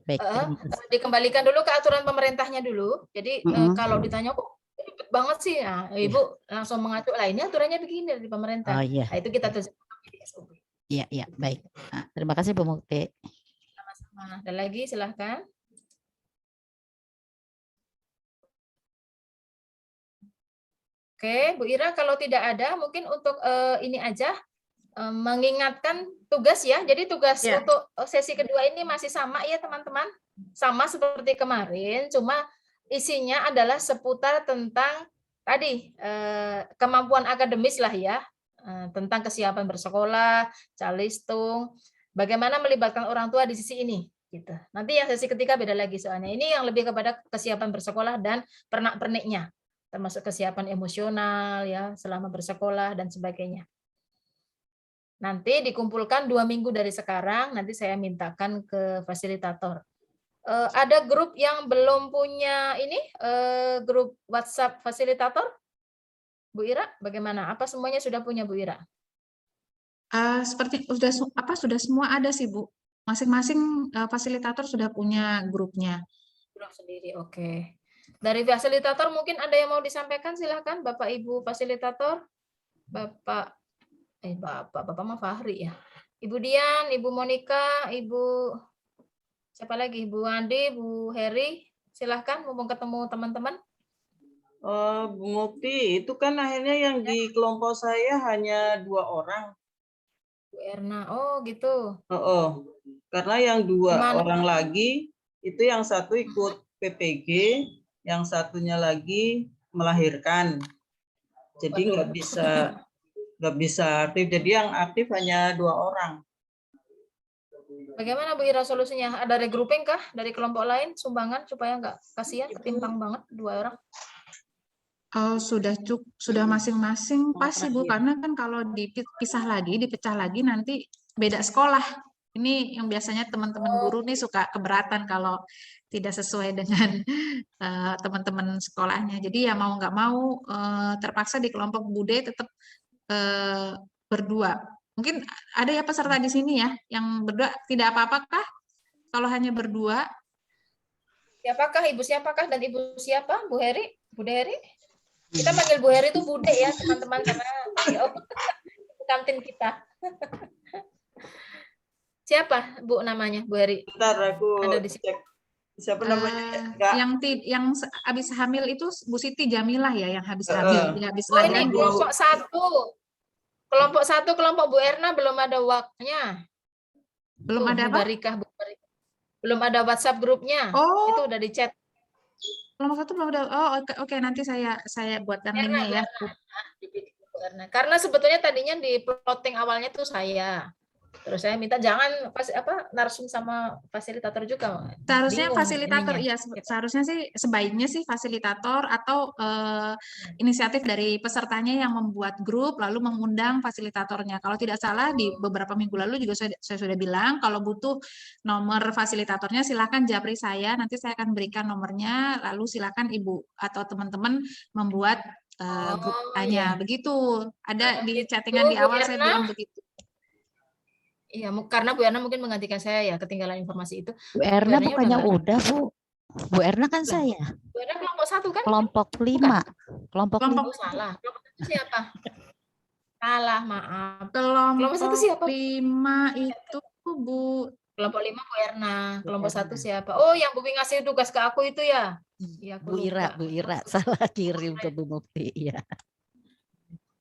Dikembalikan dulu ke aturan pemerintahnya dulu. Jadi kalau ditanya kok ribet banget sih, nah, Ibu langsung mengacu lah ini aturannya begini dari pemerintah. Oh, iya. Nah, itu kita terjemahkan di SOP. Iya, baik. Nah, terima kasih Bu Mukti. Sama-sama. Ada lagi silahkan. Oke, Bu Ira, kalau tidak ada, mungkin untuk ini aja, mengingatkan tugas ya. Jadi tugas untuk sesi kedua ini masih sama ya teman-teman. Sama seperti kemarin, cuma isinya adalah seputar tentang tadi kemampuan akademis lah ya. Tentang kesiapan bersekolah, calistung, bagaimana melibatkan orang tua di sisi ini. Gitu. Nanti yang sesi ketiga beda lagi soalnya. Ini yang lebih kepada kesiapan bersekolah dan pernak-perniknya, termasuk kesiapan emosional ya selama bersekolah dan sebagainya. Nanti dikumpulkan 2 minggu dari sekarang, nanti saya mintakan ke fasilitator. Ada grup yang belum punya ini, grup WhatsApp fasilitator? Bu Ira, bagaimana? Apa semuanya sudah punya Bu Ira? Seperti sudah semua ada sih Bu. Masing-masing fasilitator sudah punya grupnya. Grup sendiri, oke. Dari fasilitator mungkin ada yang mau disampaikan, silakan Bapak Ibu fasilitator. Bapak mah Fahri ya. Ibu Dian, Ibu Monika, Ibu siapa lagi? Ibu Andi, Bu Heri, silahkan mumpung ketemu teman-teman. Bu Mukti, itu kan akhirnya yang di kelompok saya hanya 2 orang. Bu Erna, oh gitu. Karena yang 2 Gimana? orang lagi, itu yang satu ikut PPG, yang satunya lagi melahirkan. Jadi nggak bisa aktif. Jadi yang aktif hanya 2 orang. Bagaimana Bu Ira solusinya? Ada regrouping kah dari kelompok lain, sumbangan supaya nggak kasihan, ketimpang banget 2 orang? Oh, sudah masing-masing pas sih Bu, karena kan kalau dipisah lagi, dipecah lagi nanti beda sekolah. Ini yang biasanya teman-teman guru nih suka keberatan kalau tidak sesuai dengan teman-teman sekolahnya. Jadi ya mau nggak mau terpaksa di kelompok Bude tetap berdua. Mungkin ada ya peserta di sini ya yang berdua, tidak apa-apakah kalau hanya berdua? Siapakah Ibu siapakah dan Ibu siapa? Bu Heri? Bude Heri? Kita panggil Bu Heri itu Bude ya teman-teman karena kantin kita. Siapa Bu namanya Bu Heri? Bentar aku ada di sini. cek. Siapa namanya? Yang habis hamil itu Bu Siti Jamilah ya yang habis hamil, habis Oh ini lahiran. kelompok 1. Kelompok 1 kelompok Bu Erna belum ada WhatsApp-nya. Belum ada apa? Bu Barika. Belum ada WhatsApp grupnya. Oh. Itu udah di chat. Kelompok 1 belum ada. Oh, oke, nanti saya buatkan linknya ya. Karena sebetulnya tadinya di plotting awalnya tuh saya. Terus saya minta jangan narsum sama fasilitator juga. Seharusnya Bingung fasilitator, ininya. iya seharusnya sih sebaiknya sih fasilitator atau inisiatif dari pesertanya yang membuat grup lalu mengundang fasilitatornya. Kalau tidak salah di beberapa minggu lalu juga saya sudah bilang kalau butuh nomor fasilitatornya silakan japri saya, nanti saya akan berikan nomornya, lalu silakan Ibu atau teman-teman membuat grup tanya. Begitu. Ada di chattingan di awal saya bilang begitu. Iya, karena Bu Erna mungkin menggantikan saya ya, ketinggalan informasi itu. Bu Erna bukannya udah, Bu. Bu Erna kan saya. Bu Erna kelompok 1 kan? Kelompok 5. Kelompok 5. Salah. Kelompok 1 siapa? Salah, maaf. Kelompok 1 siapa? 5 itu Bu. Kelompok 5 Bu Erna. Kelompok 1 siapa? Oh, yang Bu Wi ngasih tugas ke aku itu ya? Iya, Bu Ira salah kirim ke Bu Mukti ya.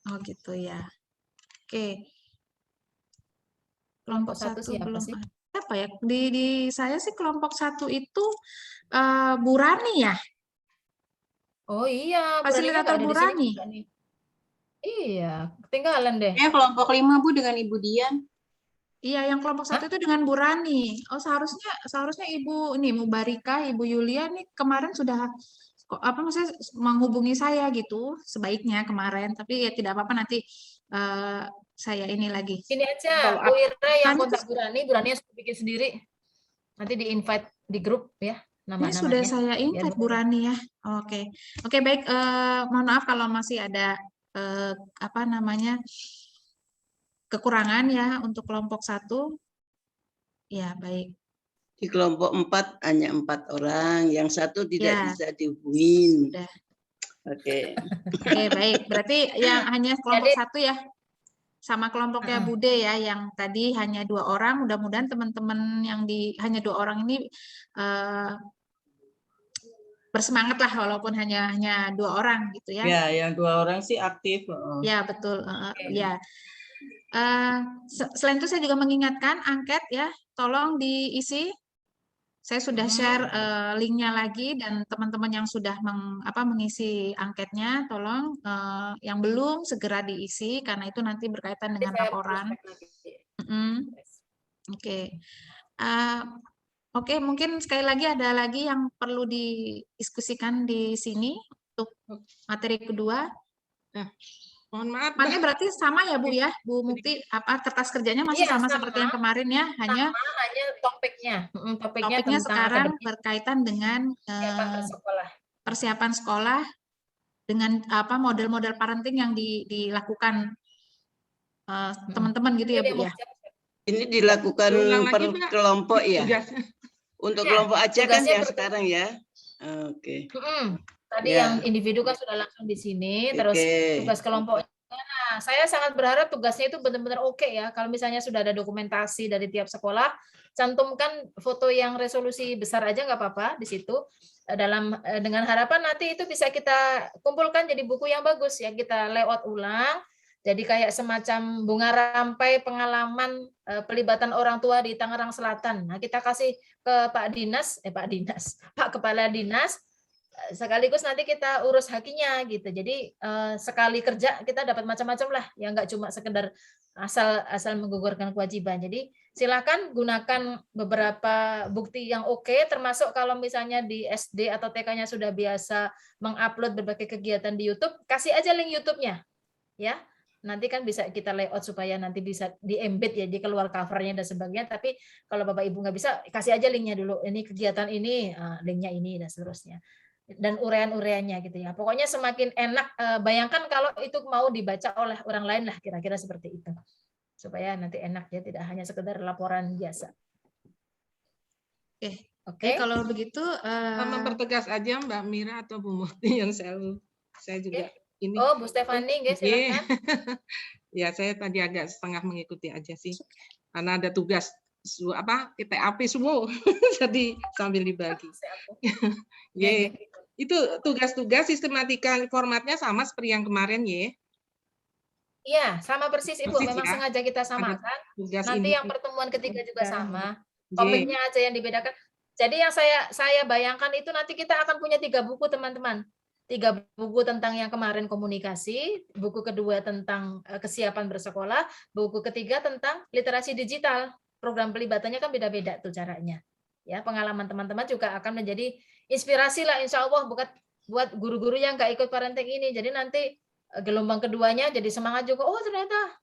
Oh gitu ya. Oke. Kelompok 1 belum sih? Apa ya? Di saya sih kelompok 1 itu Bu Rani ya. Oh iya, fasilitator Bu Rani. Iya, ketinggalan deh. Ya, kelompok 5 Bu dengan Ibu Dian. Iya, yang kelompok 1 itu dengan Bu Rani. Oh, seharusnya Ibu nih Mubarika, Ibu Yulia nih kemarin sudah maksudnya menghubungi saya gitu sebaiknya kemarin, tapi ya tidak apa-apa nanti saya ini lagi. Ini aja Bu Ira yang kontak Bu Rani sudah bikin sendiri. Nanti di-invite di grup ya nama-namanya. Ini sudah saya invite Bu Rani ya. Oke, baik. Mohon maaf kalau masih ada kekurangan ya untuk kelompok 1. Ya, baik. Di kelompok 4 hanya 4 orang, yang 1 tidak bisa dihubungin. Oke, baik. Berarti yang hanya kelompok 1 ya. Sama kelompoknya Bude ya, yang tadi hanya 2 orang. Mudah-mudahan teman-teman yang hanya 2 orang ini bersemangat lah walaupun hanya 2 orang gitu ya. Ya, yang 2 orang sih aktif. Ya, betul. Ya. Selain itu saya juga mengingatkan angket ya, tolong diisi. Saya sudah share linknya lagi dan teman-teman yang sudah mengisi angketnya, tolong yang belum segera diisi karena itu nanti berkaitan dengan laporan. Oke, mungkin sekali lagi ada lagi yang perlu didiskusikan di sini untuk materi kedua. Mohon maaf. Makanya berarti sama ya Bu ya, Bu Mukti, kertas kerjanya masih sama seperti yang kemarin ya, hanya topiknya sekarang berkaitan dengan persiapan sekolah dengan model-model parenting yang dilakukan teman-teman gitu ya Bu ya. Ini dilakukan per kelompok ya. Untuk kelompok aja kan yang sekarang ya. Oke. Tadi yang individu kan sudah langsung di sini, terus tugas kelompoknya Nah, saya sangat berharap tugasnya itu benar-benar oke ya. Kalau misalnya sudah ada dokumentasi dari tiap sekolah, cantumkan foto yang resolusi besar aja nggak apa-apa di situ. Dengan harapan nanti itu bisa kita kumpulkan jadi buku yang bagus ya, kita layout ulang. Jadi kayak semacam bunga rampai pengalaman pelibatan orang tua di Tangerang Selatan. Nah, kita kasih ke Pak Kepala Dinas, sekaligus nanti kita urus hakinya gitu. Jadi sekali kerja kita dapat macam-macam lah, ya nggak cuma sekedar asal menggugurkan kewajiban. Jadi silakan gunakan beberapa bukti yang oke, termasuk kalau misalnya di SD atau TK-nya sudah biasa mengupload berbagai kegiatan di YouTube, kasih aja link YouTube-nya, ya. Nanti kan bisa kita layout supaya nanti bisa di-embed ya, di keluar covernya dan sebagainya. Tapi kalau Bapak Ibu nggak bisa, kasih aja linknya dulu. Ini kegiatan ini, linknya ini dan seterusnya. Dan urean-ureannya gitu ya. Pokoknya semakin enak. Bayangkan kalau itu mau dibaca oleh orang lain lah, kira-kira seperti itu. Supaya nanti enak ya, tidak hanya sekedar laporan biasa. Oke, kalau begitu mempertegas aja Mbak Mira atau Bu Murti yang saya juga ini. Oh, Bu Stefani, silakan. Ya, saya tadi agak setengah mengikuti aja sih. Karena ada tugas kita api semua. Jadi sambil dibagi. Itu tugas-tugas sistematika formatnya sama seperti yang kemarin ya. Iya, sama persis Ibu. Persis, memang ya? sengaja kita samakan. Nanti yang pertemuan ketiga juga sama. Topiknya aja yang dibedakan. Jadi yang saya bayangkan itu nanti kita akan punya 3 buku teman-teman. 3 buku tentang yang kemarin komunikasi, buku kedua tentang kesiapan bersekolah, buku ketiga tentang literasi digital. Program pelibatannya kan beda-beda tuh caranya. Ya, pengalaman teman-teman juga akan menjadi inspirasi lah insya Allah buat guru-guru yang nggak ikut parenting ini. Jadi nanti gelombang keduanya jadi semangat juga. Oh ternyata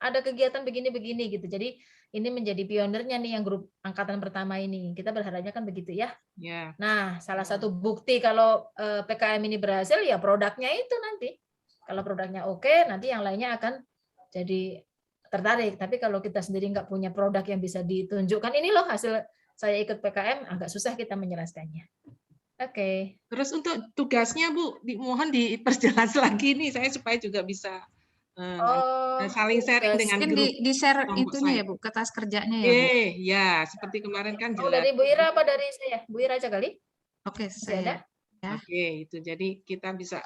ada kegiatan begini-begini gitu. Jadi ini menjadi pionernya nih yang grup angkatan pertama ini. Kita berharapnya kan begitu ya. Nah, salah satu bukti kalau PKM ini berhasil ya produknya itu nanti. Kalau produknya oke, nanti yang lainnya akan jadi tertarik. Tapi kalau kita sendiri nggak punya produk yang bisa ditunjukkan, ini loh hasil saya ikut PKM, agak susah kita menjelaskannya. Oke. Terus untuk tugasnya Bu, mohon diperjelas lagi nih saya supaya juga bisa saling sharing dengan mungkin grup. di share itunya ya Bu, kertas kerjanya ya Bu. Ya, seperti kemarin kan jelas. Dari Bu Ira apa dari saya? Bu Ira aja kali? Oke, saya. Ya. Oke, itu jadi kita bisa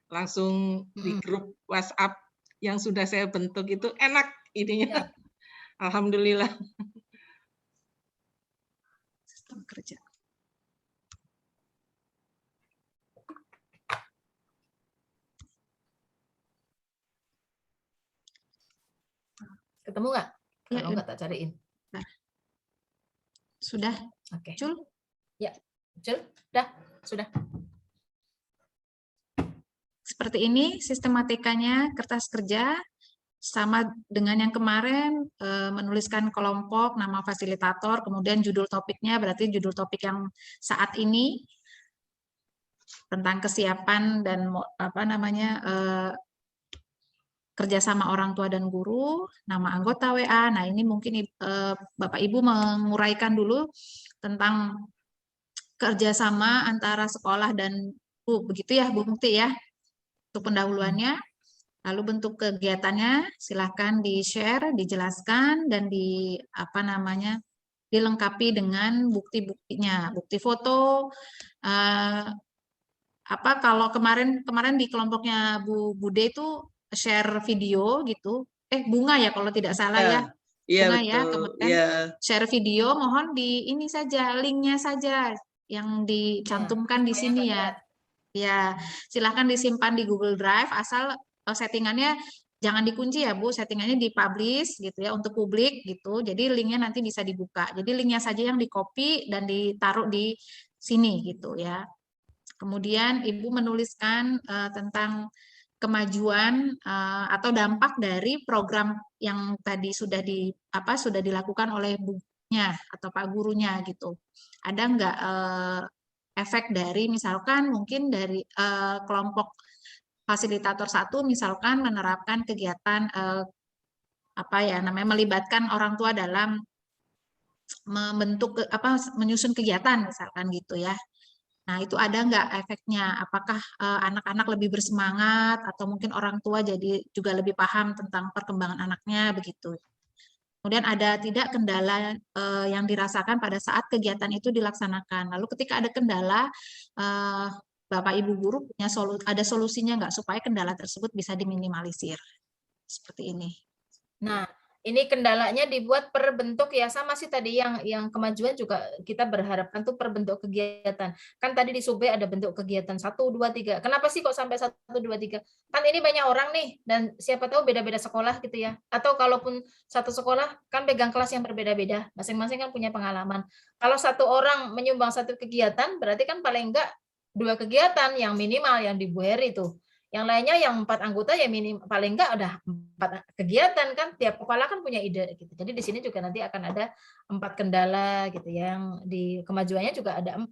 langsung di grup WhatsApp yang sudah saya bentuk itu enak ininya. Alhamdulillah. Sistem kerja. Ketemu nggak? Kalau nggak tak cariin. Sudah. Oke. Cul? Ya, Cul. Sudah. Seperti ini sistematikanya kertas kerja, sama dengan yang kemarin, menuliskan kelompok, nama fasilitator, kemudian judul topiknya, berarti judul topik yang saat ini tentang kesiapan dan kerjasama orang tua dan guru, nama anggota WA. Nah ini mungkin Bapak Ibu menguraikan dulu tentang kerjasama antara sekolah dan begitu ya Bu Mukti ya, untuk pendahuluannya. Lalu bentuk kegiatannya silahkan di-share, dijelaskan, dan dilengkapi dengan bukti-buktinya, bukti foto. Kalau kemarin di kelompoknya Bu Bude itu share video gitu, bunga ya kalau tidak salah ya. Bunga ya, kemudian share video, mohon di ini saja, linknya saja yang dicantumkan di sini ya. Ya, silahkan disimpan di Google Drive, asal settingannya jangan dikunci ya Bu, settingannya dipublish gitu ya untuk publik gitu. Jadi linknya nanti bisa dibuka. Jadi linknya saja yang di-copy dan ditaruh di sini gitu ya. Kemudian Ibu menuliskan tentang kemajuan atau dampak dari program yang tadi sudah dilakukan oleh bukunya atau Pak gurunya gitu. Ada enggak efek dari misalkan mungkin dari kelompok fasilitator 1 misalkan menerapkan kegiatan melibatkan orang tua dalam menyusun kegiatan misalkan gitu ya. Nah, itu ada nggak efeknya? Apakah anak-anak lebih bersemangat atau mungkin orang tua jadi juga lebih paham tentang perkembangan anaknya begitu. Kemudian ada tidak kendala yang dirasakan pada saat kegiatan itu dilaksanakan. Lalu ketika ada kendala, Bapak Ibu guru punya ada solusinya nggak supaya kendala tersebut bisa diminimalisir? Seperti ini. Nah, ini kendalanya dibuat per bentuk ya, sama sih tadi yang kemajuan juga kita berharapkan tuh per bentuk kegiatan. Kan tadi di Sube ada bentuk kegiatan 1, 2, 3. Kenapa sih kok sampai 1, 2, 3? Kan ini banyak orang nih, dan siapa tahu beda-beda sekolah gitu ya. Atau kalaupun satu sekolah kan pegang kelas yang berbeda-beda, masing-masing kan punya pengalaman. Kalau satu orang menyumbang satu kegiatan, berarti kan paling enggak 2 kegiatan yang minimal yang di Bu Heri tuh. Yang lainnya yang 4 anggota ya paling enggak udah 4 kegiatan kan, tiap kepala kan punya ide gitu. Jadi di sini juga nanti akan ada 4 kendala gitu ya, yang di kemajuannya juga ada 4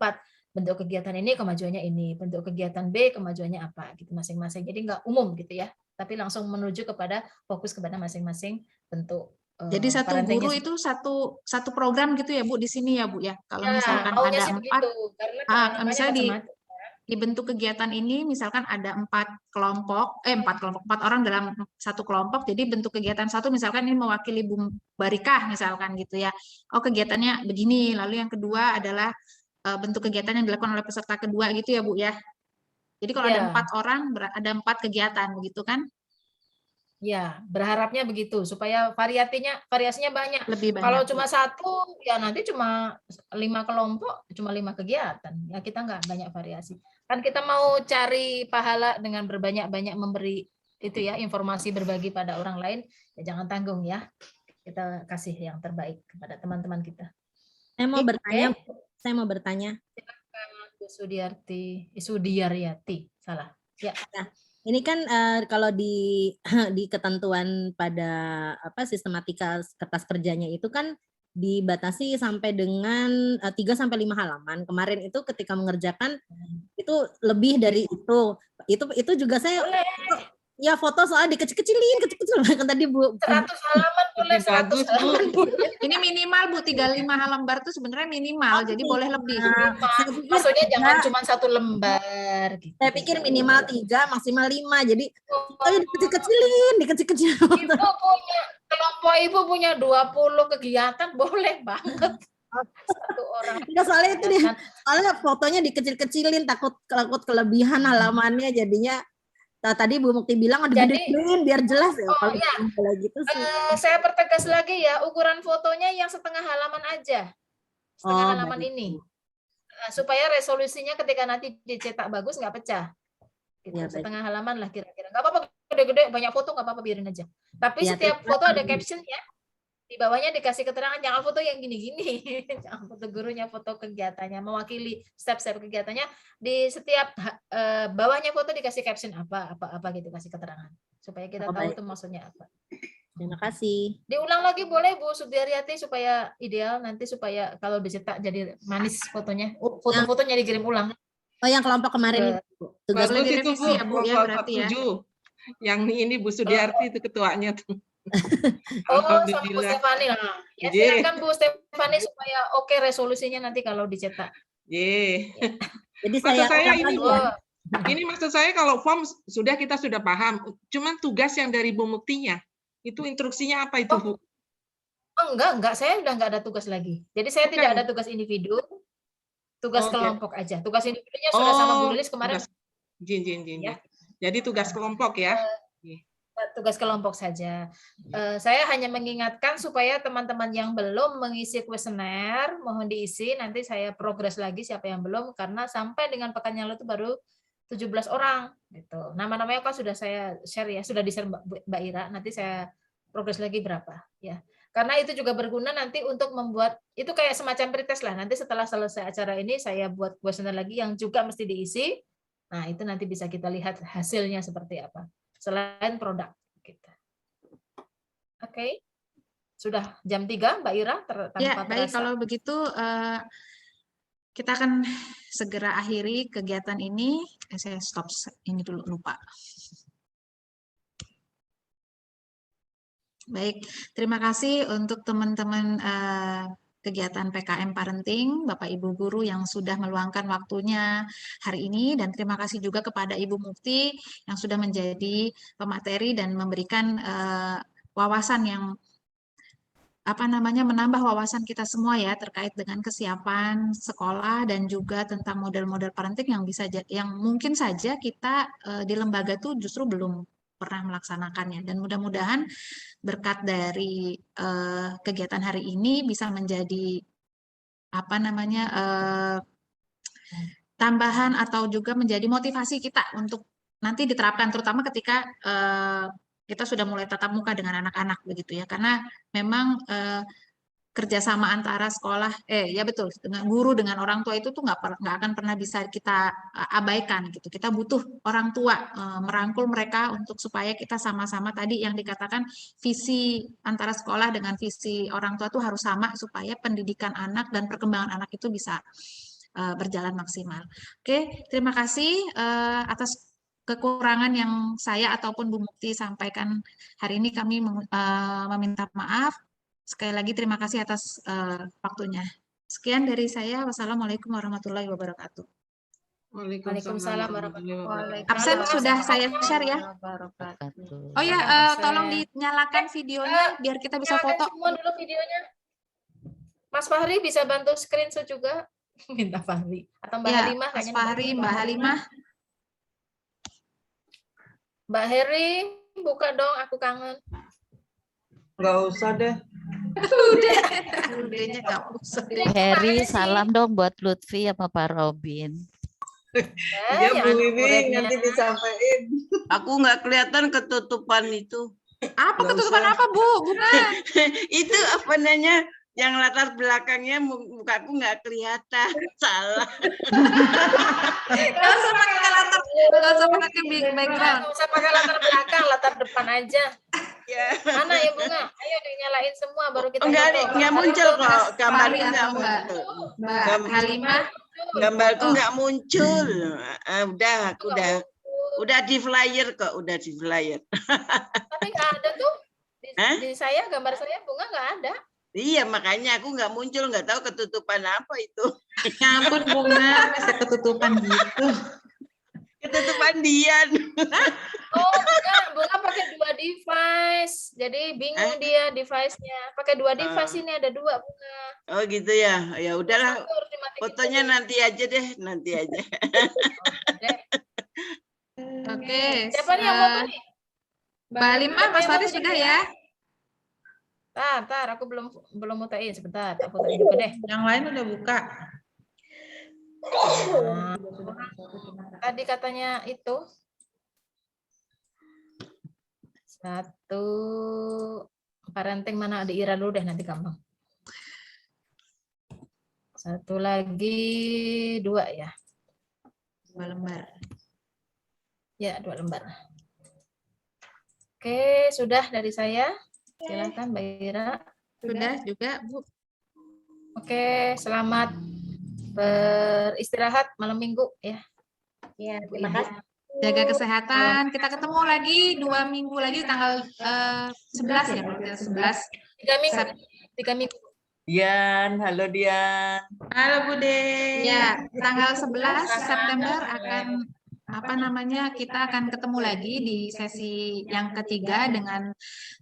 bentuk kegiatan ini, kemajuannya ini, bentuk kegiatan B kemajuannya apa gitu masing-masing. Jadi enggak umum gitu ya, tapi langsung menuju kepada fokus kepada masing-masing bentuk. Jadi satu guru itu satu program gitu ya Bu di sini ya Bu ya. Kalau misalkan maunya ada sih 4, begitu, karena pengalamannya misalnya macam-macam. di bentuk kegiatan ini misalkan ada 4 kelompok, 4 orang dalam satu kelompok, jadi bentuk kegiatan satu misalkan ini mewakili Bu Barikah misalkan gitu ya. Oh kegiatannya begini, lalu yang kedua adalah bentuk kegiatan yang dilakukan oleh peserta kedua gitu ya Bu ya. Jadi kalau ada 4 orang, ada 4 kegiatan begitu kan? Ya, berharapnya begitu supaya variasinya banyak. Lebih banyak. Kalau cuma satu, ya nanti cuma 5 kelompok, cuma 5 kegiatan. Ya kita nggak banyak variasi. Kan kita mau cari pahala dengan berbanyak-banyak memberi itu ya informasi berbagi pada orang lain. Ya jangan tanggung ya. Kita kasih yang terbaik kepada teman-teman kita. Saya mau bertanya. Saya mau bertanya. Silakan Bu Sudiaryati. Salah. Ya. Nah, ini kan kalau di ketentuan pada sistematika kertas kerjanya itu kan dibatasi sampai dengan 3 sampai 5 halaman. Kemarin itu ketika mengerjakan itu lebih dari itu. Itu juga saya ya foto soalnya dikecil-kecilin, kecil-kecil kan tadi Bu. 100 halaman boleh 100 halaman. Ini minimal Bu, 35 lembar itu sebenarnya minimal, jadi boleh lebih. Maksudnya jangan cuma 1 lembar gitu. Saya pikir minimal 3, maksimal 5. Jadi dikecil-kecilin. Ibu punya kelompok Ibu punya 20 kegiatan boleh banget. Satu orang. Soalnya itu soalnya fotonya dikecil-kecilin, takut kelebihan halamannya jadinya. Tadi Bu Mukti bilang ada gedein biar jelas ya. Kalau gitu sih. Saya pertegas lagi ya, ukuran fotonya yang setengah halaman aja. Setengah halaman ini. Supaya resolusinya ketika nanti dicetak bagus nggak pecah. Gitu. Ya, setengah halaman lah kira-kira. Nggak apa-apa gede-gede, banyak foto nggak apa-apa, biarin aja. Tapi ya, setiap foto ada captionnya. Di bawahnya dikasih keterangan jangan foto yang gini-gini, jangan foto gurunya, foto kegiatannya, mewakili step-step kegiatannya. Di setiap bawahnya foto dikasih caption apa gitu, kasih keterangan supaya kita tahu itu maksudnya apa. Terima kasih. Diulang lagi boleh Bu Sudiaryati supaya ideal nanti, supaya kalau dicetak jadi manis fotonya. Foto-fotonya dikirim ulang. Oh yang kelompok kemarin itu. Tugas direvisi ya Bu ya berarti ya. Yang ini Bu Sudiarti itu ketuanya tuh. Oh, sama Bu Stefani lah. Ya, silakan Bu Stefani supaya oke resolusinya nanti kalau dicetak. Jadi maksud saya ini maksud saya kalau form kita sudah paham. Cuman tugas yang dari Bu Muktinya itu instruksinya apa itu Bu? Oh enggak, saya udah enggak ada tugas lagi. Jadi saya tidak ada tugas individu, tugas kelompok aja. Tugas individunya sudah sama Bu Lilis kemarin. Ya. Jadi tugas kelompok ya. Tugas kelompok saja. Saya hanya mengingatkan supaya teman-teman yang belum mengisi kuesioner mohon diisi. Nanti saya progres lagi siapa yang belum, karena sampai dengan pekan yang lalu itu baru 17 orang gitu. Nama-namanya kan sudah saya share ya, sudah di-share Mbak Ira. Nanti saya progres lagi berapa ya. Karena itu juga berguna nanti untuk membuat itu kayak semacam pretest lah. Nanti setelah selesai acara ini saya buat kuesioner lagi yang juga mesti diisi. Nah, itu nanti bisa kita lihat hasilnya seperti apa. Selain produk kita. Oke. Sudah jam 3 Mbak Ira tanpa ya, baik terasa. kalau begitu kita akan segera akhiri kegiatan ini. Saya stop ini dulu, lupa. Baik, terima kasih untuk teman-teman kegiatan PKM Parenting, Bapak Ibu guru yang sudah meluangkan waktunya hari ini, dan terima kasih juga kepada Ibu Mufti yang sudah menjadi pemateri dan memberikan wawasan yang menambah wawasan kita semua ya terkait dengan kesiapan sekolah dan juga tentang model-model parenting yang mungkin saja kita di lembaga tuh justru belum pernah melaksanakannya, dan mudah-mudahan berkat dari kegiatan hari ini bisa menjadi tambahan atau juga menjadi motivasi kita untuk nanti diterapkan, terutama ketika kita sudah mulai tatap muka dengan anak-anak begitu ya, karena memang kerjasama antara sekolah, dengan guru dengan orang tua itu tuh nggak akan pernah bisa kita abaikan gitu. Kita butuh orang tua merangkul mereka untuk supaya kita sama-sama tadi yang dikatakan visi antara sekolah dengan visi orang tua tuh harus sama supaya pendidikan anak dan perkembangan anak itu bisa berjalan maksimal. Oke, terima kasih atas kekurangan yang saya ataupun Bu Mukti sampaikan hari ini. Kami meminta maaf. Sekali lagi terima kasih atas waktunya. Sekian dari saya. Wassalamualaikum warahmatullahi wabarakatuh. Waalaikumsalam warahmatullahi wabarakatuh. Absen sudah saya share ya. Oh ya, tolong dinyalakan videonya biar kita bisa foto. Semua dulu videonya. Mas Fahri bisa bantu screenshot juga. Minta Fahri atau Mbak Halimah. Mas Fahri, Mbak Halimah. Mbak Heri, buka dong, aku kangen. Nggak usah deh. Udahnya nggak usah. Heri, salam dong buat Lutfi sama Pak Robin. Iya Bu Wiwi, nanti disampaikan. Aku nggak kelihatan ketutupan itu. Apa ketutupan apa Bu? Bukan. Itu apa namanya? Yang latar belakangnya mukaku nggak kelihatan. Salah. Nggak usah pakai latar, nggak usah pakai background. Nggak usah pakai latar belakang, latar depan aja. Ya. Mana ya Bunga? Ayo dinyalain semua baru kita nggak muncul kok. Gambarnya nggak muncul. Mbak Halimah. Gambarku nggak muncul. Udah, aku udah di flyer kok, udah di flyer. Tapi nggak ada tuh. Di saya, gambar saya Bunga nggak ada. Iya, makanya aku nggak muncul, nggak tahu ketutupan apa itu. Ya ampun Bunga, bisa ketutupan gitu. Ketutupan Dian. Oh, Bunga pakai 2 device. Jadi bingung dia device-nya. Pakai 2 device ini ada 2 Bunga. Oh gitu ya. Ya udahlah. Fotonya nanti aja deh, nanti aja. Oke. Siapa nih yang foto nih? Mbak Halimah, Mas Fahri sudah ya? Tar, aku belum mutain sebentar. Aku fotoin juga deh. Yang lain udah buka. Tadi katanya itu 1 parenting mana, ada Ira dulu deh nanti gampang. 1 lagi 2 ya. 2 lembar. Ya, 2 lembar. Oke, sudah dari saya. Silakan Mbak Ira. Sudah juga Bu. Oke, selamat beristirahat malam Minggu ya. Ya, terima kasih. Jaga kesehatan. Kita ketemu lagi 2 minggu lagi tanggal 11 ya, 11. 3 minggu. 3 minggu. Dian, halo Dian. Halo Bude. Ya, tanggal 11 September akan kita akan ketemu lagi di sesi yang ketiga dengan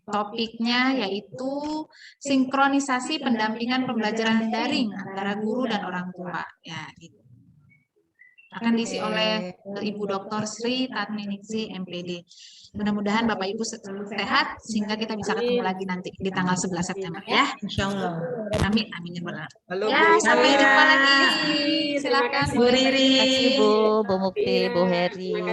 topiknya yaitu sinkronisasi pendampingan pembelajaran daring antara guru dan orang tua. Ya, gitu. Akan diisi oleh Ibu Dr. Sri Tatminingsih MPD. Mudah-mudahan Bapak Ibu sehat sehingga kita bisa ketemu lagi nanti di tanggal 11 September ya. Insyaallah. Amin, amin ya Allah. Halo, ya, sampai jumpa lagi. Silakan Bu Riri, Bu Mukti, Bu Heri, Bu